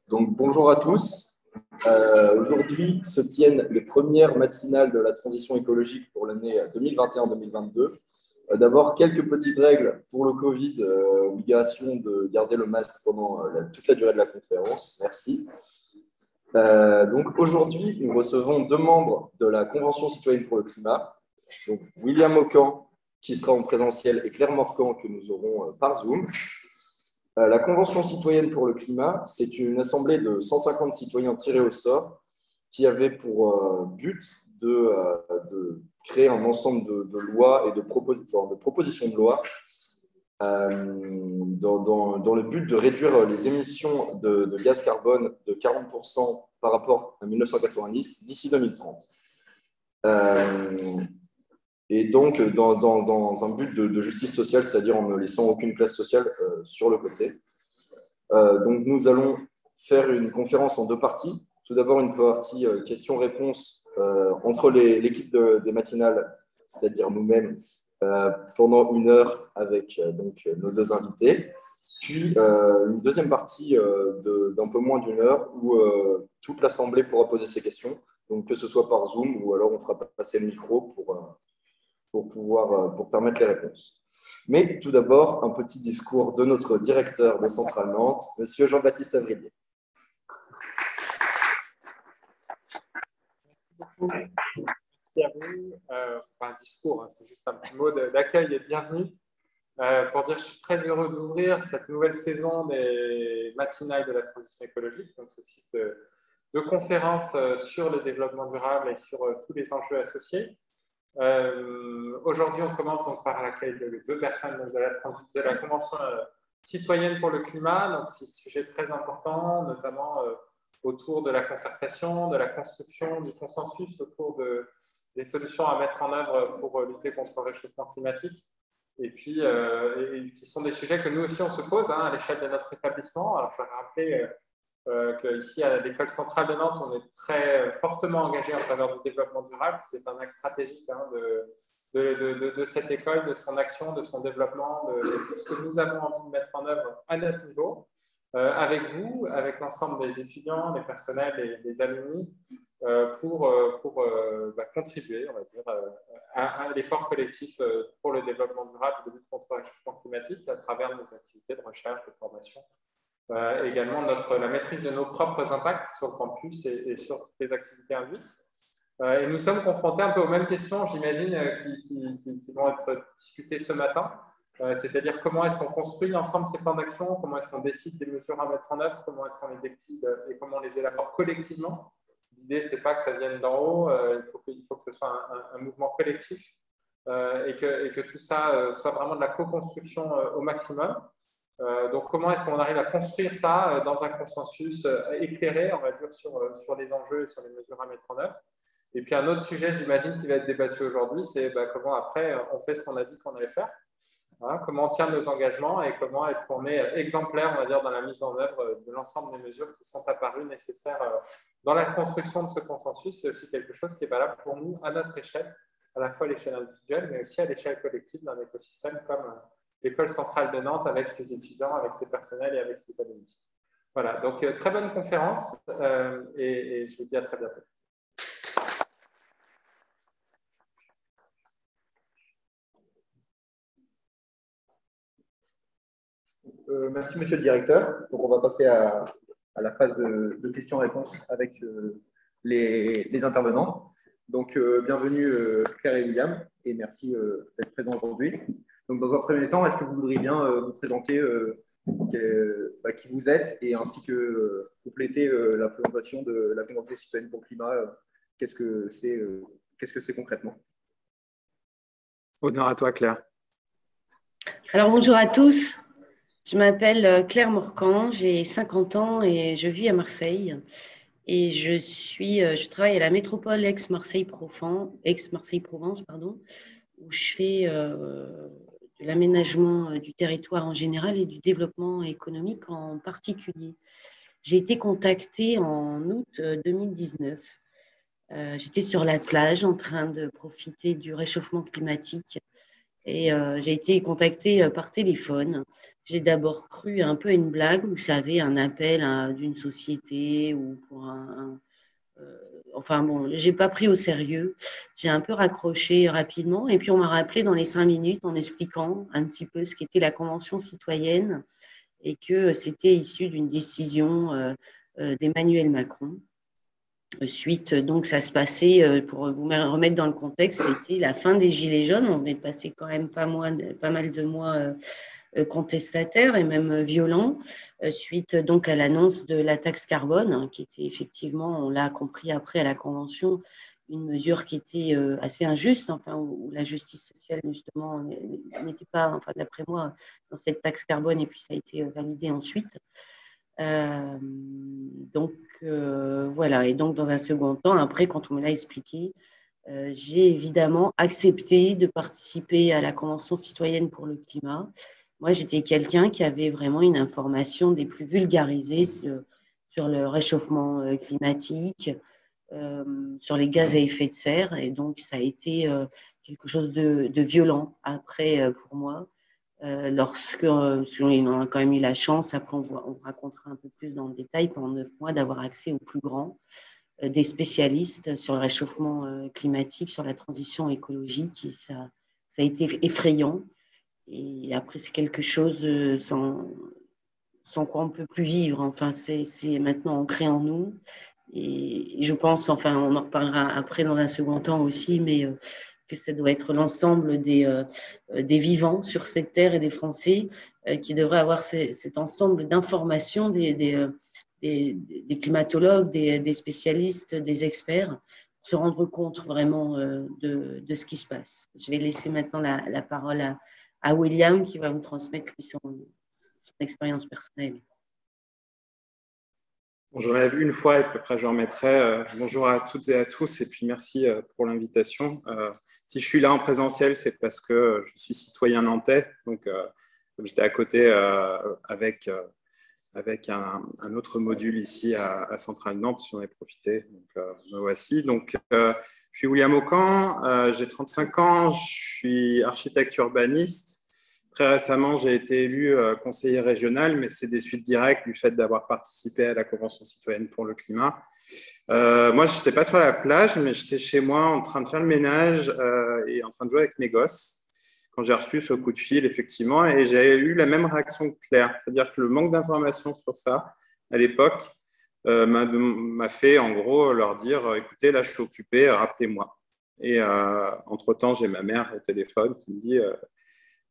Donc, bonjour à tous. Aujourd'hui se tiennent les premières matinales de la transition écologique pour l'année 2021-2022. D'abord, quelques petites règles pour le Covid, obligation de garder le masque pendant toute la durée de la conférence. Merci. Donc, aujourd'hui, nous recevons deux membres de la Convention citoyenne pour le climat. Donc, William Aucan, qui sera en présentiel, et Claire Morcan, que nous aurons par Zoom. La Convention citoyenne pour le climat, c'est une assemblée de 150 citoyens tirés au sort qui avait pour but de créer un ensemble de lois et de propositions de loi dans le but de réduire les émissions de gaz carbone de 40% par rapport à 1990 d'ici 2030. Et donc, dans un but de justice sociale, c'est-à-dire en ne laissant aucune classe sociale sur le côté. Donc, nous allons faire une conférence en deux parties. Tout d'abord, une partie questions-réponses entre l'équipe des matinales, c'est-à-dire nous-mêmes, pendant 1 heure avec nos deux invités. Puis, une deuxième partie d'un peu moins d'1 heure où toute l'Assemblée pourra poser ses questions, donc que ce soit par Zoom ou alors on fera passer le micro pour permettre les réponses. Mais tout d'abord, un petit discours de notre directeur de Centrale Nantes, Monsieur Jean-Baptiste Avrillier. Merci beaucoup. Merci à vous. Ce n'est pas un discours, hein, c'est juste un petit mot d'accueil et de bienvenue pour dire que je suis très heureux d'ouvrir cette nouvelle saison des matinales de la transition écologique, donc ce site de conférences sur le développement durable et sur tous les enjeux associés. Aujourd'hui, on commence donc par l'accueil de deux personnes de la Convention citoyenne pour le climat. Donc, c'est un sujet très important, notamment autour de la concertation, de la construction du consensus autour des solutions à mettre en œuvre pour lutter contre le réchauffement climatique. Et puis, qui sont des sujets que nous aussi, on se pose à l'échelle de notre établissement. Alors, je vais rappeler qu'ici, à l'École centrale de Nantes, on est très fortement engagé en faveur du développement durable. C'est un axe stratégique de cette école, de son action, de son développement, de ce que nous avons envie de mettre en œuvre à notre niveau, avec vous, avec l'ensemble des étudiants, des personnels et des alumni, pour contribuer, on va dire, à l'effort collectif pour le développement durable et de lutte contre le réchauffement climatique à travers nos activités de recherche, de formation. Également la maîtrise de nos propres impacts sur le campus et sur toutes les activités induites. Et nous sommes confrontés un peu aux mêmes questions, j'imagine, qui vont être discutées ce matin. C'est-à-dire comment est-ce qu'on construit ensemble ces plans d'action, comment est-ce qu'on décide des mesures à mettre en œuvre, comment est-ce qu'on les décide et comment on les élabore collectivement. L'idée, ce n'est pas que ça vienne d'en haut, il faut que ce soit un mouvement collectif et que tout ça soit vraiment de la co-construction au maximum. Donc, comment est-ce qu'on arrive à construire ça dans un consensus éclairé, on va dire, sur les enjeux et sur les mesures à mettre en œuvre. Et puis, un autre sujet, j'imagine, qui va être débattu aujourd'hui, c'est comment après, on fait ce qu'on a dit qu'on allait faire. Hein, comment on tient nos engagements et comment est-ce qu'on est exemplaire, on va dire, dans la mise en œuvre de l'ensemble des mesures qui sont apparues nécessaires dans la construction de ce consensus. C'est aussi quelque chose qui est valable pour nous à notre échelle, à la fois à l'échelle individuelle, mais aussi à l'échelle collective d'un écosystème comme l'École centrale de Nantes avec ses étudiants, avec ses personnels et avec ses alumni. Voilà, donc très bonne conférence et je vous dis à très bientôt. Merci, monsieur le directeur. Donc, on va passer à la phase de questions-réponses avec les intervenants. Donc, bienvenue Claire et William, et merci d'être présents aujourd'hui. Donc, dans un premier temps, est-ce que vous voudriez bien vous présenter qui vous êtes et ainsi que compléter la présentation de la Convention citoyenne pour le climat qu'est-ce que c'est concrètement? Honneur à toi, Claire. Alors, bonjour à tous. Je m'appelle Claire Morcan, j'ai 50 ans et je vis à Marseille. Et je travaille à la métropole Aix-Marseille-Provence, où je fais de l'aménagement du territoire en général et du développement économique en particulier. J'ai été contactée en août 2019. J'étais sur la plage en train de profiter du réchauffement climatique Et j'ai été contactée par téléphone. J'ai d'abord cru un peu à une blague, vous savez, un appel d'une société ou pour enfin bon, je n'ai pas pris au sérieux. J'ai un peu raccroché rapidement et puis on m'a rappelé dans les 5 minutes en expliquant un petit peu ce qu'était la Convention citoyenne et que c'était issu d'une décision d'Emmanuel Macron. Suite, donc ça se passait, pour vous remettre dans le contexte, c'était la fin des Gilets jaunes. On est passé quand même pas mal de mois contestataires et même violents, suite donc à l'annonce de la taxe carbone, hein, qui était effectivement, on l'a compris après à la Convention, une mesure qui était assez injuste, enfin, où la justice sociale justement n'était pas, enfin d'après moi, dans cette taxe carbone, et puis ça a été validé ensuite. Donc voilà, et donc dans un second temps, après, quand on me l'a expliqué, j'ai évidemment accepté de participer à la Convention citoyenne pour le climat. Moi, j'étais quelqu'un qui avait vraiment une information des plus vulgarisées sur le réchauffement climatique, sur les gaz à effet de serre, et donc ça a été quelque chose de violent après pour moi. Lorsque, on a quand même eu la chance, après on racontera un peu plus dans le détail, pendant 9 mois, d'avoir accès aux plus grands, des spécialistes sur le réchauffement climatique, sur la transition écologique, et ça a été effrayant. Et après, c'est quelque chose sans quoi on ne peut plus vivre. Enfin, c'est maintenant ancré en nous. Et je pense, enfin, on en reparlera après dans un second temps aussi, mais que ça doit être l'ensemble des vivants sur cette terre et des Français qui devraient avoir cet ensemble d'informations des climatologues, des spécialistes, des experts, pour se rendre compte vraiment de ce qui se passe. Je vais laisser maintenant la parole à William qui va vous transmettre son expérience personnelle. Bon, j'en ai vu une fois et après je remettrai. Bonjour à toutes et à tous et puis merci pour l'invitation. Si je suis là en présentiel, c'est parce que je suis citoyen nantais. Donc, j'étais à côté avec un autre module ici à Centrale Nantes, j'en ai profité. Donc, me voici. Donc, je suis William Aucan, j'ai 35 ans, je suis architecte urbaniste. Très récemment, j'ai été élu conseiller régional, mais c'est des suites directes du fait d'avoir participé à la Convention citoyenne pour le climat. Moi, je n'étais pas sur la plage, mais j'étais chez moi en train de faire le ménage et en train de jouer avec mes gosses quand j'ai reçu ce coup de fil, effectivement, et j'ai eu la même réaction que Claire, c'est-à-dire que le manque d'informations sur ça, à l'époque, m'a fait, en gros, leur dire « Écoutez, là, je suis occupé, rappelez-moi ». Et entre-temps, j'ai ma mère au téléphone qui me dit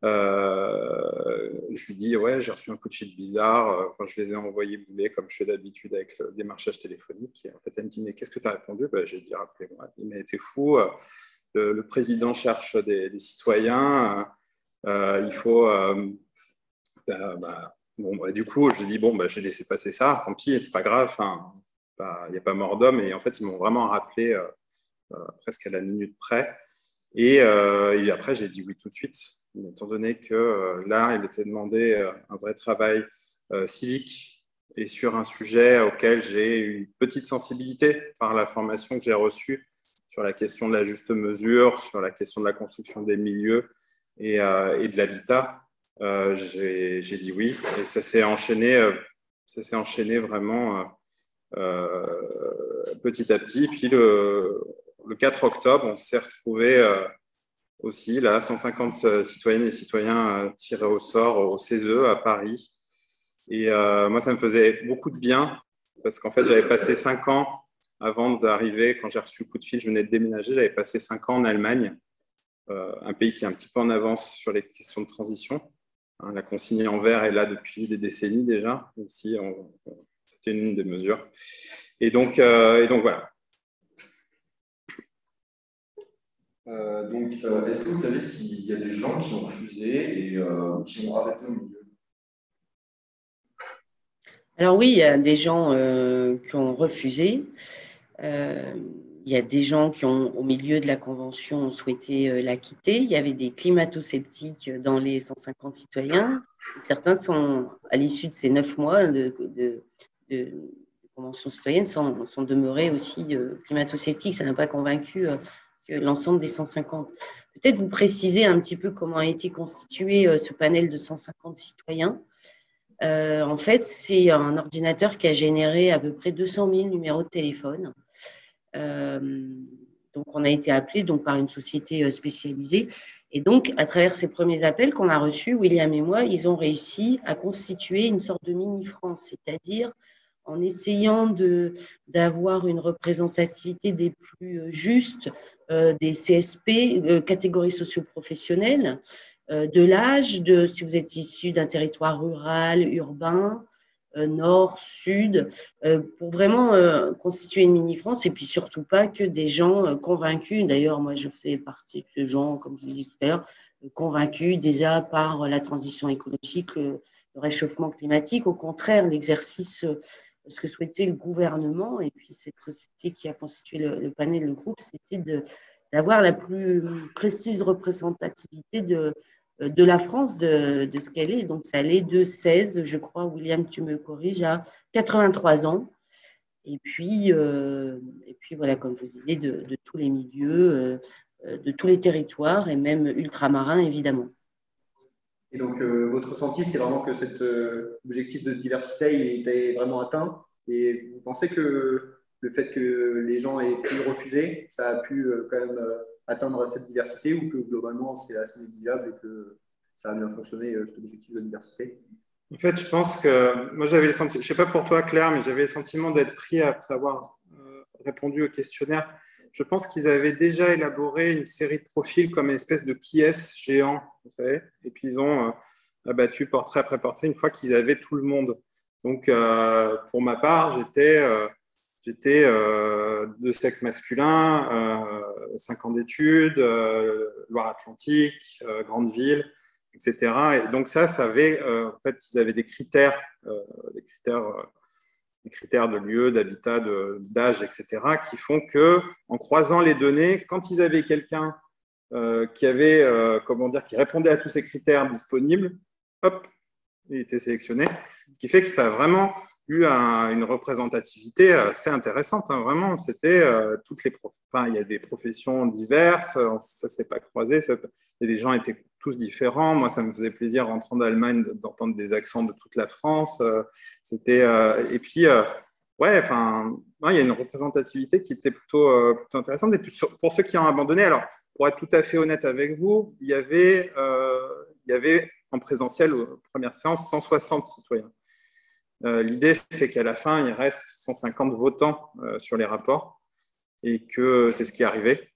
je lui dis ouais, j'ai reçu un coup de fil bizarre, enfin, je les ai envoyés bouler comme je fais d'habitude avec le démarchage téléphonique, et en fait elle me dit mais qu'est-ce que tu as répondu? J'ai dit rappelez-moi. Il m'a été fou, le président cherche des citoyens, il faut bon, du coup je dis bon j'ai laissé passer ça, tant pis, c'est pas grave, il n'y a pas mort d'homme, et en fait ils m'ont vraiment rappelé presque à la minute près. Et après, j'ai dit oui tout de suite, étant donné que là, il était demandé un vrai travail civique et sur un sujet auquel j'ai une petite sensibilité par la formation que j'ai reçue sur la question de la juste mesure, sur la question de la construction des milieux et de l'habitat. J'ai dit oui, et ça s'est enchaîné vraiment petit à petit. Puis le 4 octobre, on s'est retrouvés aussi, là, 150 citoyennes et citoyens tirés au sort au CESE à Paris. Et moi, ça me faisait beaucoup de bien parce qu'en fait, j'avais passé 5 ans avant d'arriver, quand j'ai reçu le coup de fil, je venais de déménager, j'avais passé 5 ans en Allemagne, un pays qui est un petit peu en avance sur les questions de transition. La consigne en verre est là depuis des décennies déjà. Ici, c'était une des mesures. Et donc voilà. Est-ce que vous savez s'il y a des gens qui ont refusé et qui ont arrêté au milieu? Alors oui, il y a des gens qui ont refusé. Il y a des gens qui ont, au milieu de la convention, ont souhaité la quitter. Il y avait des climato-sceptiques dans les 150 citoyens. Certains sont, à l'issue de ces 9 mois de convention citoyenne, sont demeurés aussi climato-sceptiques. Ça n'a pas convaincu que l'ensemble des 150. peut-être vous préciser un petit peu comment a été constitué ce panel de 150 citoyens. En fait, c'est un ordinateur qui a généré à peu près 200 000 numéros de téléphone. Donc, on a été appelé par une société spécialisée. Et donc, à travers ces premiers appels qu'on a reçus, William et moi, ils ont réussi à constituer une sorte de mini-France, c'est-à-dire en essayant d'avoir une représentativité des plus justes des CSP, catégories socio-professionnelles, de l'âge, si vous êtes issu d'un territoire rural, urbain, nord, sud, pour vraiment constituer une mini-France et puis surtout pas que des gens convaincus. D'ailleurs, moi, je faisais partie de gens, comme je vous disais tout à l'heure, convaincus déjà par la transition écologique, le réchauffement climatique. Au contraire, l'exercice, ce que souhaitait le gouvernement et puis cette société qui a constitué le panel, le groupe, c'était d'avoir la plus précise représentativité de la France, de ce qu'elle est. Donc, ça allait de 16, je crois, William, tu me corriges, à 83 ans. Et puis voilà, comme je vous disais, de tous les milieux, de tous les territoires et même ultramarins, évidemment. Et donc, votre ressenti, c'est vraiment que cet objectif de diversité il était vraiment atteint. Et vous pensez que le fait que les gens aient pu refuser, ça a pu quand même atteindre cette diversité ou que globalement, c'est assez négligeable et que ça a bien fonctionné, cet objectif de diversité? En fait, je pense que moi, j'avais le sentiment, je ne sais pas pour toi, Claire, mais j'avais le sentiment d'être pris après avoir répondu au questionnaire. Je pense qu'ils avaient déjà élaboré une série de profils comme une espèce de qui-est géant, vous savez, et puis ils ont abattu portrait après portrait une fois qu'ils avaient tout le monde. Donc, pour ma part, j'étais de sexe masculin, 5 ans d'études, Loire-Atlantique, grande ville, etc. Et donc ça avait, en fait, ils avaient des critères de lieu, d'habitat, d'âge, etc., qui font que, en croisant les données, quand ils avaient quelqu'un qui avait, qui répondait à tous ces critères disponibles, hop, il était sélectionné. Ce qui fait que ça a vraiment eu une représentativité assez intéressante. Hein, vraiment, c'était toutes les il y a des professions diverses, ça ne s'est pas croisé. Et les gens étaient tous différents. Moi, ça me faisait plaisir, rentrant d'Allemagne, d'entendre des accents de toute la France. Et puis, ouais, il y a une représentativité qui était plutôt intéressante. Et puis, pour ceux qui ont abandonné, alors, pour être tout à fait honnête avec vous, il y avait en présentiel, aux premières séances, 160 citoyens. L'idée, c'est qu'à la fin, il reste 150 votants sur les rapports et que c'est ce qui est arrivé.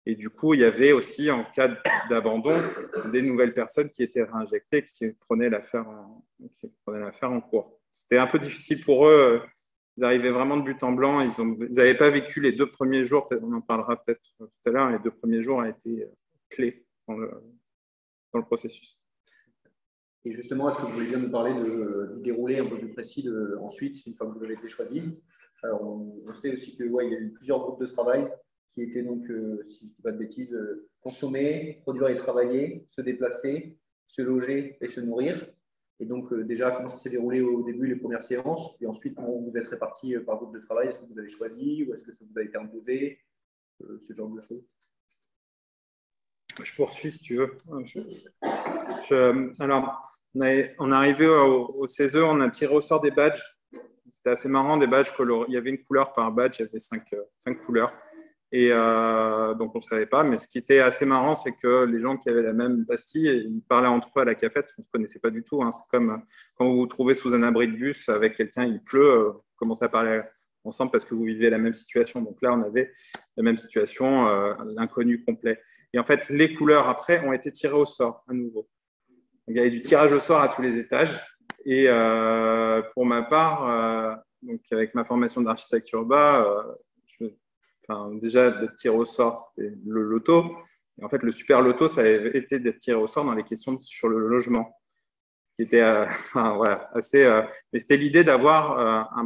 Et du coup, il y avait aussi, en cas d'abandon, des nouvelles personnes qui étaient réinjectées, qui prenaient l'affaire en cours. C'était un peu difficile pour eux. Ils arrivaient vraiment de but en blanc. Ils n'avaient pas vécu les 2 premiers jours. On en parlera peut-être tout à l'heure. Les 2 premiers jours ont été clés dans le processus. Et justement, est-ce que vous voulez bien nous parler du déroulé un peu plus précis ensuite, une fois que vous avez été choisi? Alors, on sait aussi qu'il y a eu plusieurs groupes de travail qui étaient donc, si je ne dis pas de bêtises, consommer, produire et travailler, se déplacer, se loger et se nourrir. Et donc, déjà, comment ça s'est déroulé au début, les premières séances? Et ensuite, comment vous êtes répartis par groupe de travail? Est-ce que vous avez choisi ou est-ce que ça vous a été imposé? Ce genre de choses. Je poursuis, si tu veux. Alors, on est arrivé au CESE, on a tiré au sort des badges. C'était assez marrant, des badges colorés. Il y avait une couleur par badge, il y avait 5 couleurs. Et donc, on ne savait pas. Mais ce qui était assez marrant, c'est que les gens qui avaient la même pastille, ils parlaient entre eux à la cafette. On ne se connaissait pas du tout. Hein. C'est comme quand vous vous trouvez sous un abri de bus avec quelqu'un, il pleut, vous commencez à parler ensemble parce que vous vivez la même situation. Donc là, on avait la même situation, l'inconnu complet. Et en fait, les couleurs, après, ont été tirées au sort à nouveau. Donc, il y avait du tirage au sort à tous les étages. Et pour ma part, donc avec ma formation d'architecture bas, déjà d'être tiré au sort, c'était le loto. Et en fait, le super loto, ça a été d'être tiré au sort dans les questions sur le logement, qui était voilà, assez. Mais c'était l'idée d'avoir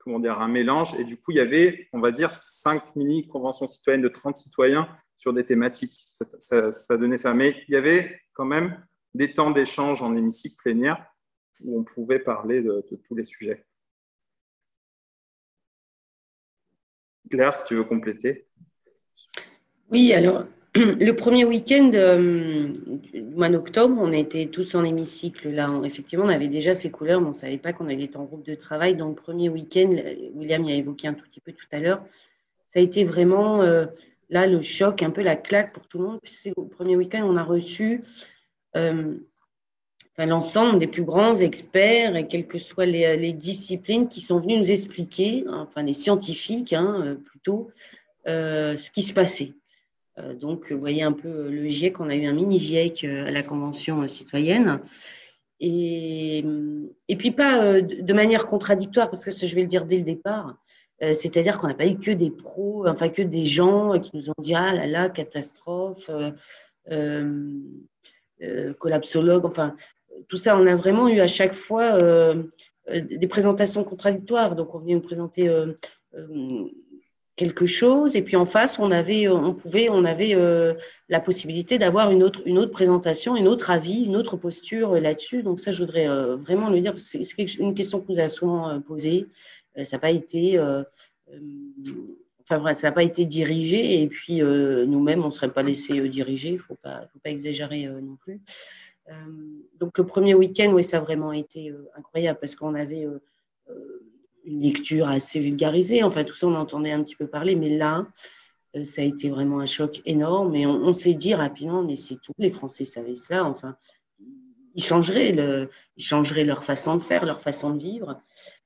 un mélange. Et du coup, il y avait, on va dire, 5 mini-conventions citoyennes de 30 citoyens sur des thématiques. Ça donnait ça. Mais il y avait quand même des temps d'échange en hémicycle plénière où on pouvait parler de tous les sujets. Claire, si tu veux compléter. Oui, alors, le premier week-end du mois d'octobre, on était tous en hémicycle. Là, effectivement, on avait déjà ces couleurs, mais on ne savait pas qu'on allait être en groupe de travail. Donc, le premier week-end, William y a évoqué un tout petit peu tout à l'heure, ça a été vraiment là le choc, un peu la claque pour tout le monde. Puisque le premier week-end, on a reçu l'ensemble des plus grands experts, et quelles que soient les disciplines, qui sont venus nous expliquer, enfin des scientifiques plutôt, ce qui se passait. Donc, vous voyez un peu le GIEC, on a eu un mini GIEC à la Convention citoyenne. Et puis pas de manière contradictoire, parce que ça, je vais le dire dès le départ, c'est-à-dire qu'on n'a pas eu que des pros, enfin que des gens qui nous ont dit « Ah là là, catastrophe, collapsologue », enfin tout ça, on a vraiment eu à chaque fois des présentations contradictoires. Donc, on venait nous présenter quelque chose, et puis en face, on avait la possibilité d'avoir une autre présentation, un autre avis, une autre posture là-dessus. Donc ça, je voudrais vraiment le dire, parce que c'est une question que nous a souvent posée. Ça n'a pas été, ça n'a pas été dirigé, et puis nous-mêmes, on ne serait pas laissé diriger. Il ne faut pas exagérer non plus. Donc le premier week-end, oui, ça a vraiment été incroyable, parce qu'on avait une lecture assez vulgarisée, enfin tout ça on entendait un petit peu parler, mais là ça a été vraiment un choc énorme, et on s'est dit rapidement, mais c'est tout, les Français savaient cela, enfin ils changeraient leur façon de faire, leur façon de vivre.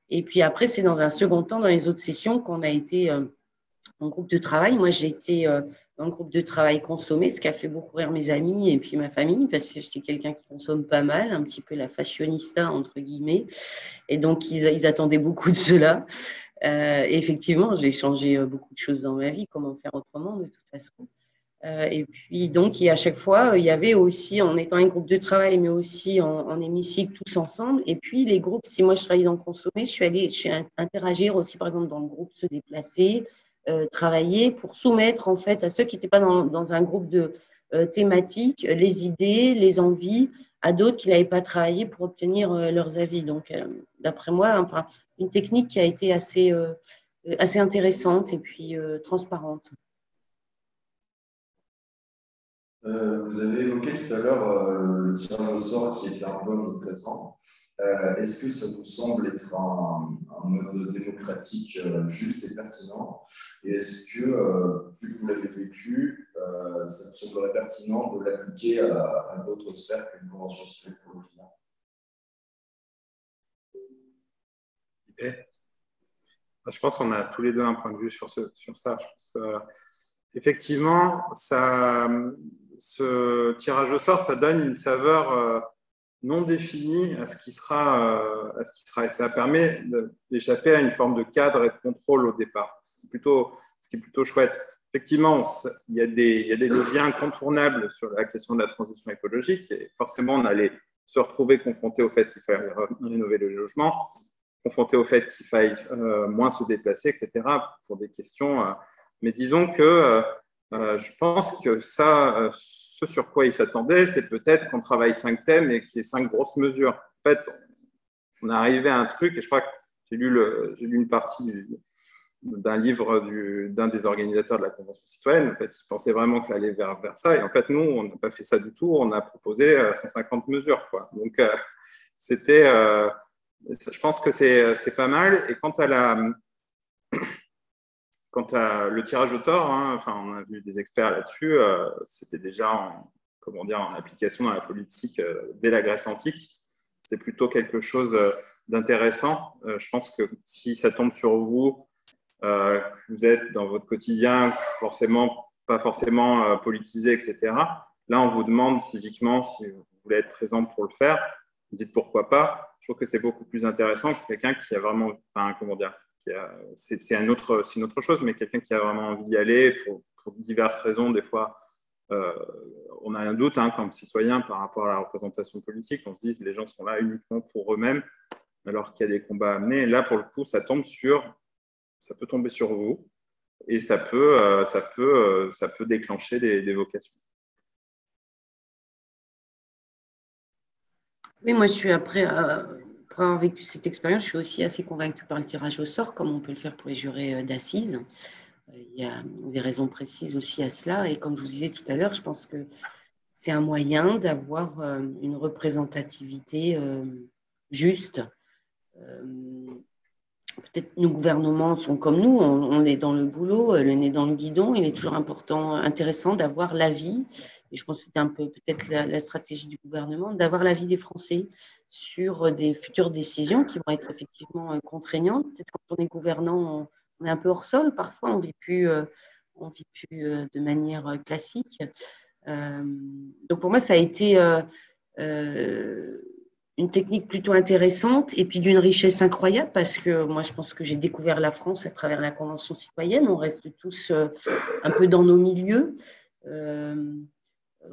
Et puis après, c'est dans un second temps, dans les autres sessions, qu'on a été en groupe de travail. Moi, j'ai été dans le groupe de travail consommé, ce qui a fait beaucoup rire mes amis et puis ma famille, parce que j'étais quelqu'un qui consomme pas mal, un petit peu la fashionista, entre guillemets. Et donc, ils attendaient beaucoup de cela. Et effectivement, j'ai changé beaucoup de choses dans ma vie. Comment faire autrement, de toute façon. Et puis, donc, et à chaque fois, il y avait aussi, en étant un groupe de travail, mais aussi en hémicycle, tous ensemble. Et puis, les groupes, si moi, je travaillais dans le consommé, je suis interagir aussi, par exemple, dans le groupe, se déplacer, travailler pour soumettre, en fait, à ceux qui n'étaient pas dans un groupe de thématique, les idées, les envies, à d'autres qui n'avaient pas travaillé pour obtenir leurs avis. Donc, d'après moi, enfin, une technique qui a été assez intéressante et puis transparente. Vous avez évoqué tout à l'heure le tirage au sort qui était un peu omniprésent. Est-ce que ça vous semble être un mode démocratique juste et pertinent? Et est-ce que, vu que vous l'avez vécu, ça vous semblerait pertinent de l'appliquer à d'autres sphères qu'une convention citoyenne pour le climat? Je pense qu'on a tous les deux un point de vue sur ça. Je pense que, effectivement, ce tirage au sort, ça donne une saveur non définie à ce qui sera. Et ça permet d'échapper à une forme de cadre et de contrôle au départ. Ce qui est plutôt chouette. Effectivement, il y a des leviers incontournables sur la question de la transition écologique. Et forcément, on allait se retrouver confronté au fait qu'il fallait rénover le logement, confronté au fait qu'il faille moins se déplacer, etc., pour des questions. Mais disons que je pense que ça, ce sur quoi ils s'attendaient, c'est peut-être qu'on travaille 5 thèmes et qu'il y ait 5 grosses mesures. En fait, on est arrivé à un truc, et je crois que j'ai lu une partie d'un livre d'un des organisateurs de la Convention citoyenne. En fait, ils pensaient vraiment que ça allait vers ça. Et en fait, nous, on n'a pas fait ça du tout. On a proposé 150 mesures, quoi. Donc, c'était... je pense que c'est pas mal. Et quant à le tirage au sort, on a vu des experts là-dessus, c'était déjà en application dans la politique dès la Grèce antique. C'était plutôt quelque chose d'intéressant. Je pense que si ça tombe sur vous, vous êtes dans votre quotidien pas forcément politisé, etc. Là, on vous demande civiquement si vous voulez être présent pour le faire. Vous dites pourquoi pas. Je trouve que c'est beaucoup plus intéressant que quelqu'un qui a vraiment, c'est une autre chose, mais quelqu'un qui a vraiment envie d'y aller pour diverses raisons. Des fois, on a un doute comme citoyen par rapport à la représentation politique. On se dit que les gens sont là uniquement pour eux-mêmes, alors qu'il y a des combats à mener. Et là, pour le coup, ça peut tomber sur vous, et ça peut déclencher des vocations. Oui, moi, je suis après avoir vécu cette expérience, je suis aussi assez convaincue par le tirage au sort, comme on peut le faire pour les jurés d'assises. Il y a des raisons précises aussi à cela. Et comme je vous disais tout à l'heure, je pense que c'est un moyen d'avoir une représentativité juste. Peut-être nos gouvernements sont comme nous, on est dans le boulot, le nez dans le guidon. Il est toujours intéressant d'avoir l'avis, et je pense que c'est un peu peut-être la stratégie du gouvernement, d'avoir l'avis des Français sur des futures décisions qui vont être effectivement contraignantes. Peut-être quand on est gouvernant, on est un peu hors sol, parfois on ne vit plus de manière classique. Donc pour moi, ça a été une technique plutôt intéressante et puis d'une richesse incroyable parce que moi, je pense que j'ai découvert la France à travers la Convention citoyenne. On reste tous un peu dans nos milieux,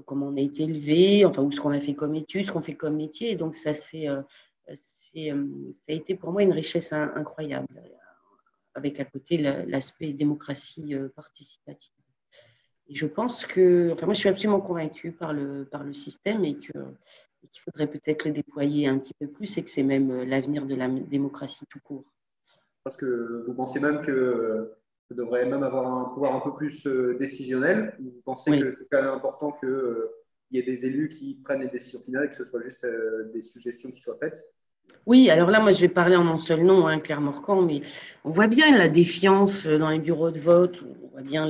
comment on a été élevé, enfin, où ce qu'on a fait comme études, ce qu'on fait comme métier. Et donc, ça a été pour moi une richesse incroyable, avec à côté l'aspect démocratie participative. Et je pense que, enfin, moi, je suis absolument convaincue par le système et qu'il faudrait peut-être le déployer un petit peu plus et que c'est même l'avenir de la démocratie tout court. Parce que vous pensez même que ça devrait même avoir un pouvoir un peu plus décisionnel, ou vous pensez Oui. que c'est quand même important qu'il y ait des élus qui prennent les décisions finales et que ce soit juste des suggestions qui soient faites? Oui, alors là, moi, je vais parler en mon seul nom, hein, Claire Morcan, mais on voit bien la défiance dans les bureaux de vote, on voit bien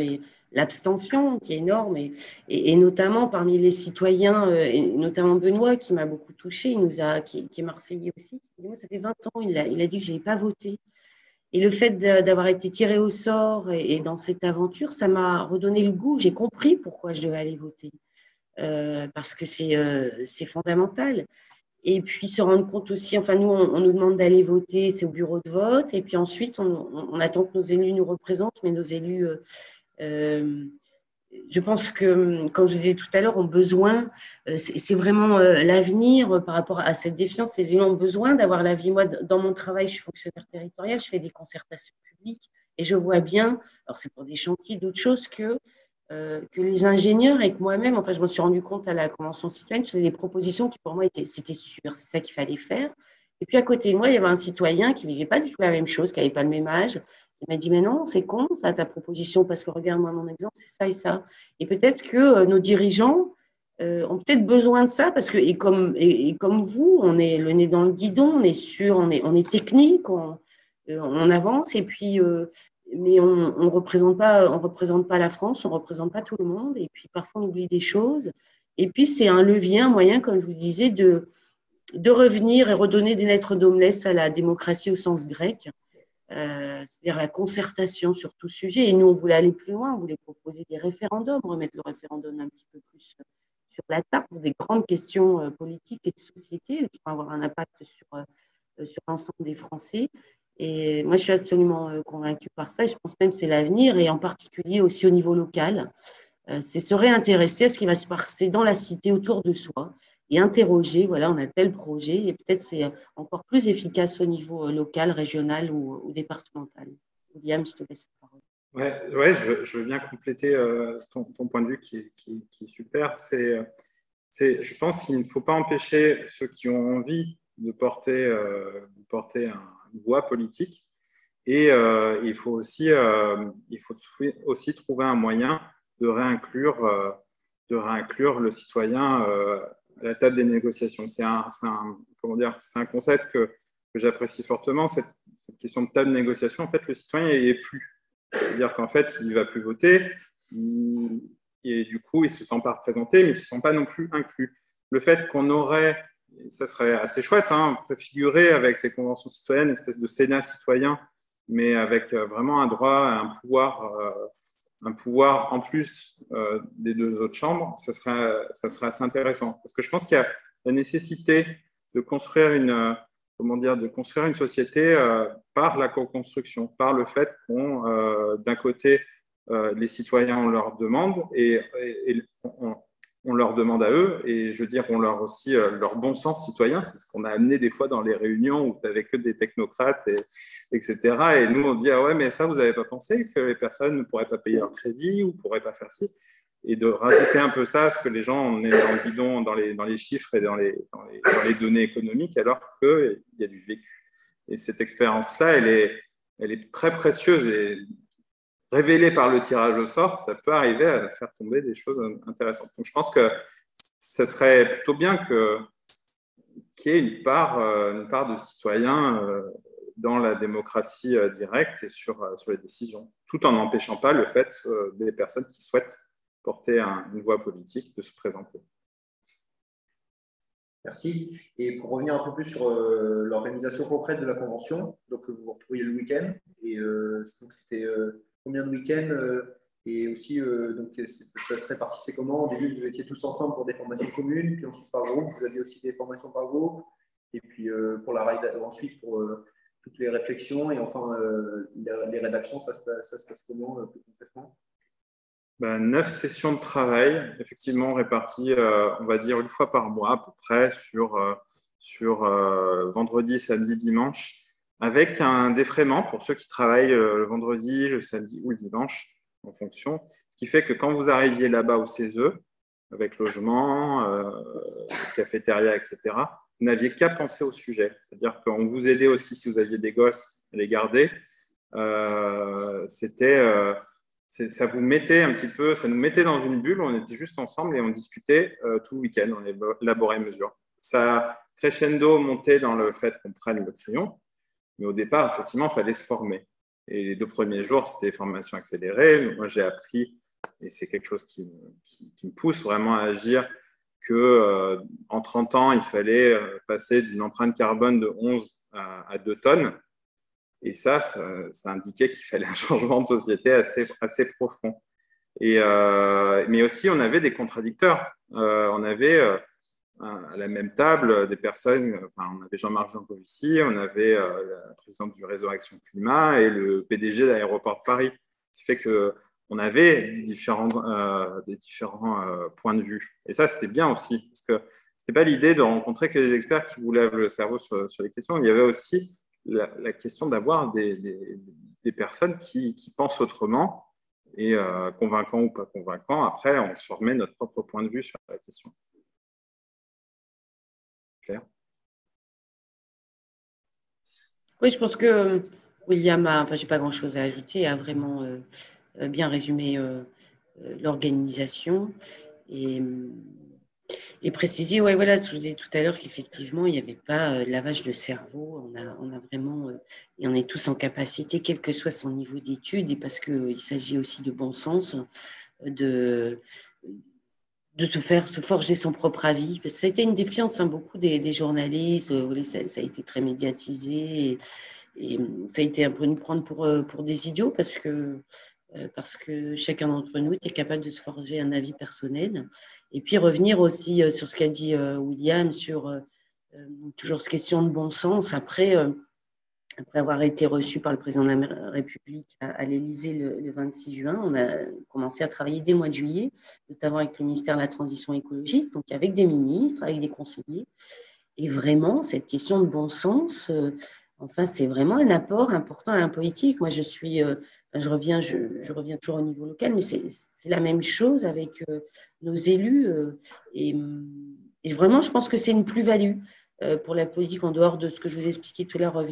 l'abstention qui est énorme, et notamment parmi les citoyens, et notamment Benoît, qui m'a beaucoup touchée, qui est marseillais aussi, qui dit, moi, ça fait 20 ans, il a dit que je n'avais pas voté. Et le fait d'avoir été tiré au sort et dans cette aventure, ça m'a redonné le goût, j'ai compris pourquoi je devais aller voter, parce que c'est fondamental. Et puis se rendre compte aussi, enfin nous, on nous demande d'aller voter, c'est au bureau de vote, et puis ensuite, on attend que nos élus nous représentent, mais nos élus, je pense que, comme je disais tout à l'heure, ont besoin, c'est vraiment l'avenir par rapport à cette défiance, les élus ont besoin d'avoir l'avis. Moi, dans mon travail, je suis fonctionnaire territorial, je fais des concertations publiques, et je vois bien, alors c'est pour des chantiers, d'autres choses que les ingénieurs et que moi-même, enfin, je me suis rendu compte à la Convention citoyenne, je faisais des propositions qui pour moi c'était sûr, c'est ça qu'il fallait faire. Et puis à côté de moi, il y avait un citoyen qui ne vivait pas du tout la même chose, qui n'avait pas le même âge, qui m'a dit, mais non, c'est con ça, ta proposition, parce que regarde-moi mon exemple, c'est ça et ça. Et peut-être que nos dirigeants ont peut-être besoin de ça, parce que, et comme vous, on est le nez dans le guidon, on est sûr, on est technique, on avance, et puis mais on ne représente pas la France, on ne représente pas tout le monde, et puis parfois on oublie des choses. Et puis c'est un levier, un moyen, comme je vous disais, de revenir et redonner des lettres de noblesse à la démocratie au sens grec, c'est-à-dire la concertation sur tout sujet. Et nous, on voulait aller plus loin, on voulait proposer des référendums, remettre le référendum un petit peu plus sur la table pour des grandes questions politiques et de société qui vont avoir un impact sur l'ensemble des Français. Et moi, je suis absolument convaincue par ça. Et je pense même que c'est l'avenir, et en particulier aussi au niveau local. C'est se réintéresser à ce qui va se passer dans la cité autour de soi et interroger, voilà, on a tel projet, et peut-être c'est encore plus efficace au niveau local, régional ou départemental. William, je te laisse la parole. Ouais, je veux bien compléter ton point de vue qui est super. Je pense qu'il ne faut pas empêcher ceux qui ont envie de porter une voix politique, et il faut aussi trouver un moyen de réinclure le citoyen à la table des négociations. C'est un concept que j'apprécie fortement, cette question de table de négociation. En fait, le citoyen n'y est plus. C'est-à-dire qu'en fait, il ne va plus voter, et du coup, il ne se sent pas représenté, mais il ne se sent pas non plus inclus. Le fait qu'on aurait, ça serait assez chouette, hein, préfigurer avec ces conventions citoyennes une espèce de Sénat citoyen, mais avec vraiment un droit, un pouvoir en plus des deux autres chambres, ça serait assez intéressant. Parce que je pense qu'il y a la nécessité de construire une société par la co-construction, par le fait qu'on, d'un côté, les citoyens, on leur demande, et on leur demande à eux, et je veux dire, on leur aussi leur bon sens citoyen. C'est ce qu'on a amené des fois dans les réunions où tu n'avais que des technocrates, etc. Et nous, on dit, ah ouais, mais ça, vous n'avez pas pensé que les personnes ne pourraient pas payer leur crédit ou ne pourraient pas faire ci, et de rajouter un peu ça, parce que les gens, on est dans le bidon, dans les chiffres et dans les données économiques, alors qu'il y a du vécu. Et cette expérience-là, elle est très précieuse, et révélé par le tirage au sort, ça peut arriver à faire tomber des choses intéressantes. Donc, je pense que ce serait plutôt bien qu'il y ait une part de citoyens dans la démocratie directe et sur les décisions, tout en n'empêchant pas le fait des personnes qui souhaitent porter une voix politique de se présenter. Merci. Et pour revenir un peu plus sur l'organisation concrète de la convention, donc vous vous retrouviez le week-end, et donc c'était combien de week-ends et aussi, donc, ça se répartissait comment? Au début, vous étiez tous ensemble pour des formations communes, puis ensuite par groupe, vous aviez aussi des formations par groupe, et puis ensuite pour toutes les réflexions, et enfin les rédactions, ça se passe comment plus concrètement? 9 sessions de travail, effectivement réparties, on va dire, une fois par mois à peu près sur vendredi, samedi, dimanche, avec un défraiement pour ceux qui travaillent le vendredi, le samedi ou le dimanche, en fonction. Ce qui fait que quand vous arriviez là-bas au CESE, avec logement, cafétéria, etc., vous n'aviez qu'à penser au sujet. C'est-à-dire qu'on vous aidait aussi si vous aviez des gosses à les garder. Ça vous mettait un petit peu, ça nous mettait dans une bulle, on était juste ensemble et on discutait tout le week-end, on élaborait mesures. Ça crescendo montait dans le fait qu'on prenne le crayon, mais au départ, effectivement, il fallait se former. Et les 2 premiers jours, c'était formation accélérée. Moi, j'ai appris, et c'est quelque chose qui me pousse vraiment à agir, qu'en 30 ans, il fallait passer d'une empreinte carbone de 11 à 2 tonnes. Et ça indiquait qu'il fallait un changement de société assez profond. Mais aussi, on avait des contradicteurs. On avait à la même table des personnes, on avait Jean-Marc Jancovici, on avait la présidente du réseau Action Climat et le PDG d'Aéroport de Paris. Ce qui fait qu'on avait des différents points de vue. Et ça, c'était bien aussi, parce que ce n'était pas l'idée de rencontrer que les experts qui vous lèvent le cerveau sur les questions. Il y avait aussi la question d'avoir des personnes qui pensent autrement et convaincants ou pas convaincants. Après, on se formait notre propre point de vue sur la question. Claire? Oui, je pense que William je n'ai pas grand-chose à ajouter, a vraiment bien résumé l'organisation et préciser, ouais, voilà, je vous disais tout à l'heure qu'effectivement, il n'y avait pas lavage de cerveau. On a vraiment, et on est tous en capacité, quel que soit son niveau d'études, et parce qu'il s'agit aussi de bon sens, de se forger son propre avis. Parce que ça a été une défiance, beaucoup des journalistes, ça a été très médiatisé, et ça a été un peu nous prendre pour des idiots, parce que chacun d'entre nous était capable de se forger un avis personnel. Et puis revenir aussi sur ce qu'a dit William, sur toujours cette question de bon sens. Après avoir été reçu par le président de la République à l'Élysée le 26 juin, on a commencé à travailler dès le mois de juillet, notamment avec le ministère de la Transition écologique, donc avec des ministres, avec des conseillers. Et vraiment, cette question de bon sens, c'est vraiment un apport important à un politique. Moi, je reviens toujours au niveau local, mais c'est la même chose avec nos élus. Et vraiment, je pense que c'est une plus-value pour la politique, en dehors de ce que je vous expliquais tout à l'heure,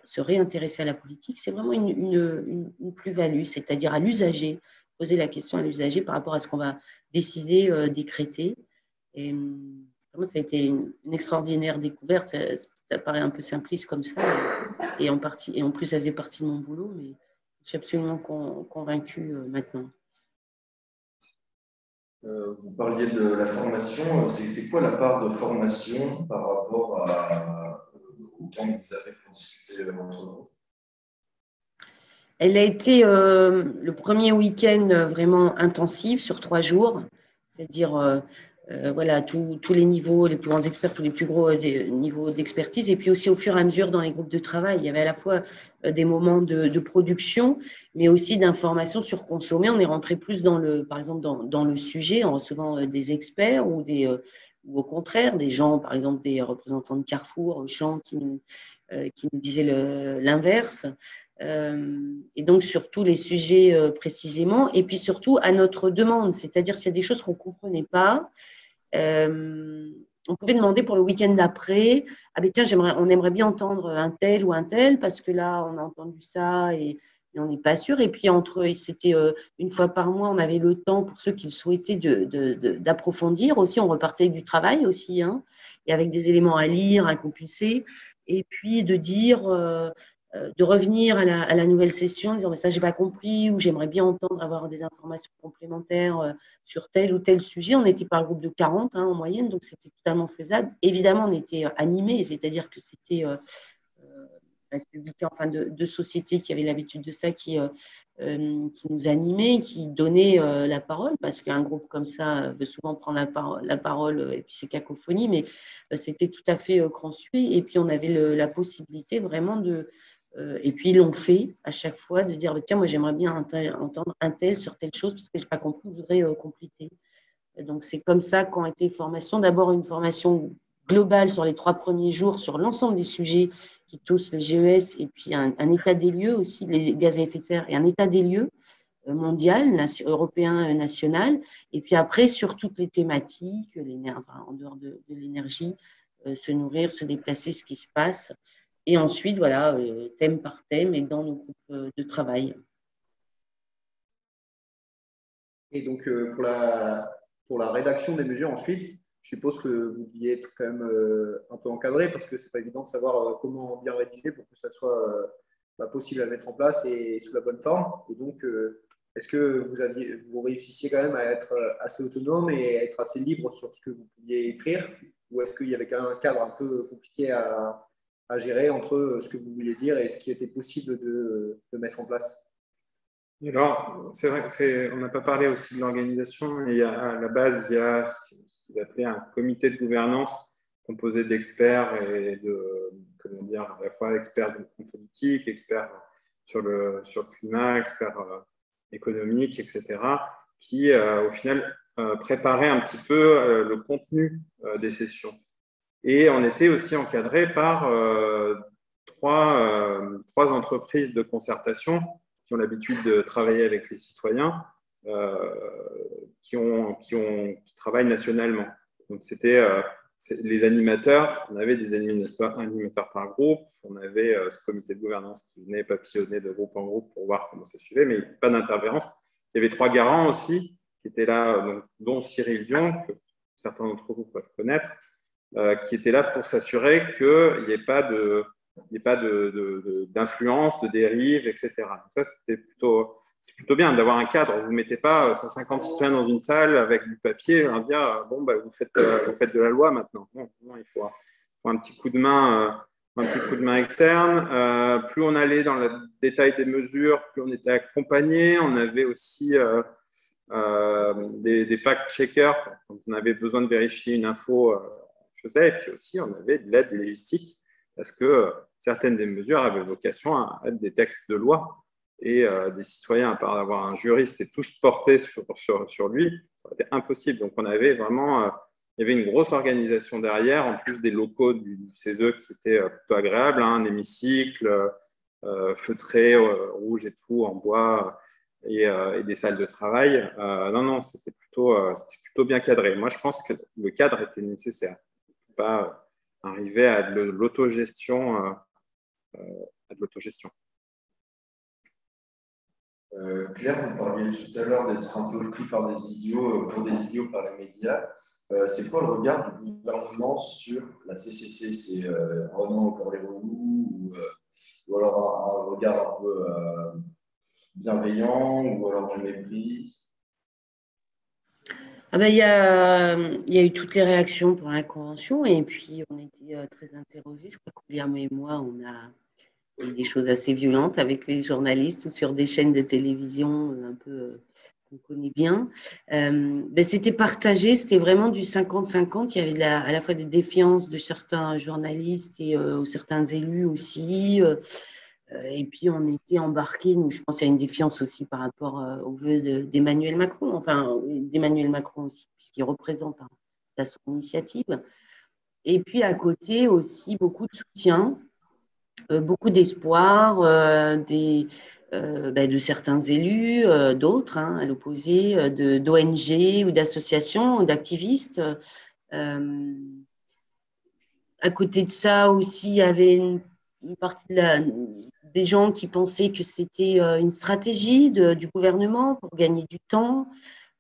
se réintéresser à la politique. C'est vraiment une plus-value, c'est-à-dire à l'usager, poser la question à l'usager par rapport à ce qu'on va décider, décréter. Et vraiment, ça a été une extraordinaire découverte. Ça paraît un peu simpliste comme ça, et en plus, ça faisait partie de mon boulot, mais je suis absolument convaincue maintenant. Vous parliez de la formation. C'est quoi la part de formation par rapport au temps que vous avez pour discuter entre vous? Elle a été le premier week-end vraiment intensif sur 3 jours, c'est-à-dire voilà, tous les niveaux, les plus grands experts, tous les plus gros niveaux d'expertise, et puis aussi au fur et à mesure dans les groupes de travail. Il y avait à la fois des moments de production, mais aussi d'information sur consommer. On est rentré plus par exemple, dans le sujet, en recevant des experts ou au contraire, des gens, par exemple, des représentants de Carrefour, Auchan, qui nous disaient l'inverse. Et donc, sur tous les sujets précisément, et puis surtout à notre demande, c'est-à-dire s'il y a des choses qu'on ne comprenait pas, on pouvait demander pour le week-end d'après, ah ben tiens, on aimerait bien entendre un tel ou un tel, parce que là, on a entendu ça, et mais on n'est pas sûr. Et puis, c'était une fois par mois, on avait le temps pour ceux qui le souhaitaient d'approfondir. Aussi, on repartait avec du travail aussi, hein, et avec des éléments à lire, à compulser. Et puis, de revenir à la nouvelle session, de dire mais ça, je n'ai pas compris, ou j'aimerais bien entendre avoir des informations complémentaires sur tel ou tel sujet. On était par groupe de 40 en moyenne, donc c'était totalement faisable. Évidemment, on était animés, c'est-à-dire que c'était républicains, enfin de sociétés qui avaient l'habitude de ça, qui nous animaient, qui donnaient la parole, parce qu'un groupe comme ça veut souvent prendre la parole et puis c'est cacophonie, mais c'était tout à fait conçu. Et puis on avait la possibilité vraiment et puis ils l'ont fait à chaque fois, de dire tiens, moi j'aimerais bien entendre un tel sur telle chose, parce que je n'ai pas compris, je voudrais compléter. Donc c'est comme ça qu'ont été les formations. D'abord une formation globale sur les 3 premiers jours sur l'ensemble des sujets qui touchent les GES, et puis un état des lieux aussi, les gaz à effet de serre, et un état des lieux mondial, européen, national. Et puis après, sur toutes les thématiques, en dehors de l'énergie, se nourrir, se déplacer, ce qui se passe. Et ensuite, voilà, thème par thème et dans nos groupes de travail. Et donc, pour la rédaction des mesures ensuite, je suppose que vous deviez être quand même un peu encadré, parce que ce n'est pas évident de savoir comment bien rédiger pour que ça soit possible à mettre en place et sous la bonne forme. Et donc, est-ce que vous réussissiez quand même à être assez autonome et à être assez libre sur ce que vous pouviez écrire, ou est-ce qu'il y avait quand même un cadre un peu compliqué à gérer entre ce que vous vouliez dire et ce qui était possible de mettre en place? Alors, c'est vrai qu'on n'a pas parlé aussi de l'organisation. À la base, il y a ce qu'ils appelaient un comité de gouvernance composé d'experts et à la fois experts en politique, experts sur le climat, experts économiques, etc., qui, au final, préparaient un petit peu le contenu des sessions. Et on était aussi encadré par trois entreprises de concertation qui ont l'habitude de travailler avec les citoyens, qui travaillent nationalement. Donc, c'était les animateurs, on avait des animateurs par groupe, on avait ce comité de gouvernance qui venait papillonner de groupe en groupe pour voir comment ça suivait, mais pas d'interférence. Il y avait 3 garants aussi qui étaient là, donc, dont Cyril Dion, que certains d'entre vous peuvent connaître, qui étaient là pour s'assurer qu'il n'y ait pas d'influence, de dérive, etc. Donc ça, c'est plutôt bien d'avoir un cadre. Vous ne mettez pas 150 citoyens dans une salle avec du papier et leur dire bon, bah, vous faites de la loi maintenant. Non, il faut un petit coup de main, externe. Plus on allait dans le détail des mesures, plus on était accompagné. On avait aussi des fact-checkers quand on avait besoin de vérifier une info. Et puis aussi, on avait de l'aide légistique parce que certaines des mesures avaient vocation à être des textes de loi et des citoyens, à part d'avoir un juriste, c'est tous portés sur lui, ça aurait été impossible. Donc, on avait vraiment, il y avait une grosse organisation derrière, en plus des locaux du CESE qui étaient plutôt agréables, un hémicycle feutré, rouge et tout, en bois, et des salles de travail. Non, c'était plutôt bien cadré. Moi, je pense que le cadre était nécessaire. Pas arriver à de l'autogestion. Claire, vous parliez tout à l'heure d'être un peu pris par des idiots, pour des idiots par les médias. C'est quoi le regard du gouvernement sur la CCC? C'est vraiment pour les relous ou alors un regard un peu bienveillant ou alors du mépris? Il y a eu toutes les réactions pour la convention et puis on était très interrogés. Je crois que William et moi, on a eu des choses assez violentes avec les journalistes ou sur des chaînes de télévision un peu qu'on connaît bien. C'était partagé, c'était vraiment du 50-50. Il y avait à la fois des défiances de certains journalistes et certains élus aussi. Et puis, on était embarqués, nous, je pense qu'il y a une défiance aussi par rapport aux vœux d'Emmanuel Macron, enfin, d'Emmanuel Macron aussi, puisqu'il représente, c'est à son initiative. Et puis, à côté aussi, beaucoup de soutien, beaucoup d'espoir de certains élus, d'autres, à l'opposé, d'ONG ou d'associations, d'activistes. À côté de ça aussi, il y avait une partie des gens qui pensaient que c'était une stratégie du gouvernement pour gagner du temps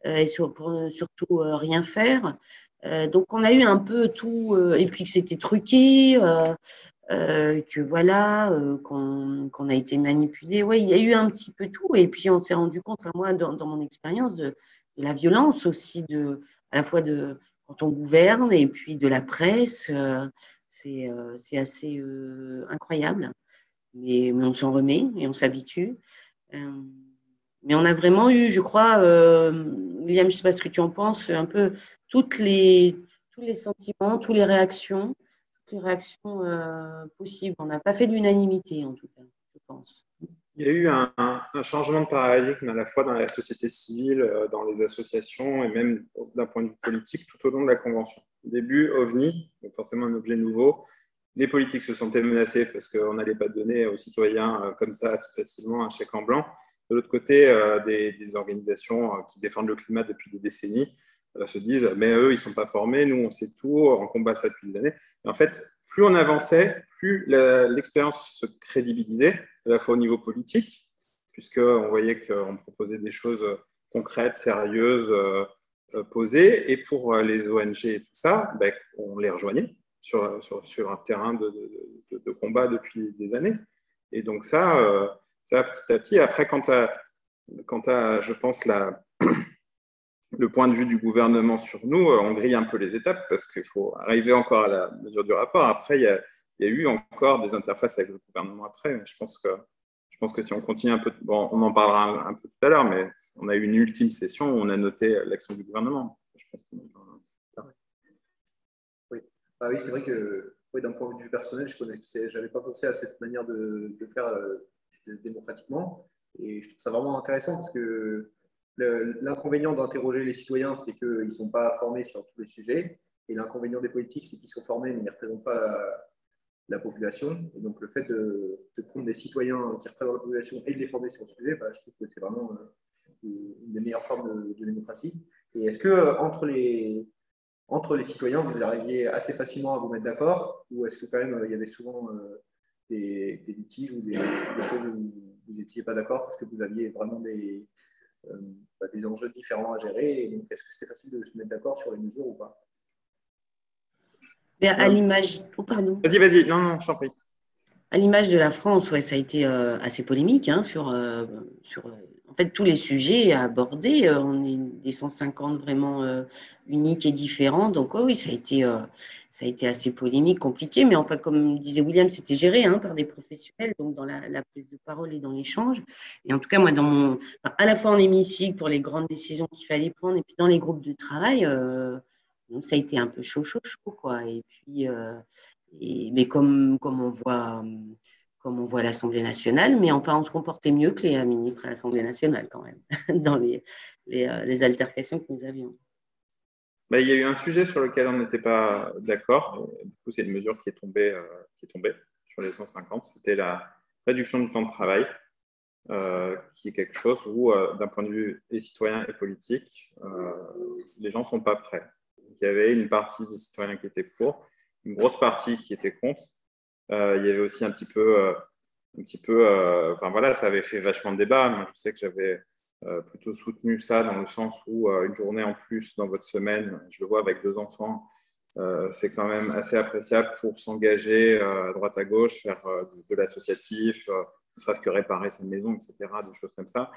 et pour surtout rien faire. Donc, on a eu un peu tout, et puis que c'était truqué, que voilà, qu'on a été manipulé. Oui, il y a eu un petit peu tout. Et puis, on s'est rendu compte, enfin, moi, dans mon expérience, de la violence aussi, à la fois quand on gouverne et puis de la presse. C'est assez incroyable. Mais on s'en remet et on s'habitue. Mais on a vraiment eu, je crois, William, je ne sais pas ce que tu en penses, un peu tous les sentiments, toutes les réactions possibles. On n'a pas fait d'unanimité, en tout cas, je pense. Il y a eu un changement de paradigme à la fois dans la société civile, dans les associations et même d'un point de vue politique tout au long de la Convention. Au début, OVNI, donc forcément un objet nouveau. Les politiques se sentaient menacés parce qu'on n'allait pas donner aux citoyens comme ça assez facilement un chèque en blanc. De l'autre côté, des organisations qui défendent le climat depuis des décennies se disent « mais eux, ils ne sont pas formés, nous, on sait tout, on combat ça depuis des années ». Et en fait, plus on avançait, plus l'expérience se crédibilisait, à la fois au niveau politique, puisqu'on voyait qu'on proposait des choses concrètes, sérieuses, posées, et pour les ONG et tout ça, ben, on les rejoignait sur un terrain de combat depuis des années. Et donc ça petit à petit, après, quant à je pense, le point de vue du gouvernement sur nous, on grille un peu les étapes parce qu'il faut arriver encore à la mesure du rapport. Après, il y a eu encore des interfaces avec le gouvernement après. Je pense que si on continue un peu, bon, on en parlera un peu tout à l'heure, mais on a eu une ultime session où on a noté l'action du gouvernement. Je pense oui, ah oui, c'est vrai que oui, d'un point de vue personnel, je n'avais pas pensé à cette manière de faire démocratiquement. Et je trouve ça vraiment intéressant parce que l'inconvénient d'interroger les citoyens, c'est qu'ils ne sont pas formés sur tous les sujets. Et l'inconvénient des politiques, c'est qu'ils sont formés, mais ils ne représentent pas la population. Et donc, le fait de prendre des citoyens qui représentent la population et de les former sur le sujet, bah, je trouve que c'est vraiment une des meilleures formes de démocratie. Et est-ce que entre les citoyens, vous arriviez assez facilement à vous mettre d'accord, ou est-ce que quand même il y avait souvent des litiges ou des choses où vous n'étiez pas d'accord parce que vous aviez vraiment des enjeux différents à gérer, et donc est-ce que c'était facile de se mettre d'accord sur les mesures ou pas? À l'image, pardon. Vas-y, non, je t'en prie. À l'image de la France, ouais, ça a été assez polémique sur en fait, tous les sujets à aborder. On est des 150 vraiment uniques et différents. Donc, oui, ça a été assez polémique, compliqué. Mais enfin, comme disait William, c'était géré par des professionnels, donc dans la prise de parole et dans l'échange. Et en tout cas, moi, à la fois en hémicycle pour les grandes décisions qu'il fallait prendre, et puis dans les groupes de travail, ça a été un peu chaud, quoi. Et puis, mais comme on voit à l'Assemblée nationale, mais enfin, on se comportait mieux que les ministres à l'Assemblée nationale quand même, dans les altercations que nous avions. Il y a eu un sujet sur lequel on n'était pas d'accord. Du coup, c'est une mesure qui est tombée sur les 150. C'était la réduction du temps de travail, qui est quelque chose où, d'un point de vue des citoyens et politiques, les gens ne sont pas prêts. Donc, il y avait une partie des citoyens qui étaient pour, une grosse partie qui était contre. Il y avait aussi un petit peu enfin voilà, ça avait fait vachement de débat. Moi, je sais que j'avais plutôt soutenu ça dans le sens où une journée en plus dans votre semaine, je le vois avec 2 enfants, c'est quand même assez appréciable pour s'engager à droite à gauche, faire de l'associatif, ne serait-ce que réparer sa maison, etc., des choses comme ça.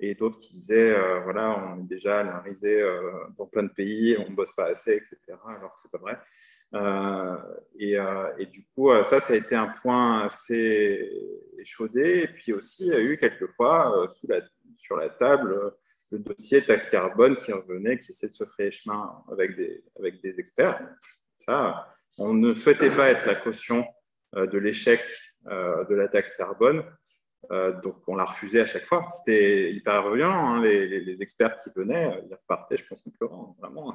Et d'autres qui disaient, voilà, on est déjà à la risée dans plein de pays, on ne bosse pas assez, etc., alors que ce n'est pas vrai. Et du coup, ça a été un point assez échaudé. Et puis aussi, il y a eu quelquefois sur la table le dossier taxe carbone qui revenait, qui essaie de se frayer chemin avec des experts. Ça, on ne souhaitait pas être la caution de l'échec de la taxe carbone. Donc, on l'a refusé à chaque fois. C'était hyper violent. Les experts qui venaient, ils repartaient, je pense, en pleurant. Vraiment.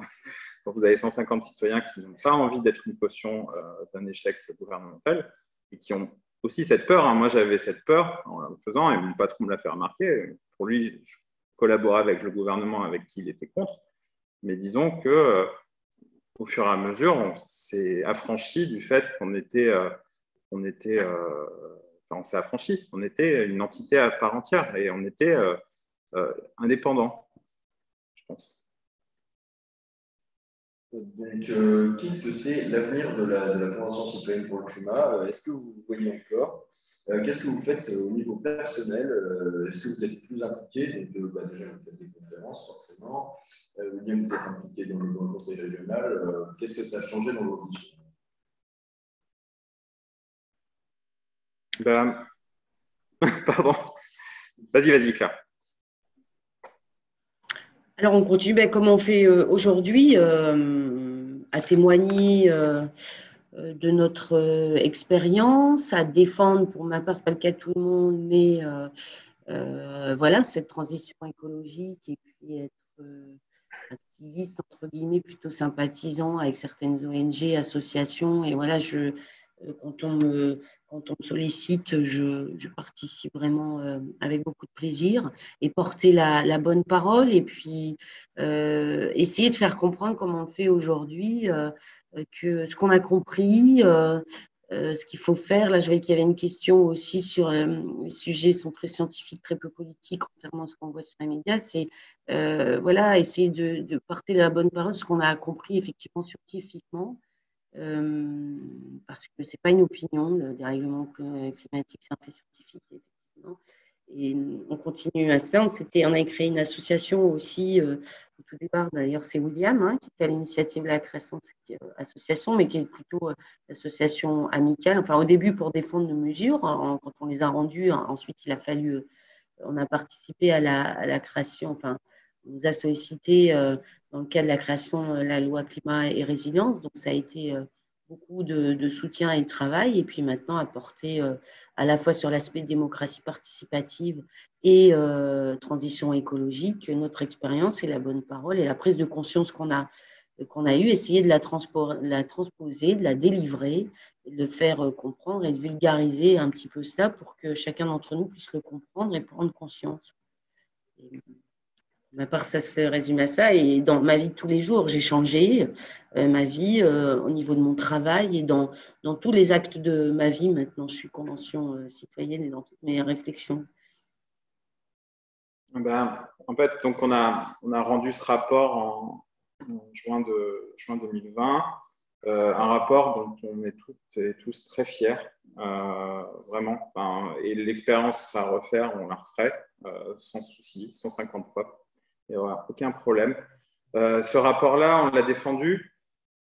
Quand vous avez 150 citoyens qui n'ont pas envie d'être une caution d'un échec gouvernemental et qui ont aussi cette peur. Moi, j'avais cette peur en le faisant et mon patron me l'a fait remarquer. Pour lui, je collaborais avec le gouvernement avec qui il était contre. Mais disons que au fur et à mesure, on s'est affranchi du fait qu'on était on s'est affranchi. On était une entité à part entière et on était indépendant, je pense. Donc, qu'est-ce que c'est l'avenir de la Convention citoyenne pour le climat? Est-ce que vous voyez encore? Qu'est-ce que vous faites au niveau personnel? Est-ce que vous êtes plus impliqué? Donc, déjà, vous faites des conférences, forcément. William, vous êtes impliqué dans le conseil régional. Qu'est-ce que ça a changé dans vos vies? Pardon. Vas-y, Claire. Alors, on continue, comme on fait aujourd'hui, à témoigner de notre expérience, à défendre, pour ma part, ce n'est pas le cas de tout le monde, mais voilà, cette transition écologique et puis être activiste, entre guillemets, plutôt sympathisant avec certaines ONG, associations. Et voilà, quand on me sollicite, je participe vraiment avec beaucoup de plaisir et porter la bonne parole et puis essayer de faire comprendre comment on fait aujourd'hui, que ce qu'on a compris, ce qu'il faut faire. Là, je voyais qu'il y avait une question aussi sur les sujets sont très scientifiques, très peu politiques, contrairement à ce qu'on voit sur les médias. C'est voilà, essayer de porter la bonne parole, ce qu'on a compris effectivement scientifiquement. Parce que ce n'est pas une opinion, le dérèglement climatique, c'est un fait scientifique, effectivement. Et on continue à ça. On a créé une association aussi, au tout départ, d'ailleurs, c'est William qui était à l'initiative de la création de cette association, mais qui est plutôt l'association amicale. Enfin, au début, pour défendre nos mesures, quand on les a rendues, ensuite, il a fallu, on a participé à la création, enfin, on nous a sollicité dans le cadre de la création de la loi climat et résilience. Donc, ça a été beaucoup de soutien et de travail. Et puis maintenant, apporter à la fois sur l'aspect démocratie participative et transition écologique, notre expérience et la bonne parole et la prise de conscience qu'on a eue, essayer de la transposer, de la délivrer, de le faire comprendre et de vulgariser un petit peu cela pour que chacun d'entre nous puisse le comprendre et prendre conscience. Ma part, ça se résume à ça. Et dans ma vie de tous les jours, j'ai changé ma vie au niveau de mon travail et dans tous les actes de ma vie. Maintenant, je suis convention citoyenne et dans toutes mes réflexions. En fait, donc on a rendu ce rapport en juin 2020, un rapport dont on est toutes et tous très fiers, vraiment. Et l'expérience à refaire, on la referait sans souci, 150 fois. Il n'y aura aucun problème. Ce rapport-là, on l'a défendu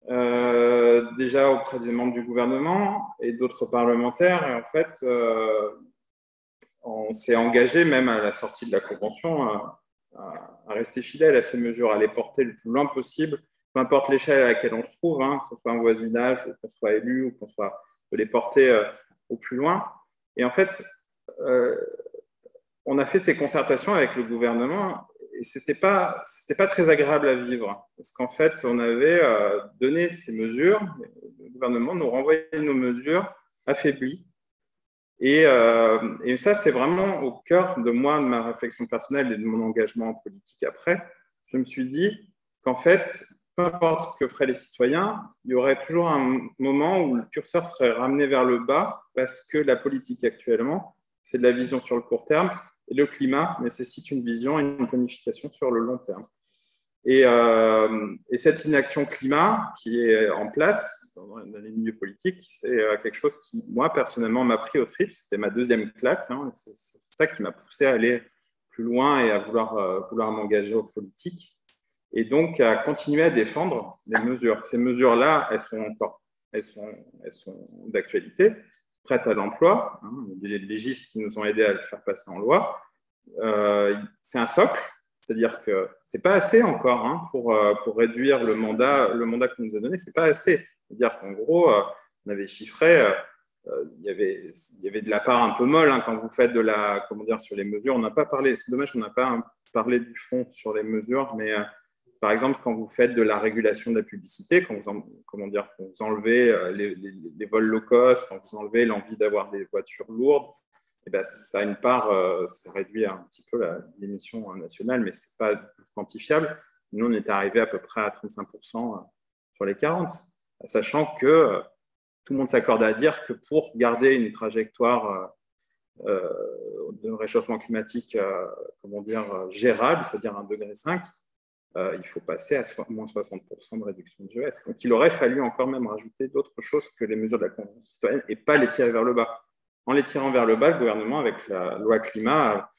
déjà auprès des membres du gouvernement et d'autres parlementaires. Et en fait, on s'est engagé, même à la sortie de la Convention, à rester fidèle à ces mesures, à les porter le plus loin possible, peu importe l'échelle à laquelle on se trouve, qu'on soit un voisinage, ou qu'on soit élu, ou qu'on soit de les porter au plus loin. Et en fait, on a fait ces concertations avec le gouvernement. Et ce n'était pas très agréable à vivre, parce qu'en fait, on avait donné ces mesures, le gouvernement nous renvoyait nos mesures affaiblies. Et ça, c'est vraiment au cœur de moi, de ma réflexion personnelle et de mon engagement en politique après. Je me suis dit qu'en fait, peu importe ce que feraient les citoyens, il y aurait toujours un moment où le curseur serait ramené vers le bas, parce que la politique actuellement, c'est de la vision sur le court terme. Et le climat nécessite une vision et une planification sur le long terme. Et cette inaction climat qui est en place dans les milieux politiques, c'est quelque chose qui, moi, personnellement, m'a pris au trip. C'était ma deuxième claque. C'est ça qui m'a poussé à aller plus loin et à vouloir m'engager en politique. Et donc, à continuer à défendre les mesures. Ces mesures-là, elles sont d'actualité. Prête à l'emploi, des légistes qui nous ont aidés à le faire passer en loi. C'est un socle, c'est-à-dire que c'est pas assez encore pour réduire le mandat qu'on nous a donné, c'est pas assez. C'est-à-dire qu'en gros, on avait chiffré, il y avait de la part un peu molle quand vous faites sur les mesures. On n'a pas parlé, c'est dommage, on n'a pas parlé du fond sur les mesures, mais par exemple, quand vous faites de la régulation de la publicité, quand vous enlevez les vols low cost, quand vous enlevez l'envie d'avoir des voitures lourdes, ça a une part, ça réduit un petit peu l'émission nationale, mais ce n'est pas quantifiable. Nous, on est arrivé à peu près à 35% sur les 40, sachant que tout le monde s'accorde à dire que pour garder une trajectoire de réchauffement climatique comment dire, gérable, c'est-à-dire 1,5 degré, il faut passer à moins 60% de réduction de GES. Donc, il aurait fallu encore même rajouter d'autres choses que les mesures de la Convention citoyenne et pas les tirer vers le bas. En les tirant vers le bas, le gouvernement, avec la loi climat, a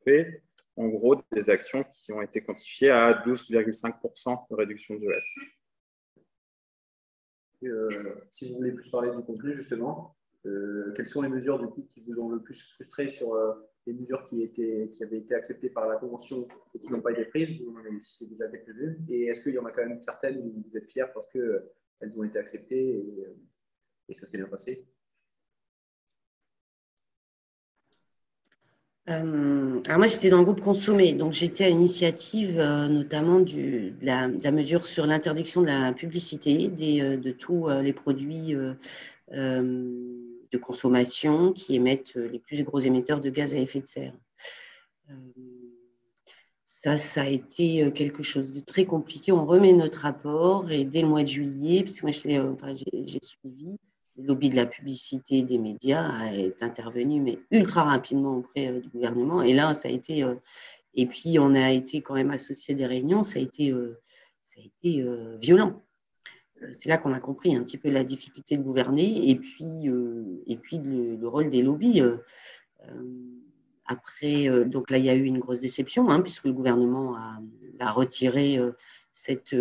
fait en gros des actions qui ont été quantifiées à 12,5% de réduction de GES. Si vous voulez plus parler du contenu, justement, quelles sont les mesures du coup, qui vous ont le plus frustré sur les mesures qui avaient été acceptées par la Convention et qui n'ont pas été prises? Vous en avez cité déjà quelques-unes. Et est-ce qu'il y en a quand même certaines où vous êtes fiers parce qu'elles ont été acceptées et ça s'est bien passé? Alors moi, j'étais dans le groupe Consommé, donc j'étais à l'initiative notamment de la mesure sur l'interdiction de la publicité de tous les produits de consommation qui émettent les plus gros émetteurs de gaz à effet de serre. Ça a été quelque chose de très compliqué. On remet notre rapport et dès le mois de juillet, puisque moi j'ai suivi, le lobby de la publicité des médias est intervenu, mais ultra rapidement auprès du gouvernement. Et là, ça a été. Et puis, on a été quand même associé à des réunions, ça a été violent. C'est là qu'on a compris un petit peu la difficulté de gouverner et puis le rôle des lobbies. Après, donc là, il y a eu une grosse déception, puisque le gouvernement a retiré cette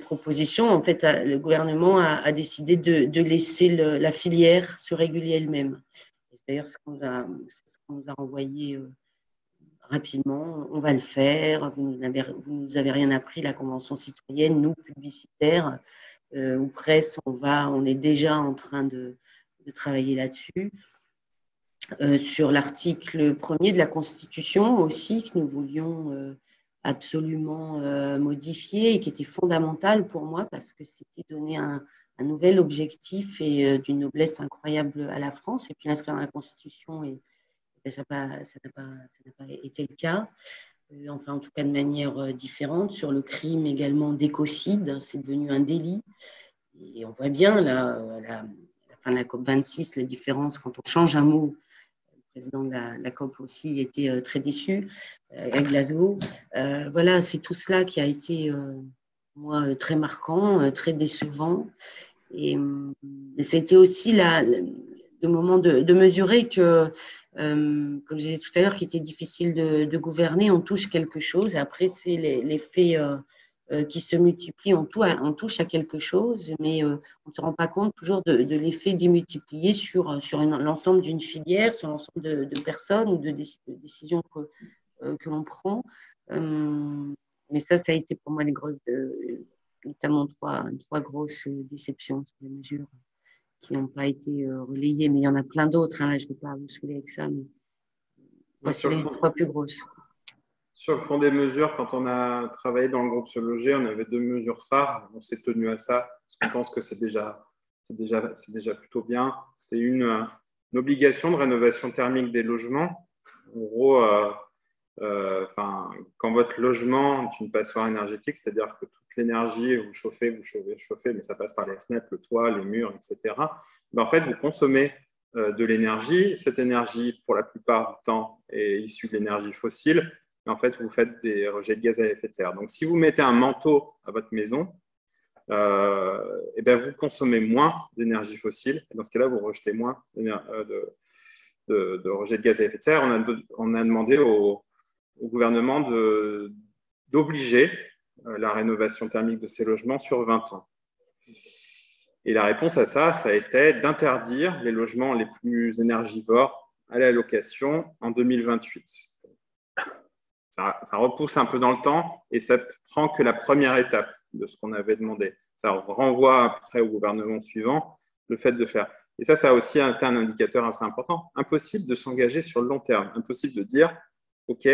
proposition. En fait, le gouvernement a décidé de laisser la filière se réguler elle-même. C'est d'ailleurs ce qu'on nous a envoyé rapidement. On va le faire. Vous nous avez rien appris, la Convention citoyenne, nous, publicitaires ou presse, on est déjà en train de travailler là-dessus. Sur l'article 1er de la Constitution aussi, que nous voulions absolument modifier et qui était fondamental pour moi parce que c'était donner un nouvel objectif et d'une noblesse incroyable à la France. Et puis l'inscrire dans la Constitution, et ça n'a pas été le cas. Enfin, en tout cas, de manière différente. Sur le crime également d'écocide, c'est devenu un délit. Et on voit bien, là, à la fin de la COP26, la différence quand on change un mot. Le président de la COP aussi était très déçu à Glasgow. Voilà, c'est tout cela qui a été, moi, très marquant, très décevant. Et c'était aussi le moment de mesurer que, comme je disais tout à l'heure, qu'il était difficile de gouverner. On touche quelque chose. Et après, c'est les faits qui se multiplient, on touche à quelque chose, mais on ne se rend pas compte toujours de l'effet démultiplié sur l'ensemble d'une filière, sur l'ensemble de personnes ou de décisions que l'on prend. Mais ça a été pour moi notamment trois grosses déceptions sur les mesures qui n'ont pas été relayées, mais il y en a plein d'autres. Je ne vais pas vous saouler avec ça, mais voici les trois plus grosses. Sur le fond des mesures, quand on a travaillé dans le groupe Se Loger, on avait 2 mesures phares. On s'est tenu à ça parce qu'on pense que c'est déjà plutôt bien. C'était une obligation de rénovation thermique des logements. En gros, quand votre logement est une passoire énergétique, c'est-à-dire que toute l'énergie, vous chauffez, mais ça passe par les fenêtres, le toit, les murs, etc. En fait, vous consommez de l'énergie. Cette énergie, pour la plupart du temps, est issue de l'énergie fossile. En fait, vous faites des rejets de gaz à effet de serre. Donc, si vous mettez un manteau à votre maison, vous consommez moins d'énergie fossile. Et dans ce cas-là, vous rejetez moins de rejets de gaz à effet de serre. On a demandé au gouvernement d'obliger la rénovation thermique de ces logements sur 20 ans. Et la réponse à ça a été d'interdire les logements les plus énergivores à la location en 2028. Ça repousse un peu dans le temps et ça prend que la première étape de ce qu'on avait demandé. Ça renvoie après au gouvernement suivant le fait de faire. Et ça a aussi été un indicateur assez important. Impossible de s'engager sur le long terme. Impossible de dire, OK,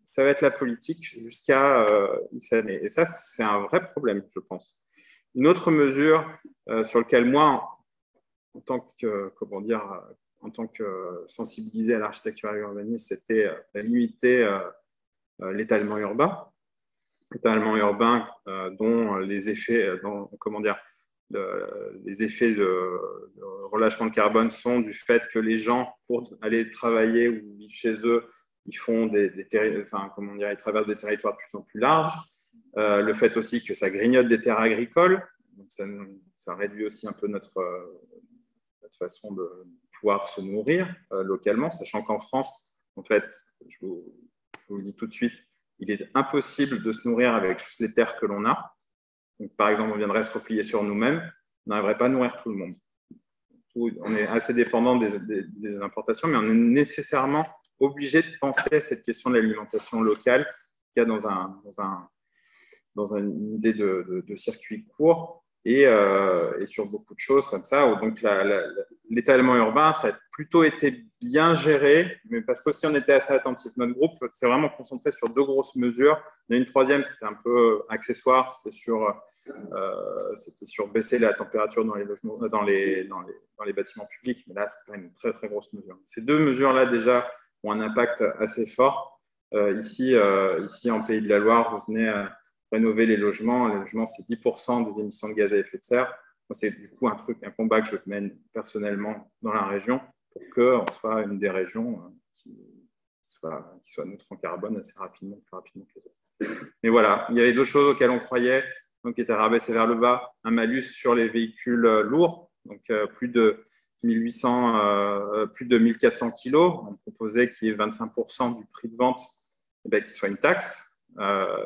ça va être la politique jusqu'à X années. Et ça, c'est un vrai problème, je pense. Une autre mesure sur laquelle moi, en tant que sensibilisé à l'architecture et à l'urbanisme, c'était la limiter l'étalement urbain. L'étalement urbain dont les effets, les effets de relâchement de carbone sont du fait que les gens, pour aller travailler ou vivre chez eux, ils font ils traversent des territoires de plus en plus larges. Le fait aussi que ça grignote des terres agricoles, donc ça réduit aussi un peu notre façon de pouvoir se nourrir localement, sachant qu'en France, en fait, je vous le dis tout de suite, il est impossible de se nourrir avec juste les terres que l'on a. Donc, par exemple, on viendrait se replier sur nous-mêmes, on n'arriverait pas à nourrir tout le monde. On est assez dépendant des importations, mais on est nécessairement obligé de penser à cette question de l'alimentation locale qu'il y a dans une idée de circuit court et sur beaucoup de choses comme ça. Donc, l'étalement urbain, ça a plutôt été bien géré, mais parce qu'aussi on était assez attentif. Notre groupe s'est vraiment concentré sur 2 grosses mesures. Il y en a une troisième, c'était un peu accessoire, c'était sur baisser la température dans les logements, dans les bâtiments publics, mais là, c'est quand même une très, très grosse mesure. Ces 2 mesures-là, déjà, ont un impact assez fort. Ici, en Pays de la Loire, vous venez rénover les logements. Les logements, c'est 10% des émissions de gaz à effet de serre. C'est du coup un combat que je mène personnellement dans la région pour qu'on soit une des régions qui soit neutre en carbone assez rapidement, plus rapidement que les autres. Mais voilà, il y avait 2 choses auxquelles on croyait, donc qui étaient rabaissées vers le bas. Un malus sur les véhicules lourds, donc plus de 1400 kilos. On proposait qu'il y ait 25% du prix de vente qui soit une taxe.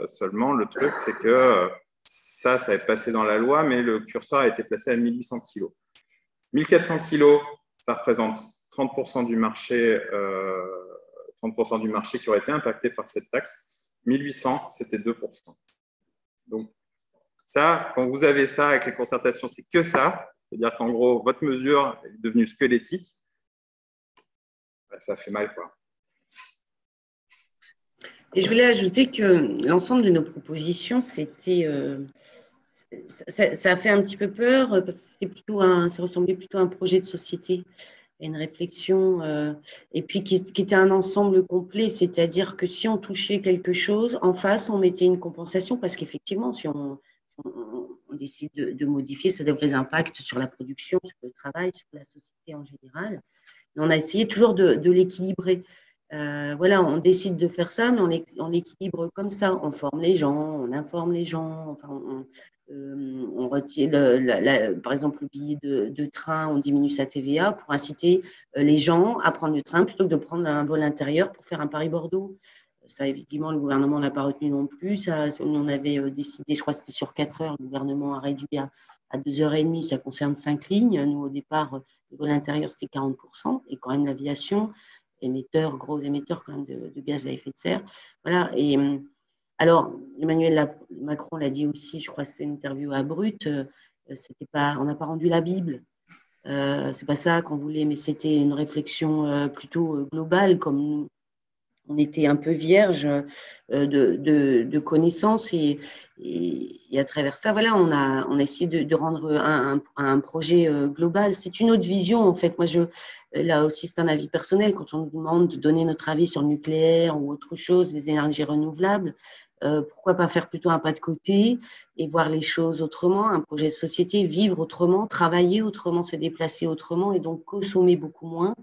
Seulement, le truc, c'est que ça avait passé dans la loi, mais le curseur a été placé à 1800 kilos. 1400 kilos, ça représente 30% du marché qui aurait été impacté par cette taxe. 1800, c'était 2%. Donc, ça, quand vous avez ça avec les concertations, c'est que ça. C'est-à-dire qu'en gros, votre mesure est devenue squelettique. Ça fait mal, quoi. Et je voulais ajouter que l'ensemble de nos propositions, c'était, ça a fait un petit peu peur parce que ça ressemblait plutôt à un projet de société, à une réflexion, et puis qui était un ensemble complet, c'est-à-dire que si on touchait quelque chose, en face, on mettait une compensation parce qu'effectivement, si on décide de modifier, ça a des impacts sur la production, sur le travail, sur la société en général. Et on a essayé toujours de l'équilibrer. Voilà, on décide de faire ça, mais on l'équilibre comme ça. On forme les gens, on informe les gens, enfin, on retire, par exemple, le billet de train, on diminue sa TVA pour inciter les gens à prendre le train plutôt que de prendre un vol intérieur pour faire un Paris-Bordeaux. Ça, évidemment, le gouvernement n'a pas retenu non plus. On avait décidé, je crois que c'était sur 4 heures, le gouvernement a réduit à 2h30, ça concerne 5 lignes. Nous, au départ, le vol intérieur, c'était 40%, et quand même l'aviation, gros émetteur quand même de gaz à effet de serre. Voilà. Et alors, Emmanuel Macron l'a dit aussi, je crois que c'était une interview à Brut, on n'a pas rendu la Bible. C'est pas ça qu'on voulait, mais c'était une réflexion plutôt globale, comme nous. On était un peu vierge de connaissances et à travers ça, voilà, on a essayé de rendre un projet global. C'est une autre vision, en fait. Moi, là aussi, c'est un avis personnel. Quand on nous demande de donner notre avis sur le nucléaire ou autre chose, les énergies renouvelables, pourquoi pas faire plutôt un pas de côté et voir les choses autrement, un projet de société, vivre autrement, travailler autrement, se déplacer autrement et donc consommer beaucoup moins.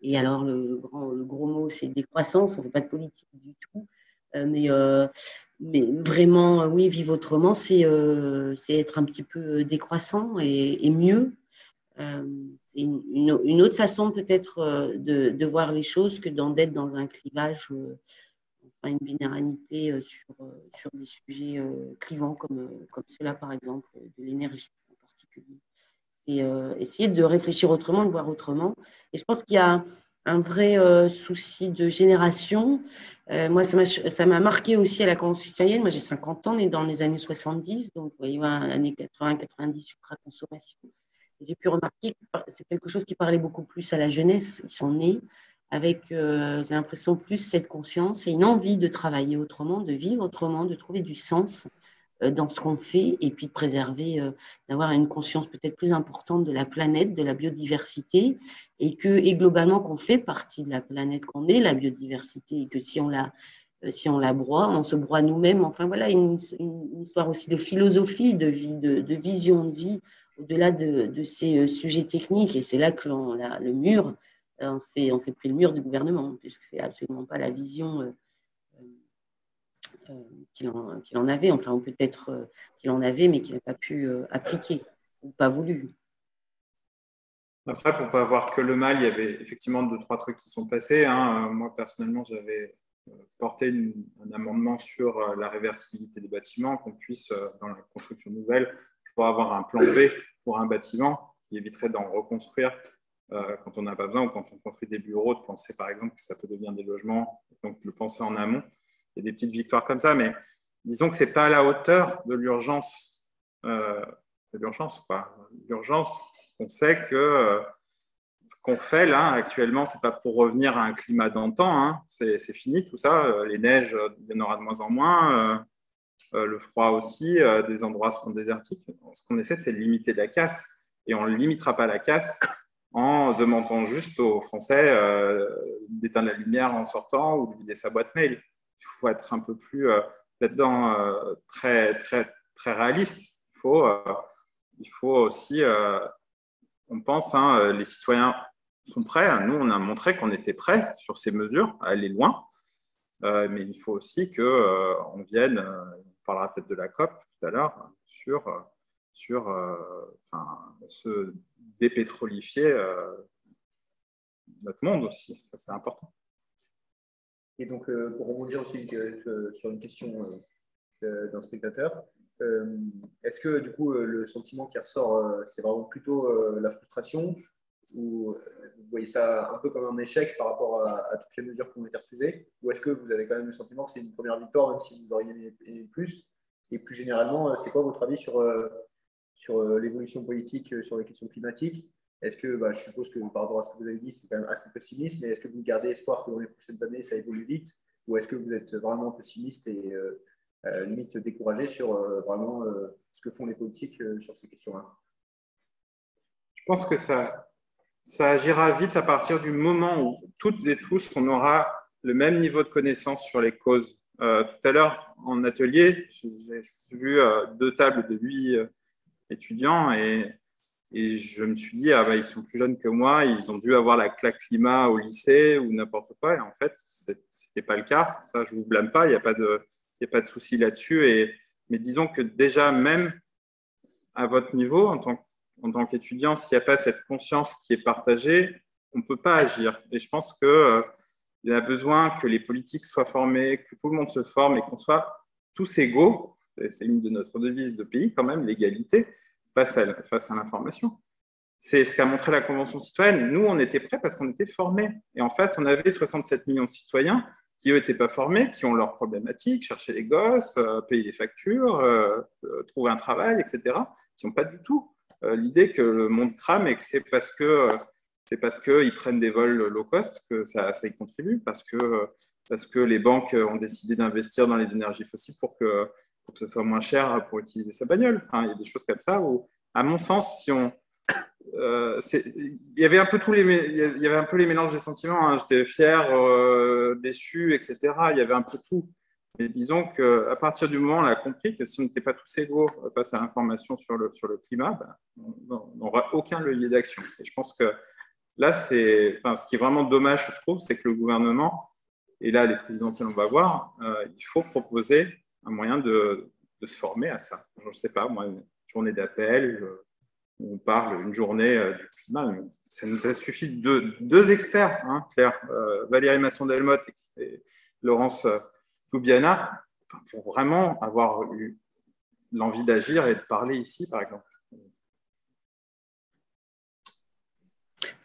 Et alors, le gros mot, c'est décroissance. On ne fait pas de politique du tout. Mais vraiment, oui, vivre autrement, c'est être un petit peu décroissant et mieux. C'est une autre façon peut-être de voir les choses que d'être dans un clivage, une binarité sur des sujets clivants comme cela, par exemple, de l'énergie en particulier. Et essayer de réfléchir autrement, de voir autrement. Et je pense qu'il y a un vrai souci de génération. Moi, ça m'a marqué aussi à la Convention citoyenne. Moi, j'ai 50 ans, né dans les années 70, donc vous voyez, années 80-90, supraconsommation. J'ai pu remarquer que c'est quelque chose qui parlait beaucoup plus à la jeunesse. Ils sont nés avec, j'ai l'impression, plus cette conscience et une envie de travailler autrement, de vivre autrement, de trouver du sens dans ce qu'on fait et puis de préserver, d'avoir une conscience peut-être plus importante de la planète, de la biodiversité et globalement qu'on fait partie de la planète, qu'on est la biodiversité et que si on la broie, on se broie nous-mêmes. Enfin voilà, une histoire aussi de philosophie de vie, de vision de vie au-delà de ces sujets techniques, et c'est là que l'on a le mur, on s'est pris le mur du gouvernement, puisque ce n'est absolument pas la vision qu'il en avait, enfin, ou peut-être qu'il en avait, mais qu'il n'a pas pu appliquer, ou pas voulu. Après, pour ne pas voir que le mal, il y avait effectivement 2-3 trucs qui sont passés. Hein. Moi, personnellement, j'avais porté un amendement sur la réversibilité des bâtiments, qu'on puisse, dans la construction nouvelle, pouvoir avoir un plan B pour un bâtiment qui éviterait d'en reconstruire quand on n'a pas besoin, ou quand on construit des bureaux, de penser par exemple que ça peut devenir des logements, donc le penser en amont. Il y a des petites victoires comme ça, mais disons que ce n'est pas à la hauteur de l'urgence. L'urgence, on sait que ce qu'on fait là actuellement, ce n'est pas pour revenir à un climat d'antan, hein. C'est fini tout ça. Les neiges, il y en aura de moins en moins. Le froid aussi, des endroits seront désertiques. Ce qu'on essaie, c'est de limiter la casse. Et on ne limitera pas la casse en demandant juste aux Français d'éteindre la lumière en sortant ou de vider sa boîte mail. Il faut être un peu plus là-dedans très, très, très réaliste. Il faut aussi, on pense, hein, les citoyens sont prêts. Nous, on a montré qu'on était prêts sur ces mesures à aller loin. Mais il faut aussi qu'on vienne, on parlera peut-être de la COP tout à l'heure, sur se dépétrolifier notre monde aussi. Ça, c'est important. Et donc, pour rebondir aussi sur une question d'un spectateur, est-ce que du coup, le sentiment qui ressort, c'est vraiment plutôt la frustration, ou vous voyez ça un peu comme un échec par rapport à toutes les mesures qui ont été refusées, ou est-ce que vous avez quand même le sentiment que c'est une première victoire, même si vous auriez aimé plus? Et plus généralement, c'est quoi votre avis sur l'évolution politique sur les questions climatiques? Est-ce que, je suppose que par rapport à ce que vous avez dit, c'est quand même assez pessimiste, mais est-ce que vous gardez espoir que dans les prochaines années, ça évolue vite, ou est-ce que vous êtes vraiment pessimiste et limite découragé sur vraiment ce que font les politiques sur ces questions-là? Je pense que ça agira vite à partir du moment où toutes et tous, on aura le même niveau de connaissance sur les causes. Tout à l'heure, en atelier, j'ai vu 2 tables de 8 étudiants et je me suis dit, ils sont plus jeunes que moi, ils ont dû avoir la claque climat au lycée ou n'importe quoi. Et en fait, ce n'était pas le cas. Ça, je ne vous blâme pas, il n'y a pas de souci là-dessus. Mais disons que déjà, même à votre niveau, en tant qu'étudiant, s'il n'y a pas cette conscience qui est partagée, on ne peut pas agir. Et je pense qu'il y a besoin que les politiques soient formés, que tout le monde se forme et qu'on soit tous égaux. C'est une de notre devise de pays quand même, l'égalité face à l'information. C'est ce qu'a montré la Convention citoyenne. Nous, on était prêts parce qu'on était formés. Et en face, on avait 67 millions de citoyens qui, eux, n'étaient pas formés, qui ont leurs problématiques, chercher les gosses, payer les factures, trouver un travail, etc., qui n'ont pas du tout l'idée que le monde crame et que c'est parce qu'ils prennent des vols low cost que ça y contribue, parce que les banques ont décidé d'investir dans les énergies fossiles pour que ce soit moins cher pour utiliser sa bagnole. Enfin, il y a des choses comme ça où, à mon sens, il y avait un peu les mélanges des sentiments. Hein. J'étais fier, déçu, etc. Il y avait un peu tout. Mais disons qu'à partir du moment où on a compris que si on n'était pas tous égaux face à l'information sur le climat, on n'aura aucun levier d'action. Et je pense que là, ce qui est vraiment dommage, je trouve, c'est que le gouvernement, et là, les présidentielles, on va voir, il faut proposer un moyen de se former à ça. Je ne sais pas, moi, une journée d'appel où on parle une journée du climat. Ça nous a suffi de 2 experts, hein, Claire, Valérie Masson-Delmotte et Laurence Toubiana, pour vraiment avoir eu l'envie d'agir et de parler ici, par exemple.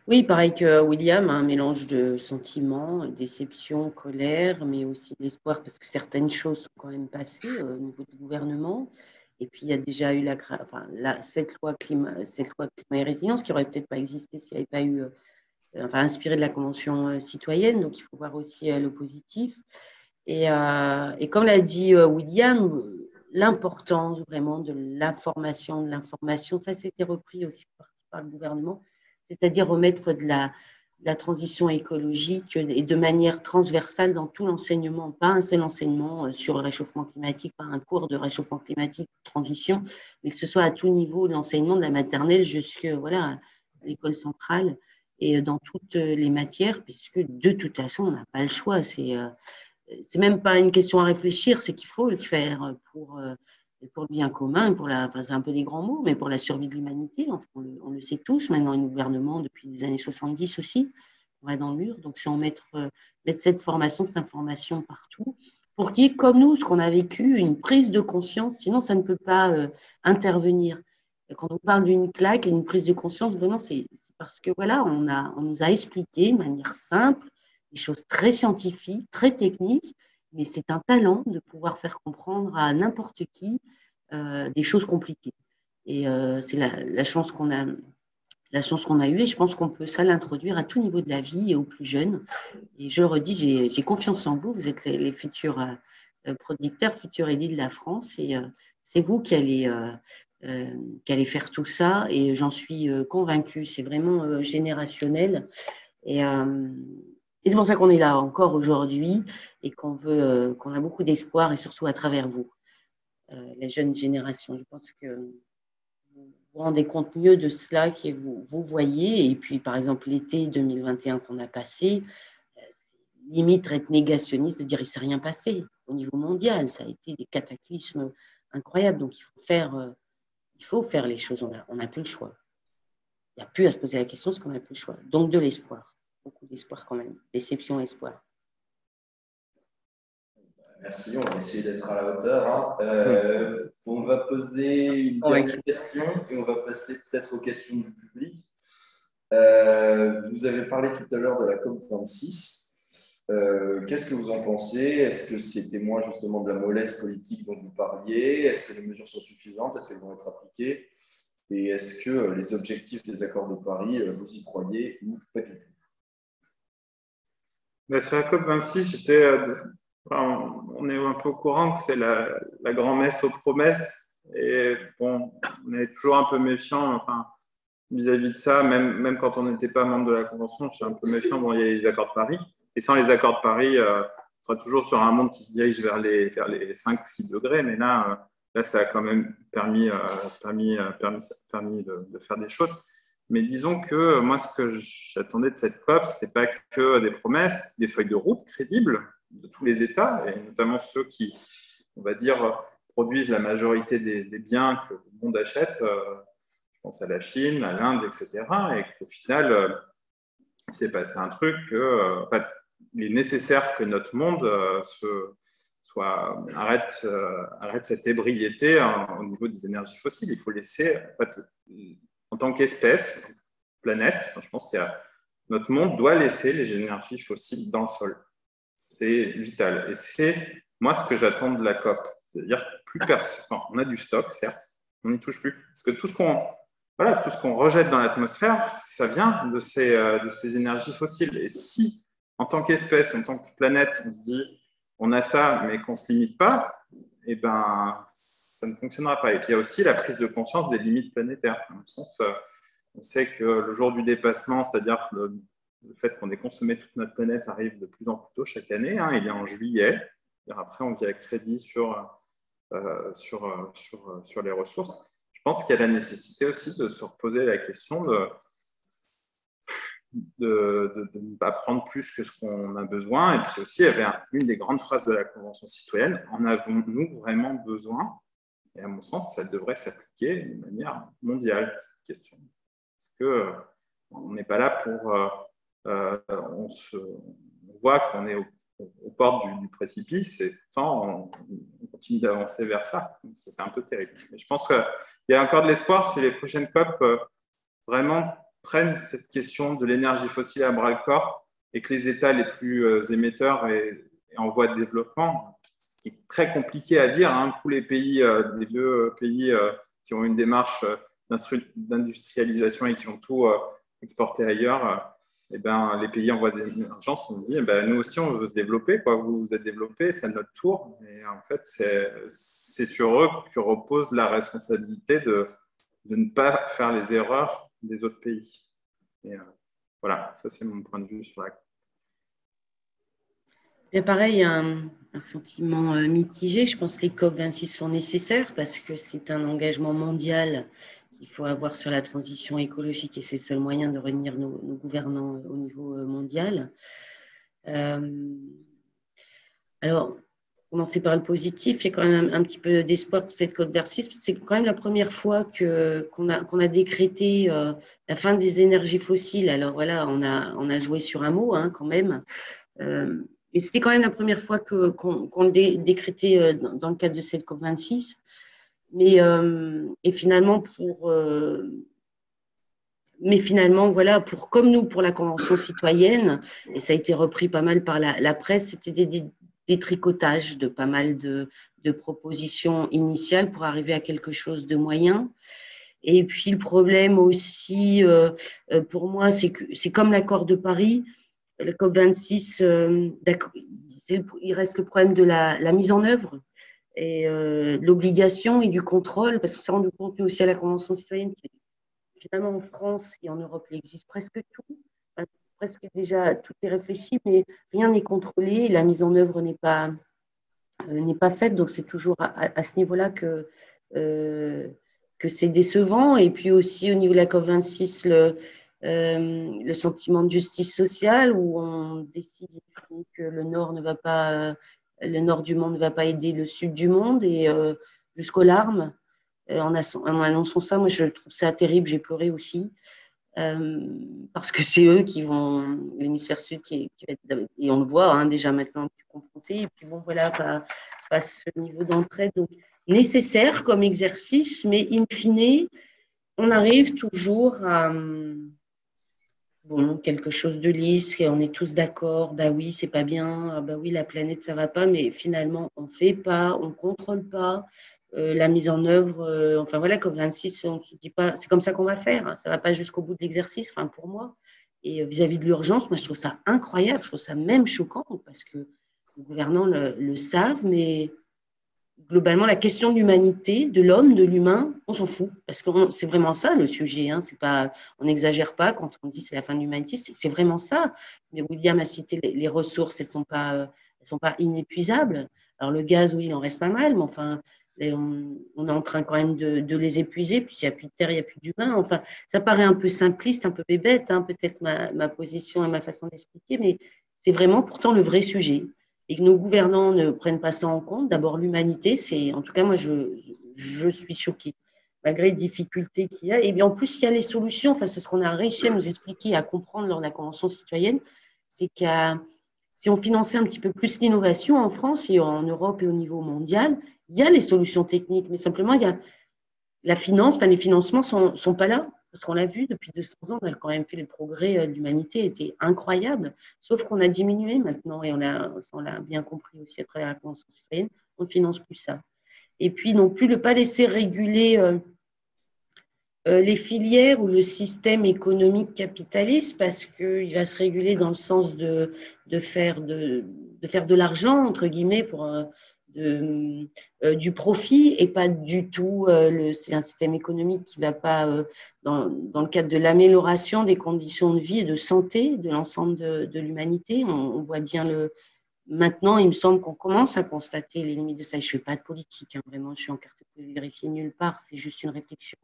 Oui, pareil que William, un mélange de sentiments, déception, colère, mais aussi d'espoir parce que certaines choses sont quand même passées au niveau du gouvernement. Et puis, il y a déjà eu cette loi climat et résilience qui n'aurait peut-être pas existé s'il n'y avait pas eu, inspiré de la Convention citoyenne. Donc, il faut voir aussi le positif. Et comme l'a dit William, l'importance vraiment de l'information, ça, c'était repris aussi par le gouvernement. C'est-à-dire remettre de la transition écologique et de manière transversale dans tout l'enseignement, pas un seul enseignement sur le réchauffement climatique, pas un cours de réchauffement climatique, transition, mais que ce soit à tout niveau de l'enseignement, de la maternelle jusqu'à voilà, l'école centrale et dans toutes les matières, puisque de toute façon, on n'a pas le choix. C'est même pas une question à réfléchir, c'est qu'il faut le faire pour le bien commun, enfin, c'est un peu des grands mots, mais pour la survie de l'humanité. On le sait tous, maintenant, le gouvernement, depuis les années 70 aussi, on va dans le mur. Donc, c'est mettre cette formation, cette information partout, pour qu'il y ait, comme nous, ce qu'on a vécu, une prise de conscience, sinon ça ne peut pas intervenir. Quand on parle d'une claque et d'une prise de conscience, vraiment, c'est parce que voilà, on nous a expliqué de manière simple, des choses très scientifiques, très techniques, mais c'est un talent de pouvoir faire comprendre à n'importe qui des choses compliquées. Et c'est la chance qu'on a, eue, et je pense qu'on peut ça l'introduire à tout niveau de la vie et aux plus jeunes. Et je le redis, j'ai confiance en vous, vous êtes les futurs producteurs, futurs édits de la France, et c'est vous qui allez faire tout ça, et j'en suis convaincue, c'est vraiment générationnel. Et c'est pour ça qu'on est là encore aujourd'hui et qu'on a beaucoup d'espoir, et surtout à travers vous, la jeune génération. Je pense que vous vous rendez compte mieux de cela que vous voyez. Et puis, par exemple, l'été 2021 qu'on a passé, limite être négationniste de dire qu'il ne s'est rien passé au niveau mondial. Ça a été des cataclysmes incroyables. Donc, il faut faire les choses. On n'a plus le choix. Il n'y a plus à se poser la question parce qu'on n'a plus le choix. Donc, de l'espoir. Beaucoup d'espoir quand même. Déception, espoir. Merci, on va essayer d'être à la hauteur. On va poser une dernière question et on va passer peut-être aux questions du public. Vous avez parlé tout à l'heure de la COP26. Qu'est-ce que vous en pensez? Est-ce que c'est témoin justement de la mollesse politique dont vous parliez? Est-ce que les mesures sont suffisantes? Est-ce qu'elles vont être appliquées? Et est-ce que les objectifs des accords de Paris, vous y croyez ou pas du tout? Sur la COP26, on est un peu au courant que c'est la grand-messe aux promesses. Et bon, on est toujours un peu méfiant vis-à-vis de ça, même quand on n'était pas membre de la Convention, je suis un peu méfiant. Bon, il y a les accords de Paris. Et sans les accords de Paris, on sera toujours sur un monde qui se dirige vers les 5-6 degrés. Mais là, ça a quand même permis de faire des choses. Mais disons que moi, ce que j'attendais de cette COP, ce n'était pas que des promesses, des feuilles de route crédibles de tous les États, et notamment ceux qui, on va dire, produisent la majorité des biens que le monde achète. Je pense à la Chine, à l'Inde, etc. Et qu'au final, il s'est passé un truc il est nécessaire que notre monde arrête cette ébriété au niveau des énergies fossiles. Il faut laisser, en tant qu'espèce, planète, je pense que notre monde doit laisser les énergies fossiles dans le sol. C'est vital. Et c'est moi ce que j'attends de la COP. C'est-à-dire plus personne. On a du stock, certes, on n'y touche plus. Parce que tout ce qu'on rejette dans l'atmosphère, ça vient de ces énergies fossiles. Et si, en tant qu'espèce, en tant que planète, on se dit on a ça, mais qu'on ne se limite pas, eh ben, ça ne fonctionnera pas. Et puis, il y a aussi la prise de conscience des limites planétaires. Dans le sens, on sait que le jour du dépassement, c'est-à-dire le fait qu'on ait consommé toute notre planète, arrive de plus en plus tôt chaque année. Il est en juillet. Et après, on vient à crédit sur les ressources. Je pense qu'il y a la nécessité aussi de se reposer la question de ne pas prendre plus que ce qu'on a besoin. Et puis aussi, il y avait une des grandes phrases de la Convention citoyenne, en avons-nous vraiment besoin? Et à mon sens, ça devrait s'appliquer de manière mondiale, cette question. Parce qu'on n'est pas là pour... on voit qu'on est aux portes du précipice, et pourtant, on continue d'avancer vers ça. C'est un peu terrible. Mais je pense qu'il y a encore de l'espoir si les prochaines COP vraiment prennent cette question de l'énergie fossile à bras-le-corps et que les États les plus émetteurs et en voie de développement, ce qui est très compliqué à dire, tous les pays, les vieux pays qui ont une démarche d'industrialisation et qui ont tout exporté ailleurs, les pays en voie d'émergence ont dit nous aussi on veut se développer, vous vous êtes développés, c'est à notre tour. Et en fait, c'est sur eux que repose la responsabilité de ne pas faire les erreurs des autres pays. Et voilà, ça c'est mon point de vue sur la COP. Et pareil, un sentiment mitigé. Je pense que les COP26 sont nécessaires parce que c'est un engagement mondial qu'il faut avoir sur la transition écologique et c'est le seul moyen de réunir nos gouvernants au niveau mondial. Alors, commencer par le positif, il y a quand même un petit peu d'espoir pour cette COP26. C'est quand même la première fois qu'on a décrété la fin des énergies fossiles. Alors voilà, on a joué sur un mot quand même. Et c'était quand même la première fois qu'on le décrétait dans le cadre de cette COP26. Mais finalement, voilà, comme nous, pour la Convention citoyenne, et ça a été repris pas mal par la presse, c'était des tricotages de pas mal de propositions initiales pour arriver à quelque chose de moyen. Et puis, le problème aussi, pour moi, c'est comme l'accord de Paris, le COP26, il reste le problème de la mise en œuvre et de l'obligation et du contrôle, parce qu'on s'est rendu compte aussi à la Convention citoyenne que finalement en France et en Europe, il existe presque tout. Enfin, presque déjà, tout est réfléchi, mais rien n'est contrôlé et la mise en œuvre n'est pas faite. Donc, c'est toujours à ce niveau-là que c'est décevant. Et puis aussi, au niveau de la COP26, le sentiment de justice sociale où on décide que le nord du monde ne va pas aider le sud du monde et jusqu'aux larmes. En annonçant ça, moi je trouve ça terrible, j'ai pleuré aussi parce que c'est eux qui vont, l'hémisphère sud qui va être, et on le voit déjà maintenant, confronté. Et puis bon voilà, pas ce niveau d'entraide donc nécessaire comme exercice, mais in fine, on arrive toujours à quelque chose de lisse et on est tous d'accord, bah oui, c'est pas bien, bah oui, la planète, ça va pas, mais finalement, on fait pas, on contrôle pas la mise en œuvre. Enfin voilà, COP26, on se dit pas, c'est comme ça qu'on va faire, ça va pas jusqu'au bout de l'exercice, enfin pour moi. Et vis-à-vis de l'urgence, moi je trouve ça incroyable, je trouve ça même choquant parce que les gouvernants le savent, mais globalement, la question de l'humanité, de l'homme, de l'humain, on s'en fout. Parce que c'est vraiment ça le sujet. On n'exagère pas quand on dit c'est la fin de l'humanité, c'est vraiment ça. Mais William a cité les ressources, elles sont pas inépuisables. Alors le gaz, oui, il en reste pas mal, mais enfin, on est en train quand même de les épuiser. Puis s'il n'y a plus de terre, il n'y a plus d'humain. Enfin, ça paraît un peu simpliste, un peu bébête, peut-être ma position et ma façon d'expliquer, mais c'est vraiment pourtant le vrai sujet. Et que nos gouvernants ne prennent pas ça en compte. D'abord, l'humanité, en tout cas, moi, je suis choquée, malgré les difficultés qu'il y a. Et bien, en plus, il y a les solutions. Enfin, c'est ce qu'on a réussi à nous expliquer, à comprendre lors de la Convention citoyenne. C'est si on finançait un petit peu plus l'innovation en France et en Europe et au niveau mondial, il y a les solutions techniques. Mais simplement, il y a la finance, enfin, les financements ne sont pas là. Parce qu'on l'a vu, depuis 200 ans, on a quand même fait le progrès de l'humanité, était incroyable, sauf qu'on a diminué maintenant, et on l'a bien compris aussi à travers la Convention citoyenne, on ne finance plus ça. Et puis non plus ne pas laisser réguler les filières ou le système économique capitaliste, parce qu'il va se réguler dans le sens de faire de l'argent, entre guillemets, pour du profit et pas du tout, c'est un système économique qui ne va pas dans le cadre de l'amélioration des conditions de vie et de santé de l'ensemble de l'humanité. On voit bien maintenant, il me semble qu'on commence à constater les limites de ça. Je ne fais pas de politique, vraiment, je suis en carte vérifiée nulle part, c'est juste une réflexion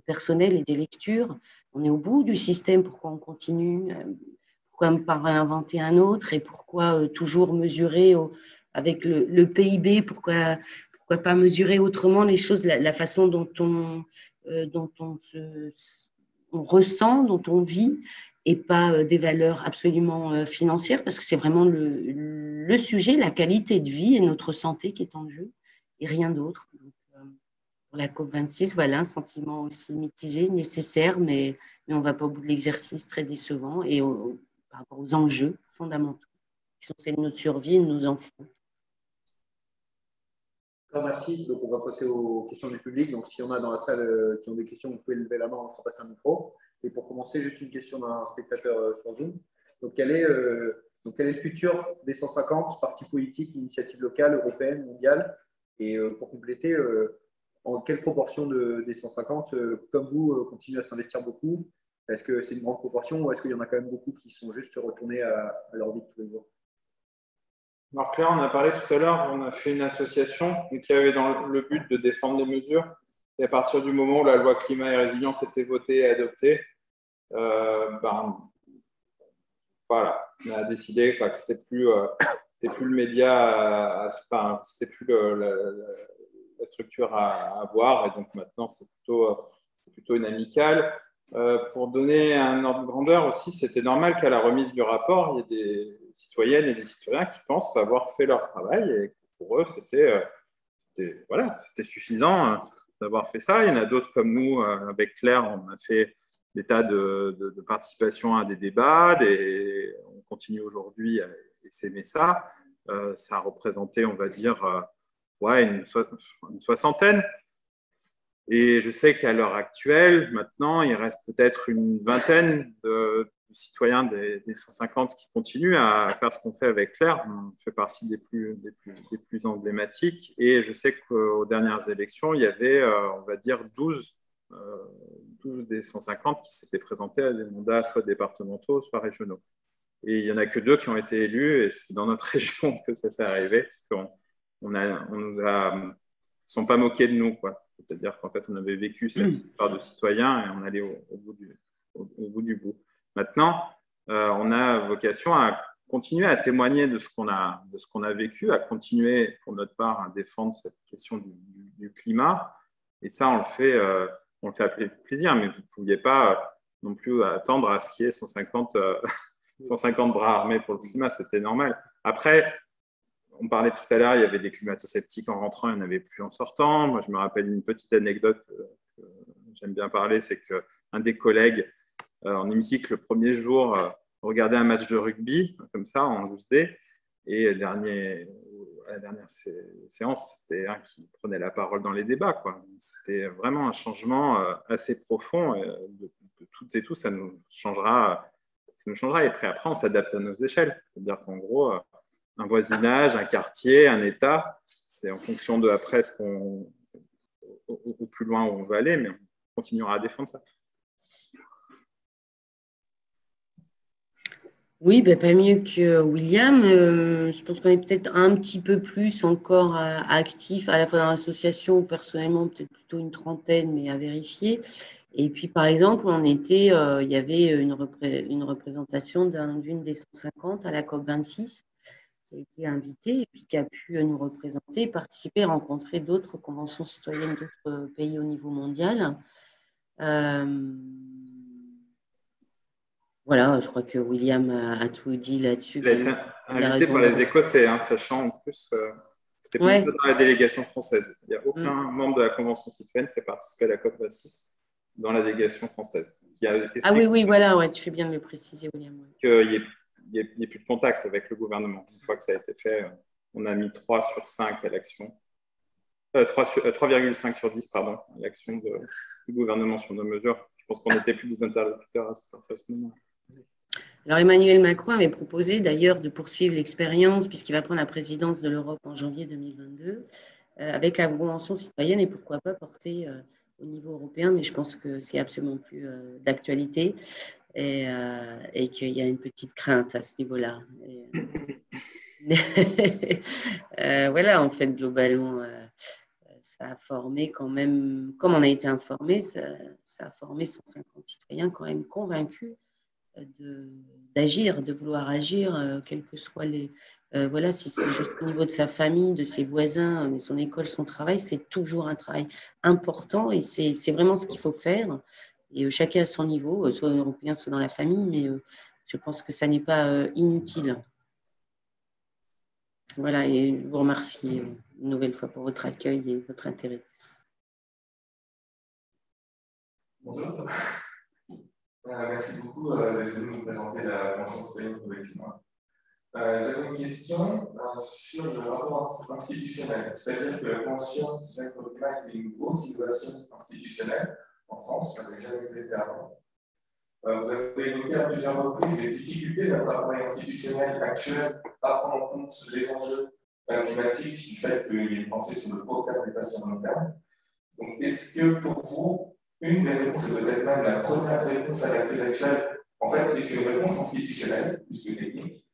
personnelle et des lectures. On est au bout du système, pourquoi on continue, pourquoi ne pas réinventer un autre et pourquoi toujours mesurer avec le PIB, pourquoi pas mesurer autrement les choses, la façon dont on ressent, dont on vit, et pas des valeurs absolument financières, parce que c'est vraiment le sujet, la qualité de vie et notre santé qui est en jeu, et rien d'autre. Pour la COP26, voilà, un sentiment aussi mitigé, nécessaire, mais on ne va pas au bout de l'exercice, très décevant, et par rapport aux enjeux fondamentaux, qui sont celles de notre survie et de nos enfants. Merci. Donc, on va passer aux questions du public. Donc, s'il y en a dans la salle qui ont des questions, vous pouvez lever la main, on va passer un micro. Et pour commencer, juste une question d'un spectateur sur Zoom. Donc, quel est le futur des 150 partis politiques, initiatives locales, européennes, mondiales? Et pour compléter, en quelle proportion des 150, comme vous, continuent à s'investir beaucoup Est-ce que c'est une grande proportion ou est-ce qu'il y en a quand même beaucoup qui sont juste retournés à leur vie de tous les jours? Alors Claire, on a parlé tout à l'heure, on a fait une association qui avait dans le but de défendre les mesures. Et à partir du moment où la loi climat et résilience était votée et adoptée, voilà, on a décidé que c'était plus le média, c'était plus la structure à avoir, et donc maintenant c'est plutôt une amicale. Pour donner un ordre de grandeur aussi, c'était normal qu'à la remise du rapport, il y ait des citoyennes et des citoyens qui pensent avoir fait leur travail, et pour eux c'était suffisant d'avoir fait ça. Il y en a d'autres comme nous, avec Claire, on a fait des tas de participation à des débats, on continue aujourd'hui à s'aimer ça. Ça a représenté, on va dire, une soixantaine. Et je sais qu'à l'heure actuelle, maintenant, il reste peut-être une vingtaine de citoyens des 150 qui continuent à faire ce qu'on fait avec Claire. On fait partie des plus emblématiques. Et je sais qu'aux dernières élections, il y avait, on va dire, 12 des 150 qui s'étaient présentés à des mandats soit départementaux, soit régionaux. Et il n'y en a que 2 qui ont été élus, et c'est dans notre région que ça s'est arrivé, puisqu'on nous sont pas moqués de nous, quoi. C'est-à-dire qu'en fait, on avait vécu cette histoire de citoyens et on allait au bout du bout. Maintenant, on a vocation à continuer à témoigner de ce qu'on a vécu, à continuer pour notre part à défendre cette question du climat. Et ça, on le fait avec plaisir, mais vous ne pouviez pas non plus attendre à ce qu'il y ait 150 bras armés pour le climat, c'était normal. Après, on parlait tout à l'heure, il y avait des climato-sceptiques en rentrant, il n'y en avait plus en sortant. Moi, je me rappelle une petite anecdote que j'aime bien parler, c'est qu'un des collègues en hémicycle, le premier jour, regardait un match de rugby, comme ça, en 12D, et à la dernière séance, c'était un qui prenait la parole dans les débats, quoi. C'était vraiment un changement assez profond de toutes et tous, ça nous changera. Et puis après, on s'adapte à nos échelles. C'est-à-dire qu'en gros, un voisinage, un quartier, un État, c'est en fonction de après au plus loin où on va aller, mais on continuera à défendre ça. Oui, pas mieux que William. Je pense qu'on est peut-être un petit peu plus encore actifs, à la fois dans l'association ou personnellement, peut-être plutôt une trentaine, mais à vérifier. Et puis, par exemple, il y avait une représentation d'une des 150 à la COP26 qui a été invitée et puis qui a pu nous représenter, participer, rencontrer d'autres conventions citoyennes d'autres pays au niveau mondial. Voilà, je crois que William a tout dit là-dessus. Il a été invité par les Écossais, sachant en plus, c'était plutôt dans la délégation française. Il n'y a aucun membre de la Convention citoyenne qui a participé à la COP26 dans la délégation française. Oui, voilà, ouais, tu fais bien de le préciser, William. Ouais. Qu'il n'y ait plus de contact avec le gouvernement. Une fois que ça a été fait, on a mis 3 sur 5 à l'action. 3,5 sur 10, pardon, à l'action du gouvernement sur nos mesures. Je pense qu'on n'était plus des interlocuteurs à ce moment-là. Alors, Emmanuel Macron avait proposé d'ailleurs de poursuivre l'expérience, puisqu'il va prendre la présidence de l'Europe en janvier 2022, avec la Convention citoyenne et pourquoi pas porter au niveau européen, mais je pense que c'est absolument plus d'actualité et qu'il y a une petite crainte à ce niveau-là. Voilà, en fait, globalement, ça a formé quand même, comme on a été informé, ça a formé 150 citoyens quand même convaincus d'agir, de vouloir agir, quels que soient les… voilà, si c'est juste au niveau de sa famille, de ses voisins, son école, son travail, c'est toujours un travail important et c'est vraiment ce qu'il faut faire. Et chacun à son niveau, soit européen, soit dans la famille, mais je pense que ça n'est pas inutile. Voilà, et je vous remercie une nouvelle fois pour votre accueil et votre intérêt. Bonjour. Merci beaucoup d'être venu nous présenter la Convention citoyenne pour le climat. J'avais une question sur le rapport institutionnel. C'est-à-dire que la Convention citoyenne pour le climat était une grosse innovation institutionnelle en France, ça n'avait jamais été fait avant. Vous avez évoqué à plusieurs reprises les difficultés de notre appareil institutionnel actuel à prendre en compte les enjeux climatiques du fait qu'il est pensé sur le court terme et pas sur le long terme. Donc, est-ce que pour vous, Une des réponses, et peut-être même la première réponse à la crise actuelle, en fait, est une réponse institutionnelle, plus que technique.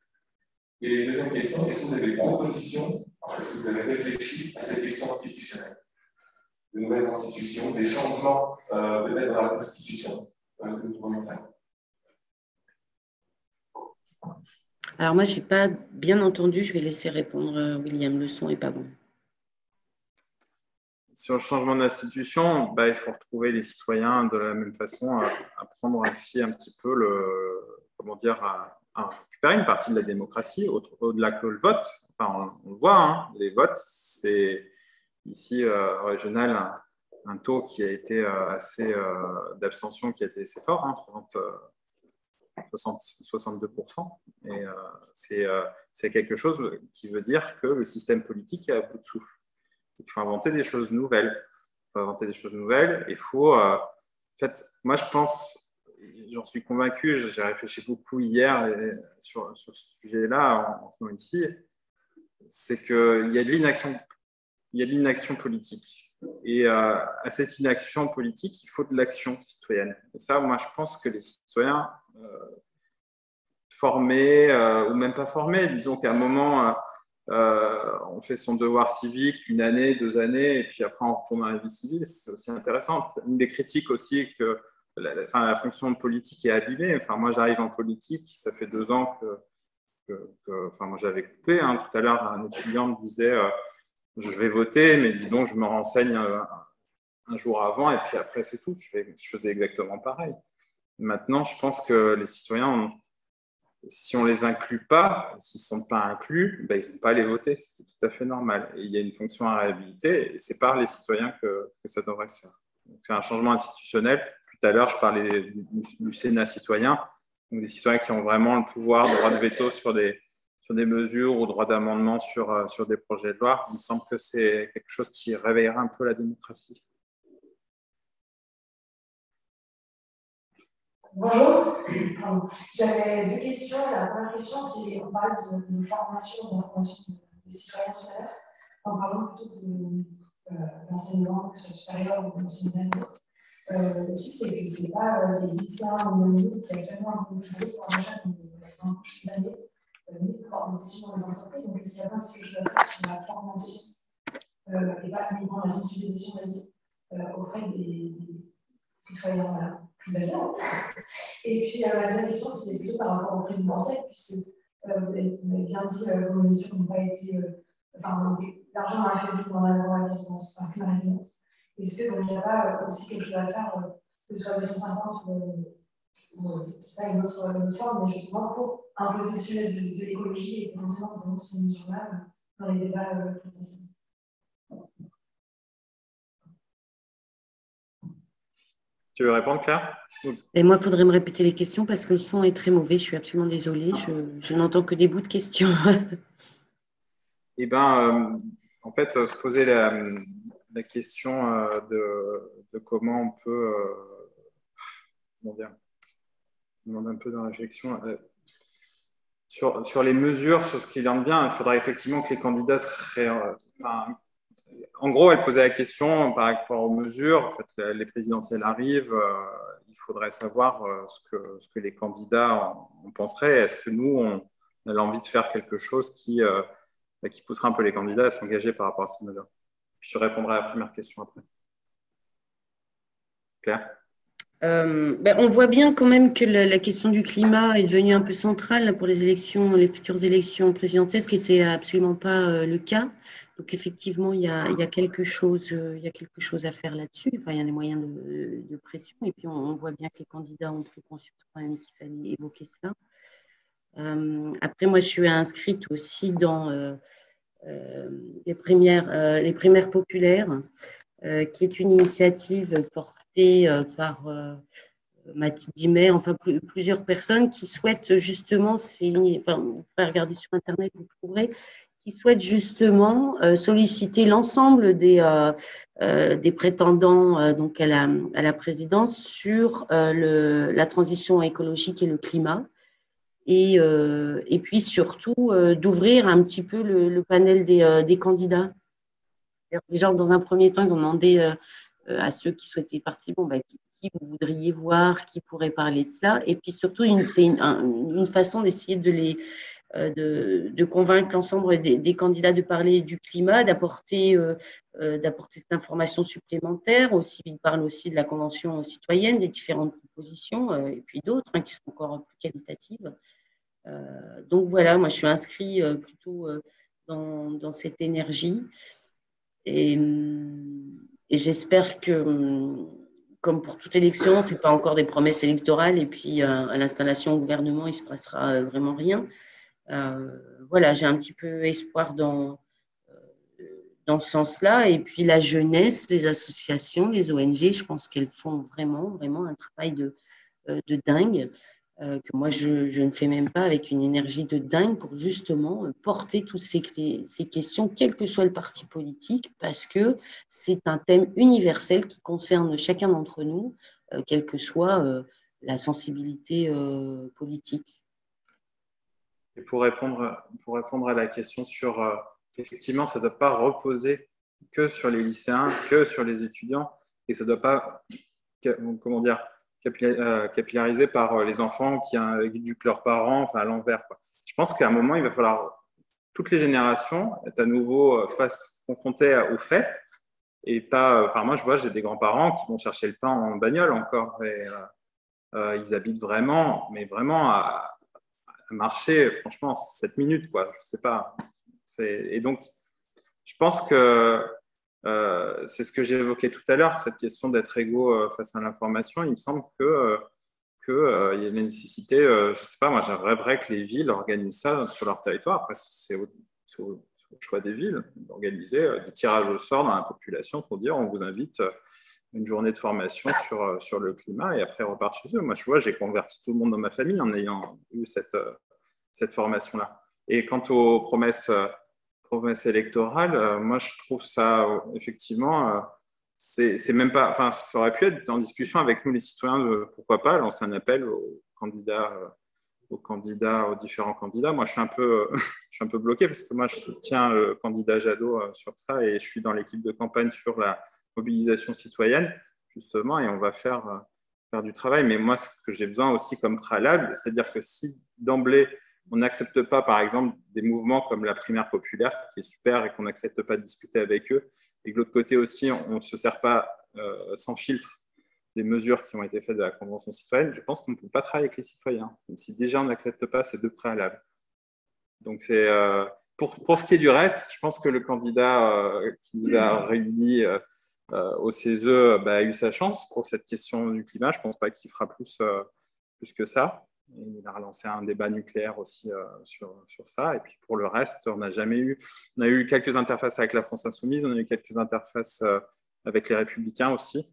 Et deuxième question, est-ce que vous avez des propositions, est-ce que vous avez réfléchi à cette question institutionnelle? De nouvelles institutions, des changements peut-être dans la Constitution que nous pouvons faire. Alors moi, je n'ai pas bien entendu, je vais laisser répondre William, le son n'est pas bon. Sur le changement d'institution, il faut retrouver les citoyens de la même façon à prendre ainsi un petit peu à récupérer une partie de la démocratie au-delà que le vote. Enfin, on le voit, hein, les votes, c'est ici régional un taux qui a été assez d'abstention qui a été assez fort, hein, 62%. Et c'est quelque chose qui veut dire que le système politique est à bout de souffle. Il faut inventer des choses nouvelles. Il faut, en fait, moi je pense, j'en suis convaincu, j'ai réfléchi beaucoup hier sur ce sujet-là en venant ici, c'est qu'il y a de l'inaction politique. Et à cette inaction politique, il faut de l'action citoyenne. Et ça, moi je pense que les citoyens formés ou même pas formés, disons qu'à un moment, on fait son devoir civique 1 année, 2 années, et puis après on retourne dans la vie civile, c'est aussi intéressant. Une des critiques aussi que la fonction politique est abîmée. Enfin, moi j'arrive en politique, ça fait 2 ans moi j'avais coupé. Hein, tout à l'heure, un étudiant me disait je vais voter, mais disons je me renseigne un jour avant, et puis après c'est tout. Je faisais exactement pareil. Maintenant, je pense que les citoyens si on ne les inclut pas, s'ils ne sont pas inclus, ils ne vont pas aller voter, c'est tout à fait normal. Et il y a une fonction à réhabiliter, et c'est par les citoyens que ça devrait se faire. C'est un changement institutionnel. Tout à l'heure, je parlais du Sénat citoyen, donc des citoyens qui ont vraiment le pouvoir, le droit de veto sur des mesures ou droit d'amendement sur des projets de loi. Il me semble que c'est quelque chose qui réveillera un peu la démocratie. Bonjour, j'avais 2 questions. La première question, c'est on parle de formation, des citoyens tout à l'heure, en parlant plutôt de l'enseignement, que ce soit supérieur ou l'enseignement. Le truc, c'est que ce n'est pas les lycéens ou les nous qui actuellement ont utilisé pour un jeune en prochaine année, mais pour aussi dans les entreprises. Donc, est-ce qu'il y a pas ce que je dois faire sur la formation et pas uniquement la sensibilisation auprès des citoyens, voilà. Vous avez bien. Et puis, la deuxième question, c'était plutôt par rapport au présidentiel, puisque vous avez bien dit que vos mesures n'ont pas été. L'argent a affaibli pendant la loi à la résidence, enfin, plus la résidence. Est-ce qu'il n'y a pas aussi quelque chose à faire, que ce soit le 150 ou c'est pas une autre forme, mais justement pour imposer le sujet de l'écologie et potentiellement de ces mesures-là dans les débats potentiels? Tu veux répondre, Claire? Et moi, il faudrait me répéter les questions parce que le son est très mauvais. Je suis absolument désolée. Je n'entends que des bouts de questions. Eh bien, en fait, se poser la question de comment on peut… comment dire, ça demande un peu de réflexion. Sur les mesures, sur ce qui vient de bien, il faudra effectivement que les candidats seraient… en gros, elle posait la question par rapport aux mesures. En fait, les présidentielles arrivent, il faudrait savoir ce que les candidats en penseraient. Est-ce que nous, on a envie de faire quelque chose qui poussera un peu les candidats à s'engager par rapport à ces mesures? Puis je répondrai à la première question après. Claire? On voit bien quand même que la question du climat est devenue un peu centrale pour les futures élections présidentielles, ce qui n'est absolument pas le cas. Donc effectivement, il y a quelque chose à faire là-dessus. Enfin, il y a des moyens de pression. Et puis on voit bien que les candidats ont pris conscience quand même qu'il fallait évoquer cela. Après, moi, je suis inscrite aussi dans les primaires populaires, qui est une initiative portée par Mathilde Dimet, enfin plusieurs personnes qui souhaitent justement, vous pouvez regarder sur Internet, vous trouverez, qui souhaitent justement solliciter l'ensemble des prétendants donc à la présidence sur la transition écologique et le climat. Et puis surtout d'ouvrir un petit peu le panel des candidats. Déjà, dans un premier temps, ils ont demandé à ceux qui souhaitaient participer, bon, qui vous voudriez voir, qui pourrait parler de cela. Et puis surtout, c'est une façon d'essayer de convaincre l'ensemble des candidats de parler du climat, d'apporter cette information supplémentaire. Aussi, il parle aussi de la Convention citoyenne, des différentes propositions, et puis d'autres qui sont encore plus qualitatives. Donc voilà, moi je suis inscrite plutôt dans cette énergie. Et j'espère que, comme pour toute élection, ce n'est pas encore des promesses électorales, et puis à l'installation au gouvernement, il ne se passera vraiment rien. Voilà, j'ai un petit peu espoir dans ce sens-là. Et puis la jeunesse, les associations, les ONG, je pense qu'elles font vraiment, vraiment un travail de dingue, que moi, je ne fais même pas, avec une énergie de dingue, pour justement porter toutes ces questions, quel que soit le parti politique, parce que c'est un thème universel qui concerne chacun d'entre nous, quelle que soit la sensibilité politique. Et pour répondre à la question sur, effectivement, ça ne doit pas reposer que sur les lycéens, que sur les étudiants, et ça ne doit pas, comment dire, capillariser par les enfants qui éduquent leurs parents, enfin à l'envers. Je pense qu'à un moment, il va falloir toutes les générations être à nouveau confrontées aux faits, et pas. Enfin, moi, je vois, j'ai des grands-parents qui vont chercher le pain en bagnole encore, et ils habitent vraiment, mais vraiment à marcher, franchement, 7 minutes, quoi. Je sais pas. Et donc, je pense que c'est ce que j'ai évoqué tout à l'heure, cette question d'être égaux face à l'information. Il me semble qu'il y a la nécessité, je sais pas, moi, j'aimerais que les villes organisent ça sur leur territoire. Après, c'est au choix des villes d'organiser des tirages au sort dans la population pour dire on vous invite une journée de formation sur le climat, et après on repart chez eux. Moi, je vois, j'ai converti tout le monde dans ma famille en ayant eu cette formation-là. Et quant aux promesses électorales, moi, je trouve ça, effectivement, c'est même pas. Enfin, ça aurait pu être en discussion avec nous, les citoyens, pourquoi pas lancer un appel aux différents candidats. Moi, je suis un peu bloqué parce que moi, je soutiens le candidat Jadot sur ça, et je suis dans l'équipe de campagne sur la mobilisation citoyenne, justement, et on va faire du travail. Mais moi, ce que j'ai besoin aussi comme préalable, c'est-à-dire que si d'emblée, on n'accepte pas, par exemple, des mouvements comme la primaire populaire, qui est super, et qu'on n'accepte pas de discuter avec eux, et que de l'autre côté aussi, on ne se sert pas sans filtre des mesures qui ont été faites de la Convention citoyenne, je pense qu'on ne peut pas travailler avec les citoyens. Si déjà on n'accepte pas ces deux préalables. Donc, c'est pour ce qui est du reste, je pense que le candidat qui nous a réunis au CESE a eu sa chance pour cette question du climat. Je ne pense pas qu'il fera plus que ça. Il a relancé un débat nucléaire aussi sur ça. Et puis pour le reste, on n'a jamais eu. On a eu quelques interfaces avec la France Insoumise, on a eu quelques interfaces avec les Républicains aussi.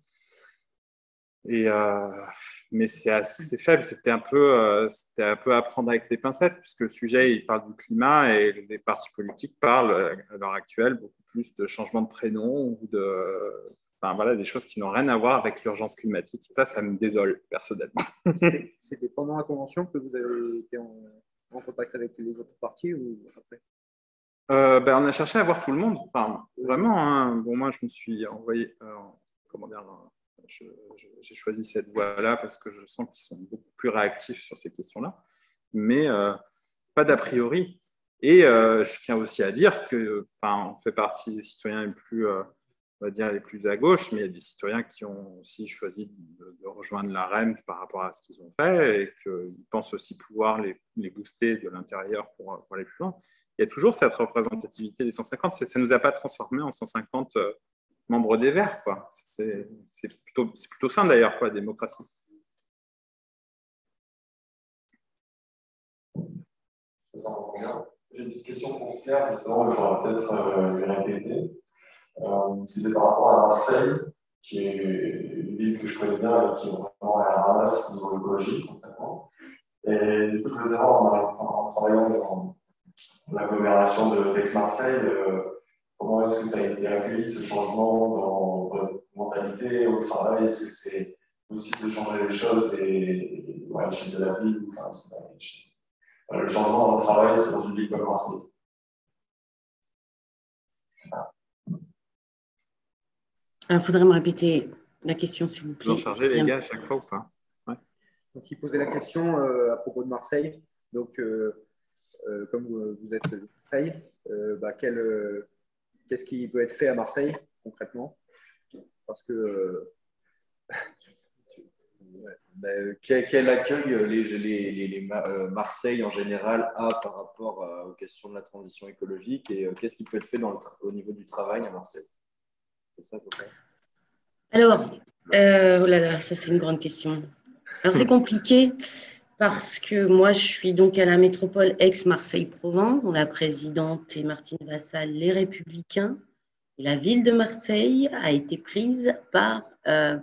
Mais c'est assez faible. C'était un peu à prendre avec les pincettes, puisque le sujet, il parle du climat, et les partis politiques parlent à l'heure actuelle beaucoup plus de changement de prénom ou enfin, voilà, des choses qui n'ont rien à voir avec l'urgence climatique. Et ça me désole personnellement. C'était pendant la convention que vous avez été en contact avec les autres partis ou après? On a cherché à voir tout le monde. Enfin, vraiment, hein. Bon, moi, je me suis envoyé, comment dire, j'ai choisi cette voie-là parce que je sens qu'ils sont beaucoup plus réactifs sur ces questions-là, mais pas d'a priori. Et je tiens aussi à dire que, on fait partie des citoyens les plus, on va dire, les plus à gauche, mais il y a des citoyens qui ont aussi choisi de rejoindre la REM par rapport à ce qu'ils ont fait, et qu'ils pensent aussi pouvoir les booster de l'intérieur pour aller plus loin. Il y a toujours cette représentativité des 150. Ça ne nous a pas transformés en 150 membres des Verts, quoi. C'est plutôt sain d'ailleurs, quoi, la démocratie. J'ai une petite question pour Claire, justement, mais il faudra peut-être lui répéter. C'était par rapport à Marseille, qui est une ville que je connais bien et qui est vraiment à la ramasse au niveau écologique, concrètement. Et du coup, je voulais savoir, en travaillant dans l'agglomération d'Aix-Marseille, comment est-ce que ça a été accueilli, ce changement dans votre mentalité au travail? Est-ce que c'est possible de changer les choses à l'échelle de la ville, le changement dans le travail dans une ville comme Marseille? Il faudrait me répéter la question, s'il vous plaît. Vous en chargez, les gars, à chaque fois ou pas? Ouais. Donc, il posait la question à propos de Marseille. Donc, comme vous êtes de Marseille, qu'est-ce qui peut être fait à Marseille concrètement? Parce que quel accueil Marseille en général a par rapport aux questions de la transition écologique et qu'est-ce qui peut être fait au niveau du travail à Marseille? C'est ça, à peu près. Alors, oh là là, ça c'est une grande question. Alors c'est compliqué parce que moi je suis donc à la métropole Aix-Marseille-Provence, dont la présidente est Martine Vassal, les Républicains. Et la ville de Marseille a été prise par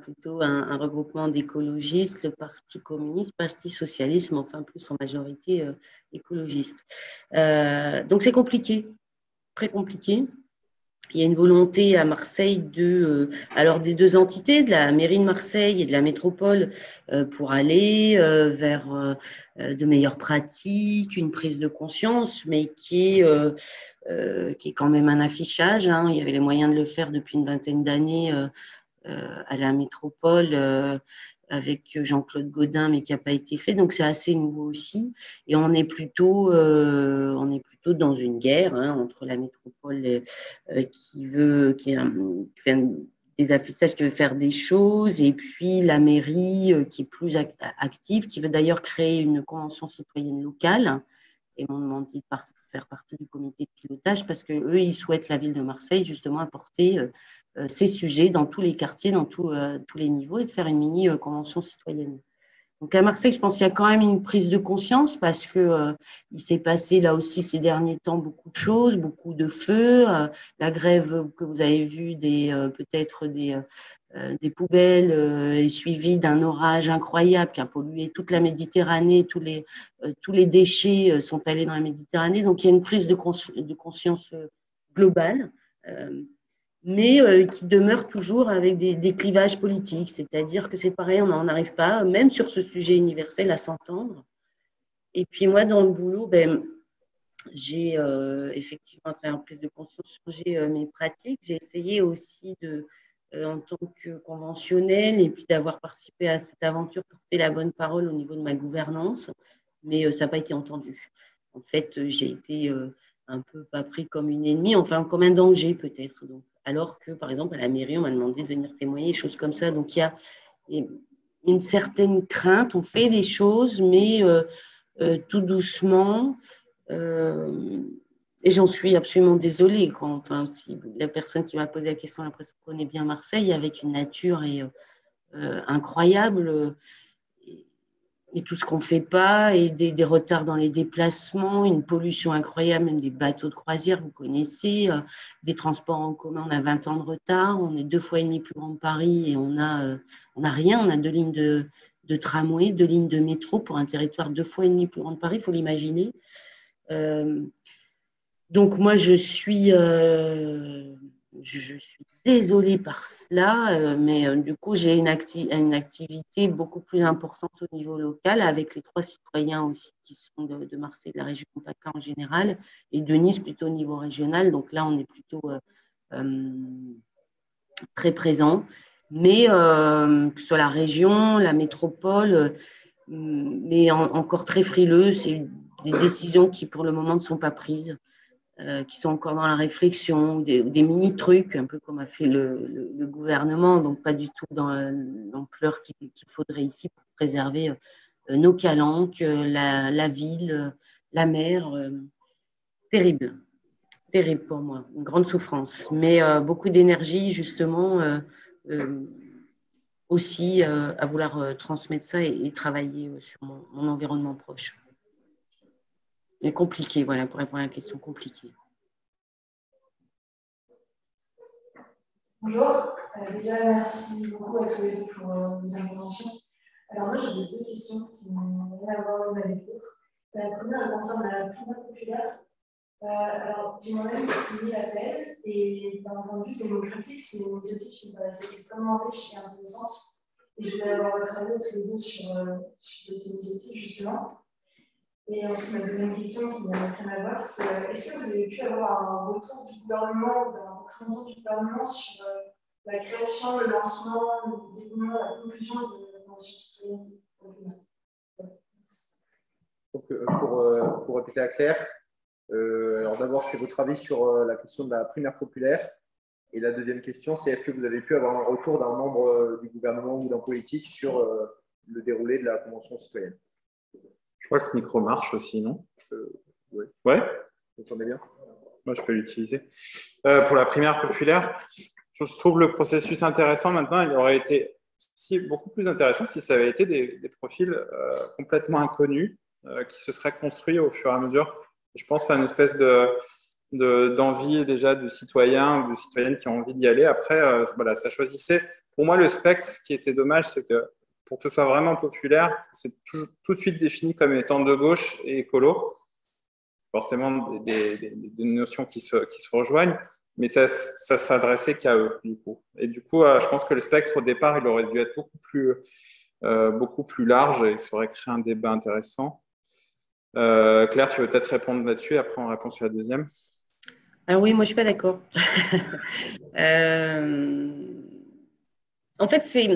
plutôt un regroupement d'écologistes, le Parti communiste, le Parti socialiste, mais enfin plus en majorité écologiste. Donc c'est compliqué, très compliqué. Il y a une volonté à Marseille alors des deux entités, de la mairie de Marseille et de la métropole, pour aller vers de meilleures pratiques, une prise de conscience, mais qui est quand même un affichage. Hein. Il y avait les moyens de le faire depuis une vingtaine d'années à la métropole avec Jean-Claude Gaudin, mais qui n'a pas été fait. Donc, c'est assez nouveau aussi. Et on est plutôt dans une guerre entre la métropole qui fait des affichages, qui veut faire des choses, et puis la mairie qui est plus active, qui veut d'ailleurs créer une convention citoyenne locale. Et m'ont demandé de faire partie du comité de pilotage parce qu'eux, ils souhaitent, la ville de Marseille, justement, apporter ces sujets dans tous les quartiers, dans tous les niveaux et de faire une mini-convention citoyenne. Donc à Marseille, je pense qu'il y a quand même une prise de conscience parce qu'il s'est passé là aussi ces derniers temps beaucoup de choses, beaucoup de feux. La grève que vous avez vue peut-être des poubelles est suivie d'un orage incroyable qui a pollué toute la Méditerranée. Tous les déchets sont allés dans la Méditerranée. Donc il y a une prise de conscience globale. Mais qui demeure toujours avec des clivages politiques. C'est-à-dire que c'est pareil, on n'en arrive pas, même sur ce sujet universel, à s'entendre. Et puis moi, dans le boulot, j'ai effectivement, à travers une prise de conscience, changé mes pratiques. J'ai essayé aussi en tant que conventionnelle et puis d'avoir participé à cette aventure, porter la bonne parole au niveau de ma gouvernance, mais ça n'a pas été entendu. En fait, j'ai été un peu pas pris comme une ennemie, enfin comme un danger peut-être. Donc, alors que, par exemple, à la mairie, on m'a demandé de venir témoigner, des choses comme ça. Donc, il y a une certaine crainte. On fait des choses, mais tout doucement. Et j'en suis absolument désolée. Enfin, si la personne qui m'a posé la question, l'impression qu'on connaît bien Marseille, avec une nature incroyable. Et tout ce qu'on ne fait pas, et des retards dans les déplacements, une pollution incroyable, même des bateaux de croisière, vous connaissez, des transports en commun, on a 20 ans de retard, on est 2,5 fois plus grand que Paris et on n'a rien, on a 2 lignes de tramway, 2 lignes de métro pour un territoire 2,5 fois plus grand que Paris, il faut l'imaginer. Donc moi, je suis désolée par cela, mais du coup, j'ai une activité beaucoup plus importante au niveau local avec les 3 citoyens aussi qui sont de Marseille, de la région PACA en général, et de Nice plutôt au niveau régional. Donc là, on est plutôt très présent. Mais que ce soit la région, la métropole, mais encore très frileux, c'est des décisions qui pour le moment ne sont pas prises. Qui sont encore dans la réflexion, des mini-trucs, un peu comme a fait le gouvernement, donc pas du tout dans l'ampleur qu'il faudrait ici pour préserver nos calanques, la ville, la mer. Terrible, terrible pour moi, une grande souffrance, mais beaucoup d'énergie justement aussi à vouloir transmettre ça et travailler sur mon environnement proche. C'est compliqué, voilà, pour répondre à la question, compliquée. Bonjour, déjà merci beaucoup à tous les deux pour vos interventions. Alors moi j'ai 2 questions qui n'ont rien à voir l'une avec l'autre. La première concerne la climat populaire. Alors moi-même j'ai signé l'appel et d'un point de vue démocratique, c'est une initiative qui me paraissait extrêmement riche et intéressante. Et je voulais avoir votre avis tous les deux sur cette initiative justement. Et ensuite, ma deuxième question qui n'a rien à voir, c'est est-ce que vous avez pu avoir un retour du gouvernement ou d'un représentant du gouvernement sur la création, le lancement, le déroulement, la conclusion de la Convention citoyenne pour le climat. Donc, pour répéter à Claire, alors d'abord, c'est votre avis sur la question de la primaire populaire. Et la deuxième question, c'est est-ce que vous avez pu avoir un retour d'un membre du gouvernement ou d'un politique sur le déroulé de la Convention citoyenne? Je crois que ce micro marche aussi, non? Oui. Ouais. Vous entendez bien? Moi, je peux l'utiliser. Pour la primaire populaire, je trouve le processus intéressant maintenant. Il aurait été beaucoup plus intéressant si ça avait été des profils complètement inconnus qui se seraient construits au fur et à mesure. Je pense à une espèce d'envie déjà de citoyens ou de citoyennes qui ont envie d'y aller. Après, voilà, ça choisissait. Pour moi, le spectre, ce qui était dommage, c'est que pour que ce soit vraiment populaire, c'est tout de suite défini comme étant de gauche et écolo. Forcément, des notions qui se rejoignent, mais ça s'adressait qu'à eux, du coup. Et du coup, je pense que le spectre, au départ, il aurait dû être beaucoup plus large et ça aurait créé un débat intéressant. Claire, tu veux peut-être répondre là-dessus et après on répond sur la deuxième. Ah oui, moi je suis pas d'accord. En fait, c'est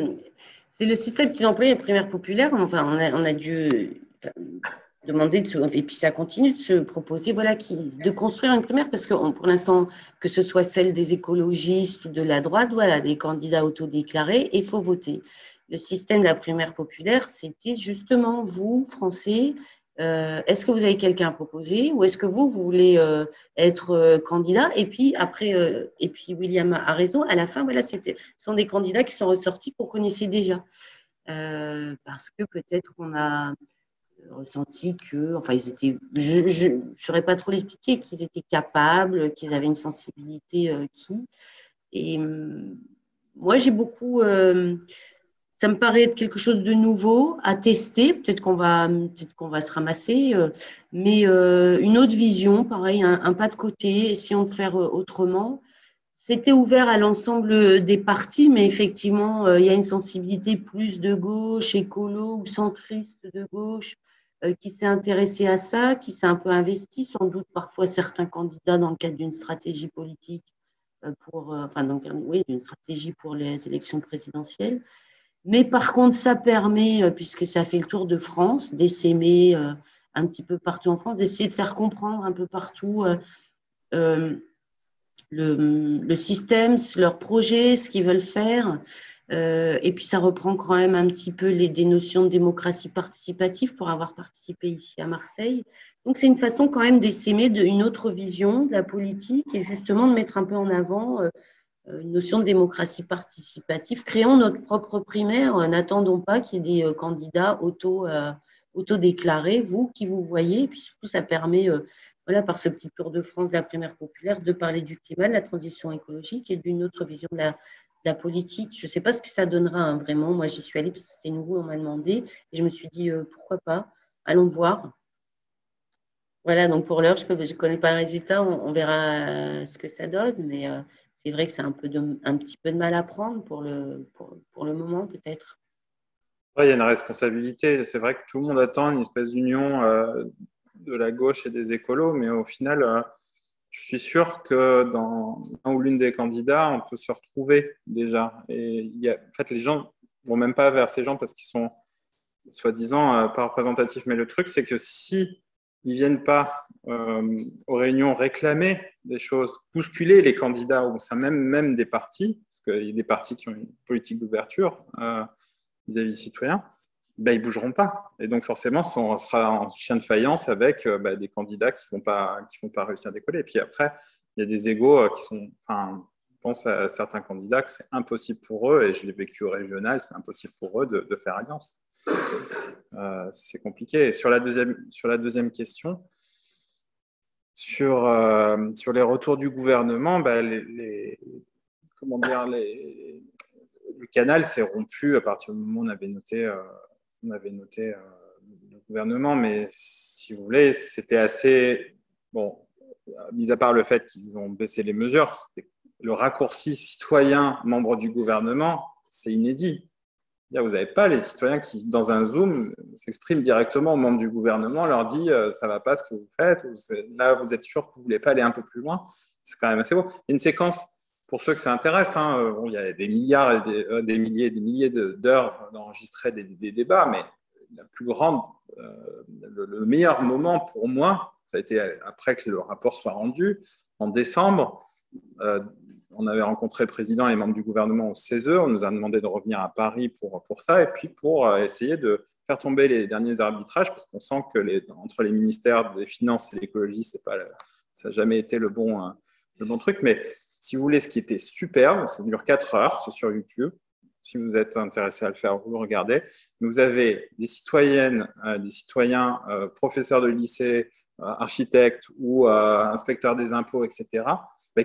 le système qu'ils emploient, la primaire populaire. Enfin, on a dû demander et puis ça continue de se proposer, voilà, de construire une primaire parce que pour l'instant, que ce soit celle des écologistes ou de la droite, voilà, des candidats autodéclarés, il faut voter. Le système de la primaire populaire, c'était justement vous, Français. Est-ce que vous avez quelqu'un à proposer ou est-ce que vous voulez être candidat? Et puis après, et puis William a raison, à la fin, voilà, ce sont des candidats qui sont ressortis qu'on connaissait déjà. Parce que peut-être on a ressenti que, enfin, ils étaient, je ne saurais pas trop l'expliquer, qu'ils étaient capables, qu'ils avaient une sensibilité Et moi, j'ai beaucoup. Ça me paraît être quelque chose de nouveau à tester. Peut-être qu'on va se ramasser, mais une autre vision, pareil, un pas de côté, essayons de faire autrement. C'était ouvert à l'ensemble des partis, mais effectivement, il y a une sensibilité plus de gauche, écolo ou centriste de gauche qui s'est intéressée à ça, qui s'est un peu investi, sans doute parfois certains candidats dans le cadre d'une stratégie politique, d'une stratégie pour les élections présidentielles. Mais par contre, ça permet, puisque ça fait le tour de France, d'essaimer un petit peu partout en France, d'essayer de faire comprendre un peu partout le système, leur projet, ce qu'ils veulent faire. Et puis, ça reprend quand même un petit peu des notions de démocratie participative pour avoir participé ici à Marseille. Donc, c'est une façon quand même d'essaimer une autre vision de la politique et justement de mettre un peu en avant une notion de démocratie participative. Créons notre propre primaire. N'attendons pas qu'il y ait des candidats autodéclarés, vous qui vous voyez. Et puis surtout, ça permet, voilà, par ce petit tour de France de la primaire populaire, de parler du climat, de la transition écologique et d'une autre vision de la politique. Je ne sais pas ce que ça donnera, hein, vraiment. Moi, j'y suis allée parce que c'était nouveau, on m'a demandé. Et je me suis dit, pourquoi pas? Allons voir. Voilà, donc pour l'heure, je ne connais pas le résultat. On verra ce que ça donne, mais c'est vrai que c'est un petit peu de mal à prendre pour le moment, peut-être. Ouais, il y a une responsabilité. C'est vrai que tout le monde attend une espèce d'union de la gauche et des écolos, mais au final, je suis sûr que dans un ou l'une des candidats, on peut se retrouver déjà. Et en fait, les gens ne vont même pas vers ces gens parce qu'ils sont soi-disant pas représentatifs. Mais le truc, c'est que si ils ne viennent pas aux réunions réclamer des choses, bousculer les candidats ou ça même des partis, parce qu'il y a des partis qui ont une politique d'ouverture vis-à-vis des citoyens, ben, ils ne bougeront pas. Et donc forcément, on sera en chien de faïence avec des candidats qui ne vont pas réussir à décoller. Et puis après, il y a des égos qui sont... Enfin, je pense à certains candidats que c'est impossible pour eux, et je l'ai vécu au régional, c'est impossible pour eux de faire alliance. C'est compliqué. Et sur la deuxième question, sur les retours du gouvernement, le canal s'est rompu à partir du moment où on avait noté le gouvernement, mais si vous voulez, c'était assez... Bon, mis à part le fait qu'ils ont baissé les mesures, le raccourci citoyen membre du gouvernement, c'est inédit. Vous n'avez pas les citoyens qui, dans un Zoom, s'expriment directement aux membres du gouvernement, leur dit ça ne va pas ce que vous faites, ou là vous êtes sûr que vous ne voulez pas aller un peu plus loin. C'est quand même assez beau. Il y a une séquence pour ceux que ça intéresse, hein, bon, il y a des milliards, et des milliers d'heures d'enregistrer des débats, mais la plus grande, le meilleur moment pour moi, ça a été après que le rapport soit rendu, en décembre. On avait rencontré le président et les membres du gouvernement au CESE. On nous a demandé de revenir à Paris pour ça, et puis pour essayer de faire tomber les derniers arbitrages, parce qu'on sent que entre les ministères des Finances et l'écologie, ça n'a jamais été le bon truc. Mais si vous voulez, ce qui était superbe, ça dure 4 heures, c'est sur YouTube. Si vous êtes intéressé à le faire, vous le regardez. Vous avez des citoyennes, des citoyens, professeurs de lycée, architectes ou inspecteurs des impôts, etc.,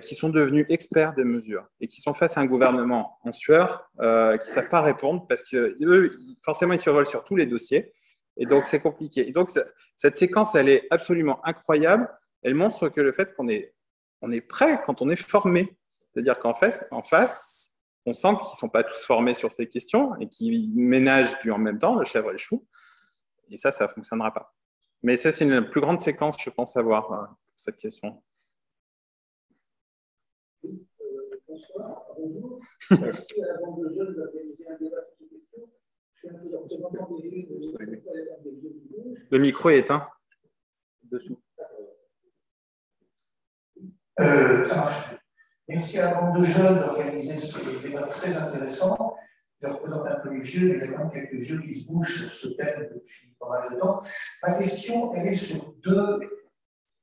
qui sont devenus experts des mesures et qui sont face à un gouvernement en sueur, qui ne savent pas répondre parce qu'eux, forcément, ils survolent sur tous les dossiers. Et donc, c'est compliqué. Et donc, cette séquence, elle est absolument incroyable. Elle montre que le fait qu'on est prêt quand on est formé. C'est-à-dire qu'en face, on sent qu'ils ne sont pas tous formés sur ces questions et qu'ils ménagent en même temps le chèvre et le chou. Et ça ne fonctionnera pas. Mais ça, c'est une plus grande séquence, je pense, à voir pour cette question. Bonsoir, bonjour. Merci à la bande de jeunes d'organiser un débat sur ces questions. Je suis un peu le représentant des jeunes. Le micro est éteint. Dessous. Ça marche. Merci à la bande de jeunes d'organiser ce débat très intéressant. Je représente un peu les vieux, il y a quand même quelques vieux qui se bougent sur ce thème depuis pas mal de temps. Ma question, elle est sur deux,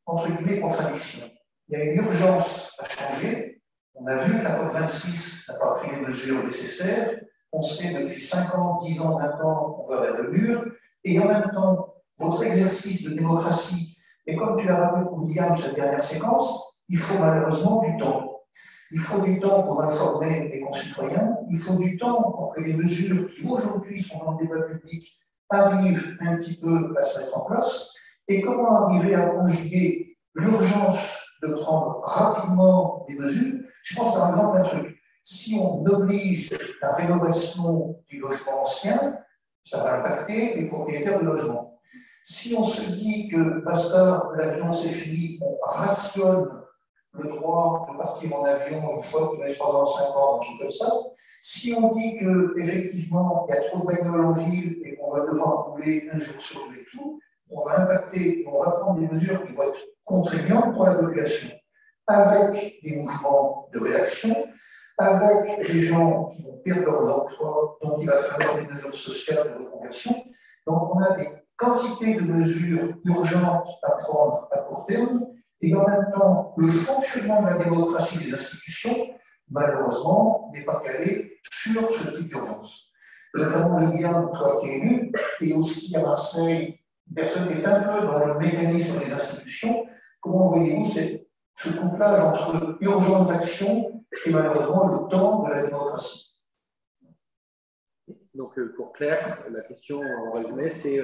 entre guillemets, contradictions. Il y a une urgence à changer. On a vu que la COP26 n'a pas pris les mesures nécessaires. On sait depuis 5 ans, 10 ans, 20 ans qu'on va vers le mur. Et en même temps, votre exercice de démocratie, et comme tu l'as rappelé pour William, cette dernière séquence, il faut malheureusement du temps. Il faut du temps pour informer les concitoyens. Il faut du temps pour que les mesures qui aujourd'hui sont dans le débat public arrivent un petit peu à se mettre en place. Et comment arriver à conjuguer l'urgence de prendre rapidement des mesures. Je pense par exemple un truc. Si on oblige la rénovation du logement ancien, ça va impacter les propriétaires de logements. Si on se dit que basta, l'avion c'est fini, on rationne le droit de partir en avion une fois que les 3 ans, 5 ans, un truc comme ça. Si on dit qu'effectivement, il y a trop de bagnoles en ville et qu'on va devoir rouler un jour sur deux et tout, on va impacter, on va prendre des mesures qui vont être contraignantes pour la population, avec des mouvements de réaction, avec des gens qui vont perdre leurs emplois, dont il va falloir des mesures sociales de reconversion. Donc, on a des quantités de mesures urgentes à prendre à court terme, et en même temps, le fonctionnement de la démocratie des institutions, malheureusement, n'est pas calé sur ce type d'urgence. Notamment le lien, toi qui es élu, et aussi à Marseille, personne qui est un peu dans le mécanisme des institutions. Comment voyez-vous ce couplage entre urgence d'action et malheureusement le temps de la démocratie? Donc, pour Claire, la question en résumé, c'est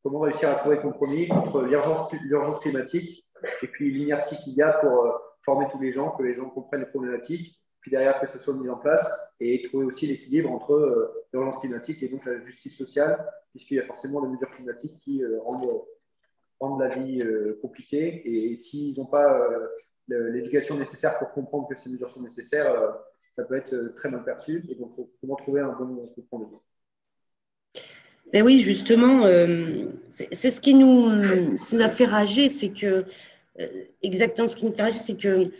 comment réussir à trouver le compromis entre l'urgence climatique et puis l'inertie qu'il y a pour former tous les gens, que les gens comprennent les problématiques, puis derrière que ça soit mis en place et trouver aussi l'équilibre entre l'urgence climatique et donc la justice sociale, puisqu'il y a forcément des mesures climatiques qui rendent la vie compliquée. Et s'ils n'ont pas l'éducation nécessaire pour comprendre que ces mesures sont nécessaires, ça peut être très mal perçu. Et donc, il faut comment trouver un bon compromis. Ben oui, justement, c'est ce qui nous a fait rager, c'est que, exactement ce qui nous fait rager, c'est que,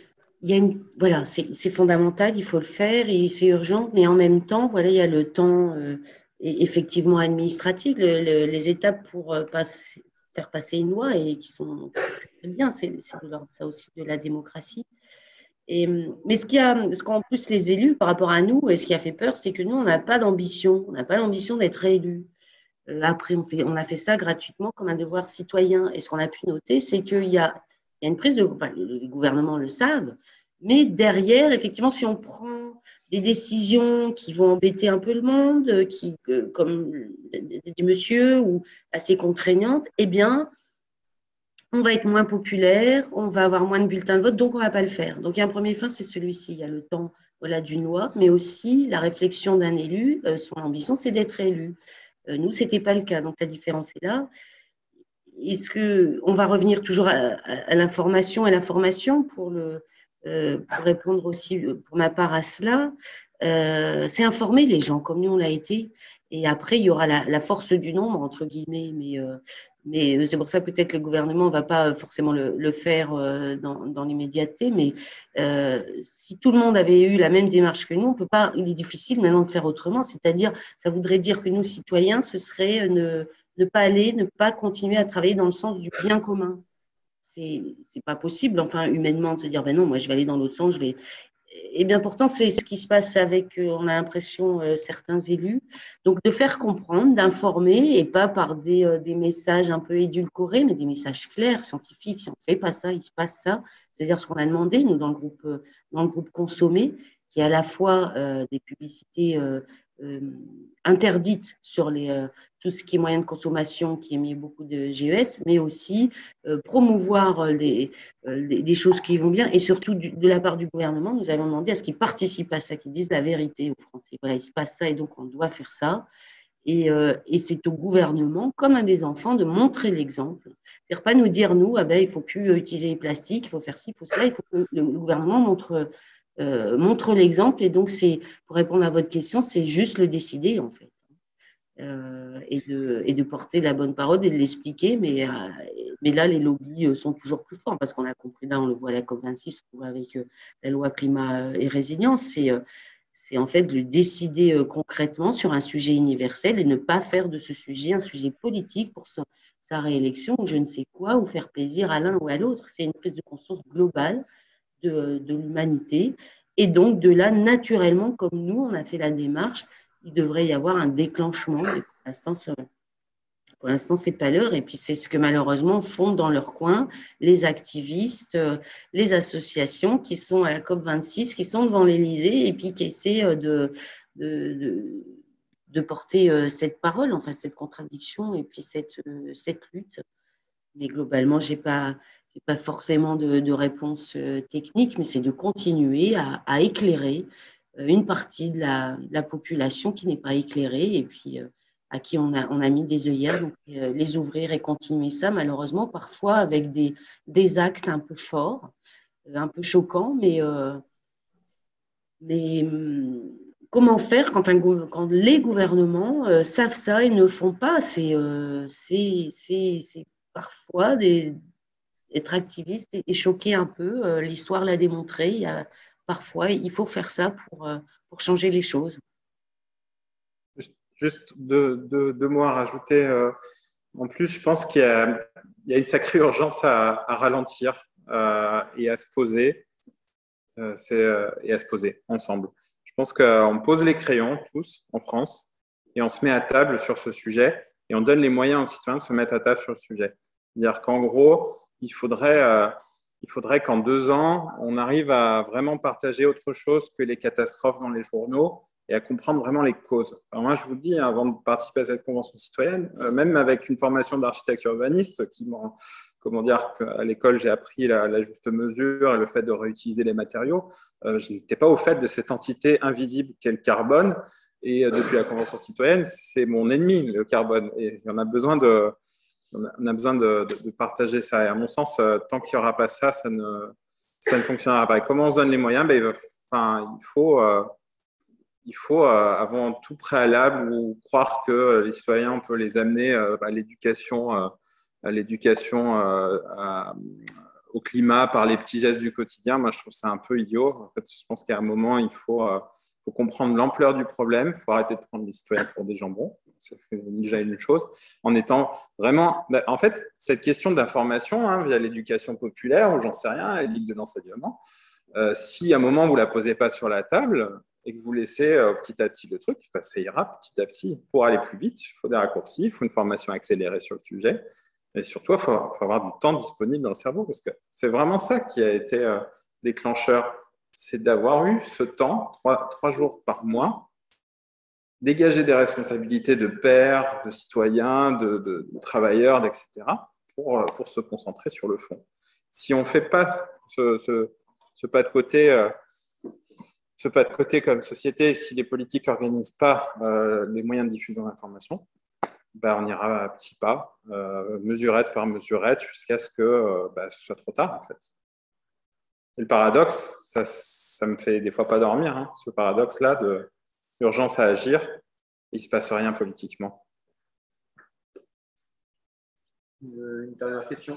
voilà, c'est fondamental, il faut le faire et c'est urgent, mais en même temps, voilà, il y a le temps effectivement administratif, les étapes pour faire passer une loi et qui sont très bien, c'est ça aussi de la démocratie. Mais ce qu'en plus les élus, par rapport à nous, et ce qui a fait peur, c'est que nous, on n'a pas d'ambition, d'être élus. Après, on a fait ça gratuitement comme un devoir citoyen. Et ce qu'on a pu noter, c'est qu'il y a une prise de… Enfin, les gouvernements le savent, mais derrière, effectivement, si on prend des décisions qui vont embêter un peu le monde, comme des messieurs ou assez contraignantes, eh bien, on va être moins populaire, on va avoir moins de bulletins de vote, donc on ne va pas le faire. Donc, il y a un premier frein, c'est celui-ci. Il y a le temps d'une loi, mais aussi la réflexion d'un élu. Son ambition, c'est d'être élu. Nous, ce n'était pas le cas. Donc, la différence est là. Est-ce qu'on va revenir toujours à l'information et l'information pour pour répondre aussi pour ma part à cela, c'est informer les gens comme nous on l'a été. Et après, il y aura la force du nombre, entre guillemets, mais c'est pour ça peut-être le gouvernement ne va pas forcément le faire dans l'immédiateté, mais si tout le monde avait eu la même démarche que nous, on peut pas, il est difficile maintenant de faire autrement, c'est-à-dire, ça voudrait dire que nous, citoyens, ce serait ne pas continuer à travailler dans le sens du bien commun. C'est pas possible, enfin, humainement, de se dire, ben non, moi, je vais aller dans l'autre sens, je vais… Et bien pourtant, c'est ce qui se passe avec, on a l'impression, certains élus. Donc, de faire comprendre, d'informer, et pas par des messages un peu édulcorés, mais des messages clairs, scientifiques. Si on ne fait pas ça, il se passe ça. C'est-à-dire ce qu'on a demandé, nous, dans le groupe Consommer, qui est à la fois des publicités interdites sur tout ce qui est moyen de consommation, qui émet beaucoup de GES, mais aussi promouvoir des choses qui vont bien, et surtout de la part du gouvernement, nous avons demandé à ce qu'ils participent à ça, qu'ils disent la vérité aux Français. Voilà, il se passe ça et donc on doit faire ça. Et c'est au gouvernement, comme à des enfants, de montrer l'exemple. C'est-à-dire pas nous dire, nous, ah ben, il ne faut plus utiliser les plastiques, il faut faire ci, il faut cela, il faut que le gouvernement montre l'exemple. Et donc, pour répondre à votre question, c'est juste le décider, en fait. Et de porter la bonne parole et de l'expliquer. Mais là, les lobbies sont toujours plus forts parce qu'on a compris, là, on le voit à la COP26, on le voit avec la loi climat et résilience, c'est en fait de le décider concrètement sur un sujet universel et ne pas faire de ce sujet un sujet politique pour sa réélection ou je ne sais quoi, ou faire plaisir à l'un ou à l'autre. C'est une prise de conscience globale de l'humanité. Et donc, de là, naturellement, comme nous, on a fait la démarche, il devrait y avoir un déclenchement. Mais pour l'instant, ce n'est pas l'heure. Et puis, c'est ce que malheureusement font dans leur coin les activistes, les associations qui sont à la COP26, qui sont devant l'Élysée et puis qui essaient de porter cette parole, enfin cette contradiction et puis cette lutte. Mais globalement, je n'ai pas forcément de réponse technique, mais c'est de continuer à éclairer une partie de la population qui n'est pas éclairée et puis à qui on a mis des œillères, donc les ouvrir et continuer ça, malheureusement, parfois avec des actes un peu forts, un peu choquants, mais comment faire quand les gouvernements savent ça et ne font pas? C'est parfois être activiste et choquer un peu. L'histoire l'a démontré. Parfois, il faut faire ça pour changer les choses. Juste deux mots à rajouter. En plus, je pense qu'il y a une sacrée urgence à ralentir et à se poser. Et à se poser ensemble. Je pense qu'on pose les crayons, tous, en France, et on se met à table sur ce sujet, et on donne les moyens aux citoyens de se mettre à table sur le sujet. C'est-à-dire qu'en gros, il faudrait qu'en 2 ans, on arrive à vraiment partager autre chose que les catastrophes dans les journaux et à comprendre vraiment les causes. Alors moi, je vous dis, avant de participer à cette convention citoyenne, même avec une formation d'architecte urbaniste, comment dire, qu'à l'école, j'ai appris la juste mesure et le fait de réutiliser les matériaux, je n'étais pas au fait de cette entité invisible qu'est le carbone. Et depuis la convention citoyenne, c'est mon ennemi, le carbone. Et on a besoin de partager ça. Et à mon sens, tant qu'il n'y aura pas ça, ça ne fonctionnera pas. Et comment on se donne les moyens? Il faut avant tout préalable ou croire que les citoyens, on peut les amener à l'éducation au climat par les petits gestes du quotidien. Moi, je trouve ça un peu idiot. En fait, je pense qu'à un moment, il faut comprendre l'ampleur du problème. Il faut arrêter de prendre les citoyens pour des jambons. Ça fait déjà une chose. En étant vraiment… En fait, cette question d'information via l'éducation populaire, ou j'en sais rien, les ligues de l'enseignement, si à un moment, vous ne la posez pas sur la table et que vous laissez petit à petit le truc, ça ira petit à petit. Pour aller plus vite, il faut des raccourcis, il faut une formation accélérée sur le sujet. Et surtout, il faut avoir du temps disponible dans le cerveau, parce que c'est vraiment ça qui a été déclencheur. C'est d'avoir eu ce temps, 3 jours par mois, dégager des responsabilités de pères, de citoyens, de travailleurs, etc., pour se concentrer sur le fond. Si on ne fait pas ce pas de côté… Ce pas de côté comme société, si les politiques n'organisent pas les moyens de diffusion d'information, on ira à petits pas, mesurette par mesurette, jusqu'à ce que ce soit trop tard, en fait. Et le paradoxe, ça me fait des fois pas dormir, hein, ce paradoxe-là de l'urgence à agir, il ne se passe rien politiquement. Une dernière question.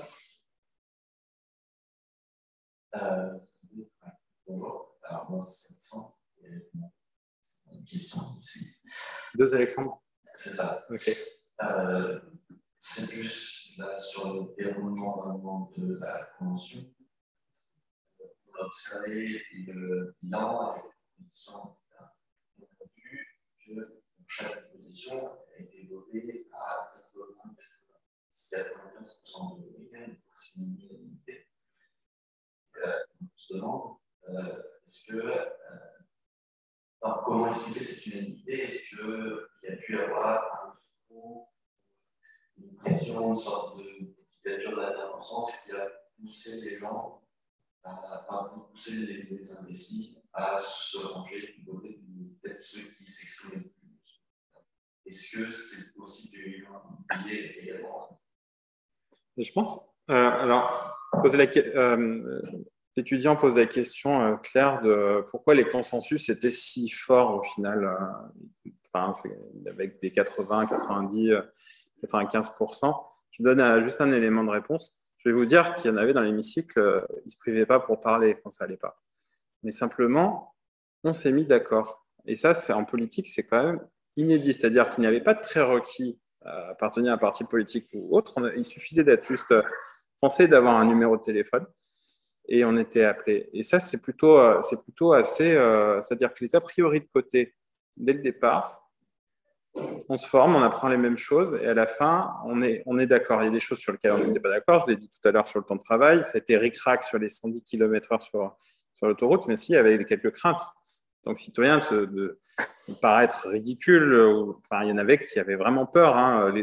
Bonjour, alors moi c'est Alexandre, une question ici. Deux Alexandre. C'est ça. Ok. C'est plus là sur le déroulement de la convention. On a observé le bilan et les conditions. On a vu que chaque position a été votée à 95% de week-end pour signer l'unité. On se demande, est-ce que, comment expliquer cette unanimité? Est-ce qu'il y a pu y avoir un trou, une pression, une sorte de dictature de la bien-pensance qui a poussé les gens, poussé les indécis à se ranger du côté peut-être ceux qui s'expriment le plus? Est-ce que c'est aussi qu'il y a eu un biais également? Je pense, alors, l'étudiant pose la question, Claire, de pourquoi les consensus étaient si forts au final, avec des 80, 90, 95%. Je donne juste un élément de réponse. Je vais vous dire qu'il y en avait dans l'hémicycle, ils ne se privaient pas pour parler quand ça n'allait pas. Mais simplement, on s'est mis d'accord. Et ça, en politique, c'est quand même inédit. C'est-à-dire qu'il n'y avait pas de prérequis à appartenir à un parti politique ou autre. Il suffisait d'être juste français, d'avoir un numéro de téléphone et on était appelé. Et ça, c'est plutôt assez... c'est-à-dire que les a priori de côté, dès le départ, on se forme, on apprend les mêmes choses et à la fin, on est d'accord. Il y a des choses sur lesquelles on n'était pas d'accord. Je l'ai dit tout à l'heure sur le temps de travail. Ça a été ric-rac sur les 110 km/h sur l'autoroute, mais si, il y avait quelques craintes. Donc, citoyen, de paraître ridicule, il y en avait qui avaient vraiment peur. Hein.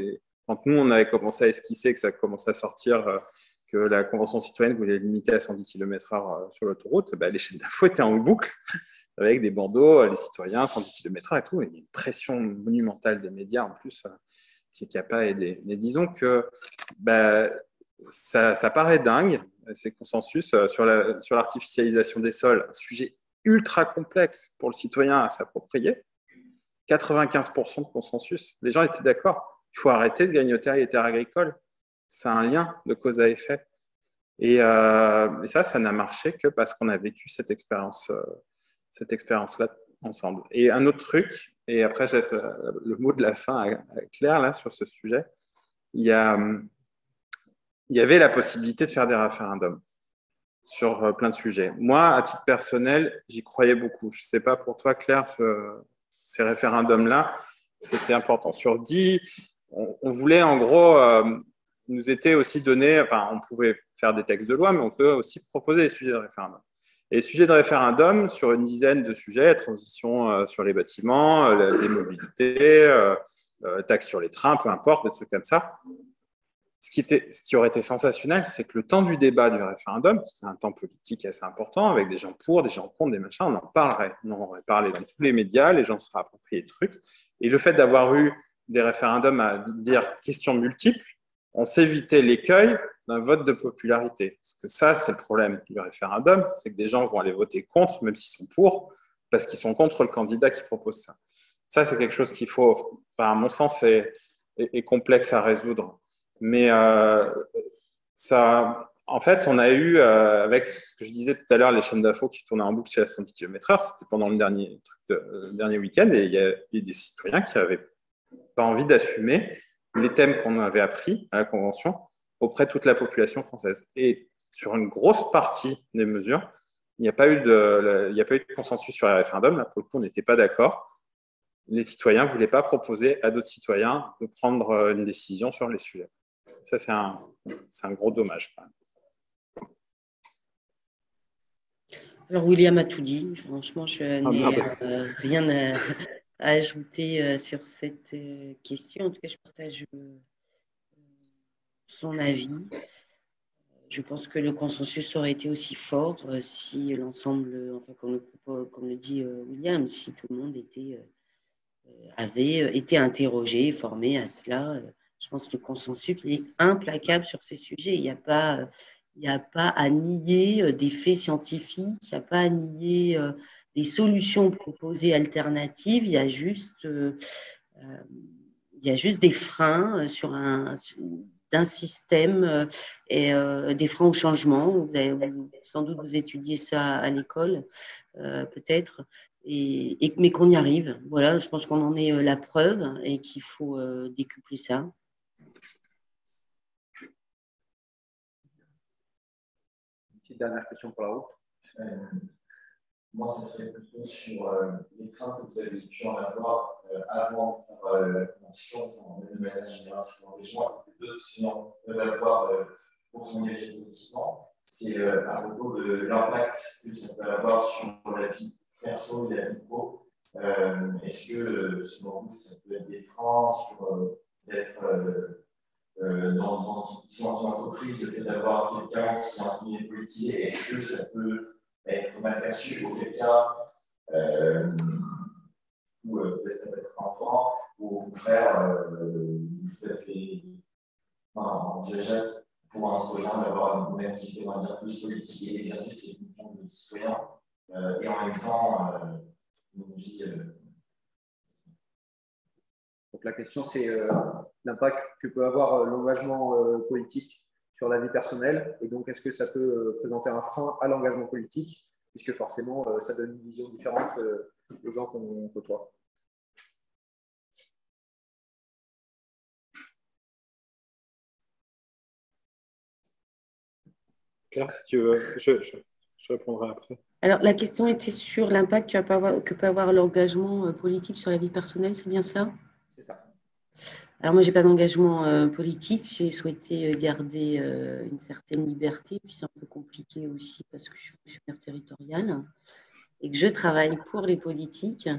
Quand nous, on avait commencé à esquisser, que ça commençait à sortir, que la Convention citoyenne voulait limiter à 110 km/h sur l'autoroute, les chaînes d'info étaient en boucle, avec des bandeaux, les citoyens, 110 km/h et tout. Et il y a une pression monumentale des médias, en plus, qui n'a pas aidé. Mais disons que ça paraît dingue, ces consensus sur l'artificialisation des sols, un sujet ultra complexe pour le citoyen à s'approprier. 95% de consensus. Les gens étaient d'accord. Il faut arrêter de grignoter les terres agricoles. C'est un lien de cause à effet. Et ça n'a marché que parce qu'on a vécu cette expérience-là ensemble. Et un autre truc, et après je laisse le mot de la fin à Claire là, sur ce sujet, il y avait la possibilité de faire des référendums sur plein de sujets. Moi, à titre personnel, j'y croyais beaucoup. Je ne sais pas pour toi, Claire, ces référendums-là, c'était important. Sur 10, on voulait en gros, nous était aussi donné, on pouvait faire des textes de loi, mais on pouvait aussi proposer des sujets de référendum. Et les sujets de référendum, sur une dizaine de sujets, transition sur les bâtiments, les mobilités, taxes sur les trains, peu importe, des trucs comme ça. Ce qui aurait été sensationnel, c'est que le temps du débat du référendum, c'est un temps politique assez important, avec des gens pour, des gens contre, des machins, on en parlerait. On aurait parlé dans tous les médias, les gens se seraient appropriés le truc. Et le fait d'avoir eu des référendums à dire questions multiples, on s'évitait l'écueil d'un vote de popularité. Parce que ça, c'est le problème du référendum, c'est que des gens vont aller voter contre, même s'ils sont pour, parce qu'ils sont contre le candidat qui propose ça. Ça, c'est quelque chose qu'il faut, à mon sens, est complexe à résoudre. Mais ça, en fait, on a eu, avec ce que je disais tout à l'heure, les chaînes d'infos qui tournaient en boucle sur 110 km/h, c'était pendant le dernier week-end, et il y a eu des citoyens qui n'avaient pas envie d'assumer les thèmes qu'on avait appris à la Convention auprès de toute la population française. Et sur une grosse partie des mesures, il n'y a pas eu de consensus sur les référendums. Là, pour le coup, on n'était pas d'accord. Les citoyens ne voulaient pas proposer à d'autres citoyens de prendre une décision sur les sujets. Ça, c'est un gros dommage. Quand même. Alors, William a tout dit. Franchement, je n'ai rien à ajouter sur cette question. En tout cas, je partage son avis. Je pense que le consensus aurait été aussi fort si l'ensemble, comme le dit William, si tout le monde avait été interrogé, formé à cela. Je pense que le consensus est implacable sur ces sujets. Il n'y a pas Il n'y a pas à nier des faits scientifiques, il n'y a pas à nier des solutions proposées alternatives, il y a juste des freins d'un système et des freins au changement. Sans doute vous étudiez ça à l'école, peut-être, mais qu'on y arrive. Voilà, je pense qu'on en est la preuve et qu'il faut décupler ça. Une petite dernière question pour la route. Moi, ça serait plutôt sur les craintes que vous avez pu en avoir avant de faire la convention, de manière générale sur l'engagement, et que d'autres sinon peuvent avoir pour s'engager politiquement. C'est à propos de l'impact que ça peut avoir sur la vie perso et la vie pro. Est-ce que, selon vous, ça peut être des freins sur d'être dans une entreprise, le fait d'avoir quelqu'un qui est un peu politisé, est-ce que ça peut être mal perçu pour quelqu'un ou peut-être ça peut être un enfant ou vous faire peut-être envisageable pour un citoyen d'avoir une activité on va dire, plus politique et d'exercer ses fonctions de citoyen et en même temps une vie. Donc la question, c'est l'impact que peut avoir l'engagement politique sur la vie personnelle. Et donc, est-ce que ça peut présenter un frein à l'engagement politique, puisque forcément, ça donne une vision différente aux gens qu'on côtoie. Claire, si tu veux, je répondrai après. Alors, la question était sur l'impact que peut avoir l'engagement politique sur la vie personnelle, c'est bien ça? C'est ça. Alors, moi, je n'ai pas d'engagement politique. J'ai souhaité garder une certaine liberté, puis c'est un peu compliqué aussi parce que je suis fonctionnaire territorial et que je travaille pour les politiques.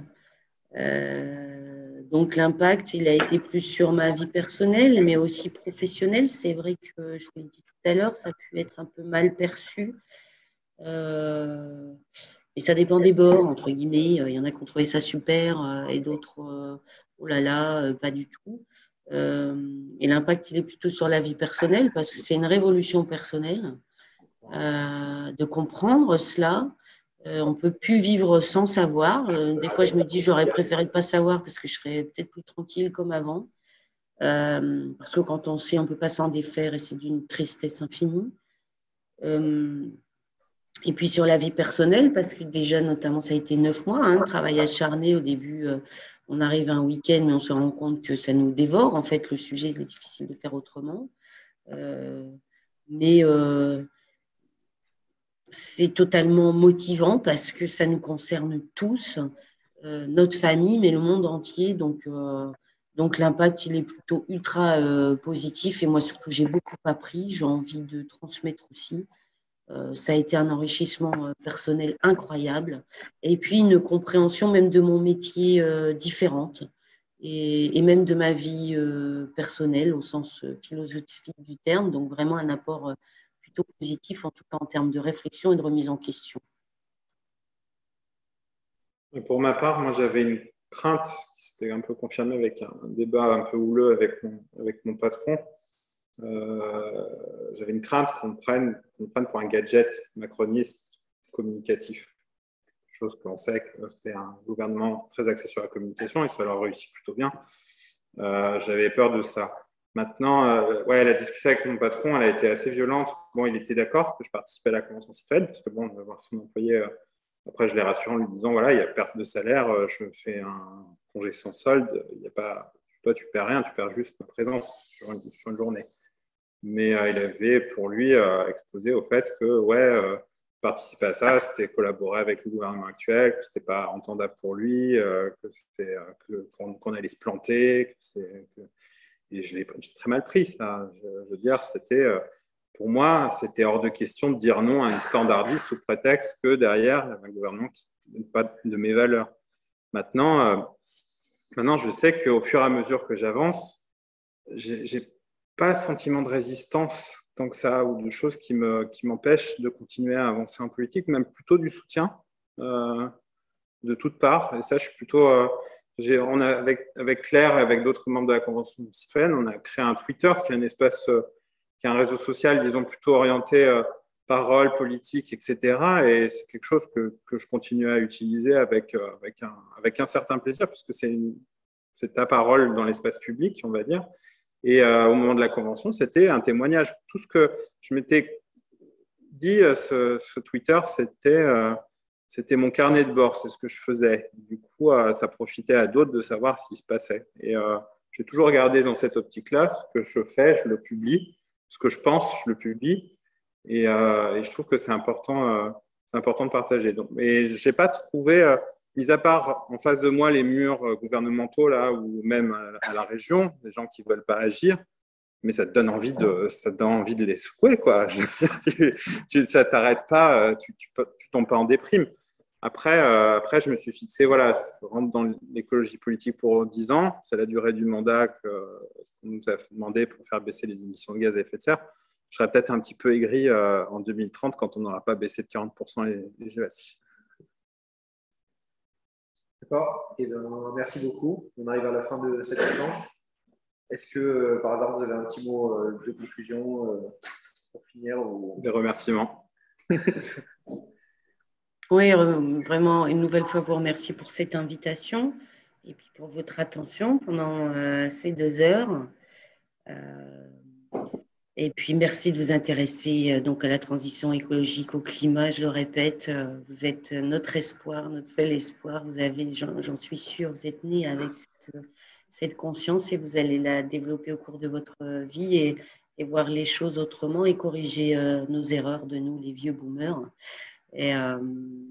Donc, l'impact, il a été plus sur ma vie personnelle, mais aussi professionnelle. C'est vrai que, je vous l'ai dit tout à l'heure, ça a pu être un peu mal perçu. Et ça dépend des bords, entre guillemets. Il y en a qui ont trouvé ça super et d'autres, oh là là, pas du tout. Et l'impact, il est plutôt sur la vie personnelle parce que c'est une révolution personnelle de comprendre cela. On ne peut plus vivre sans savoir. Des fois, je me dis, j'aurais préféré ne pas savoir parce que je serais peut-être plus tranquille comme avant. Parce que quand on sait, on ne peut pas s'en défaire et c'est d'une tristesse infinie. Et puis sur la vie personnelle, parce que déjà, notamment, ça a été 9 mois, travail acharné. Au début, on arrive un week-end, mais on se rend compte que ça nous dévore. En fait, le sujet, c'est difficile de faire autrement. Mais c'est totalement motivant parce que ça nous concerne tous, notre famille, mais le monde entier. Donc l'impact, il est plutôt ultra positif. Et moi, surtout, j'ai beaucoup appris. J'ai envie de transmettre aussi. Ça a été un enrichissement personnel incroyable. Et puis, une compréhension même de mon métier différente et même de ma vie personnelle au sens philosophique du terme. Donc, vraiment un apport plutôt positif, en tout cas en termes de réflexion et de remise en question. Et pour ma part, moi, j'avais une crainte qui s'était un peu confirmée avec un débat un peu houleux avec mon patron. J'avais une crainte qu'on me prenne pour un gadget macroniste communicatif. Chose qu'on sait que c'est un gouvernement très axé sur la communication et ça leur réussit plutôt bien. J'avais peur de ça. Maintenant, la discussion avec mon patron, elle a été assez violente. Bon, il était d'accord que je participais à la convention citoyenne parce que bon, on va voir son employé. Après, je l'ai rassuré en lui disant voilà, il y a perte de salaire, je fais un congé sans solde, il y a pas, toi, tu perds rien, tu perds juste ma présence sur une journée. Mais il avait pour lui exposé au fait que participer à ça, c'était collaborer avec le gouvernement actuel, que c'était pas entendable pour lui, qu'on allait se planter, et j'ai très mal pris ça. Je veux dire, pour moi, c'était hors de question de dire non à une standardiste sous prétexte que derrière, il y avait un gouvernement qui ne donne pas de mes valeurs. Maintenant, je sais qu'au fur et à mesure que j'avance, j'ai pas sentiment de résistance tant que ça, ou de choses qui m'empêchent de continuer à avancer en politique, même plutôt du soutien de toutes parts. Et ça, je suis plutôt... on a, avec Claire et avec d'autres membres de la Convention citoyenne, on a créé un Twitter qui est un espace qui est un réseau social, disons, plutôt orienté parole, politique, etc. Et c'est quelque chose que je continue à utiliser avec un certain plaisir, parce que c'est ta parole dans l'espace public, on va dire. Et au moment de la convention, c'était un témoignage. Tout ce que je m'étais dit, ce Twitter, c'était mon carnet de bord, c'est ce que je faisais. Du coup, ça profitait à d'autres de savoir ce qui se passait. Et j'ai toujours regardé dans cette optique-là, ce que je fais, je le publie. Ce que je pense, je le publie. Et je trouve que c'est important de partager. Donc, et je n'ai pas trouvé, mis à part en face de moi les murs gouvernementaux, là, ou même à la région, des gens qui ne veulent pas agir, mais ça te donne envie de les secouer, quoi. Ça ne t'arrête pas, tu tombes pas en déprime. Après, je me suis fixé, voilà, je rentre dans l'écologie politique pour 10 ans, c'est la durée du mandat qu'on nous a demandé pour faire baisser les émissions de gaz à effet de serre. Je serais peut-être un petit peu aigri en 2030 quand on n'aura pas baissé de 40% les GES. D'accord. Et merci beaucoup. On arrive à la fin de cet échange. Est-ce que, par hasard, vous avez un petit mot de conclusion pour finir Des remerciements. Oui, vraiment, une nouvelle fois, vous remercier pour cette invitation et puis pour votre attention pendant ces 2 heures. Et puis, merci de vous intéresser donc à la transition écologique, au climat. Je le répète, vous êtes notre espoir, notre seul espoir. Vous avez, j'en suis sûre, vous êtes nés avec cette conscience et vous allez la développer au cours de votre vie et voir les choses autrement et corriger nos erreurs de nous, les vieux boomers. Et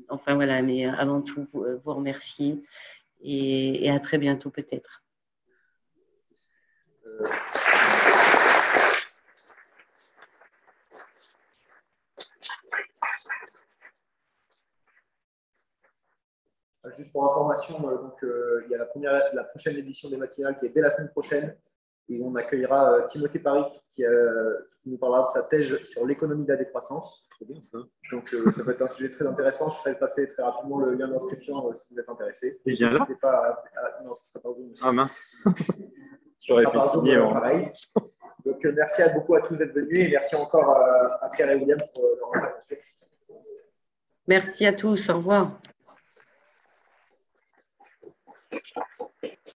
enfin, voilà, mais avant tout, vous remercier et à très bientôt peut-être. Juste pour information, il y a la prochaine édition des matinales qui est dès la semaine prochaine. Et on accueillera Timothée Paris qui nous parlera de sa thèse sur l'économie de la décroissance. Trop bien ça. Donc ça va être un sujet très intéressant. Je ferai passer très rapidement le lien d'inscription si vous êtes intéressé. Il vient là non, ce sera pas vous. Ah mince. J'aurais fait signer. Donc merci beaucoup à tous d'être venus et merci encore à Pierre et William pour leur intervention. Merci à tous. Au revoir.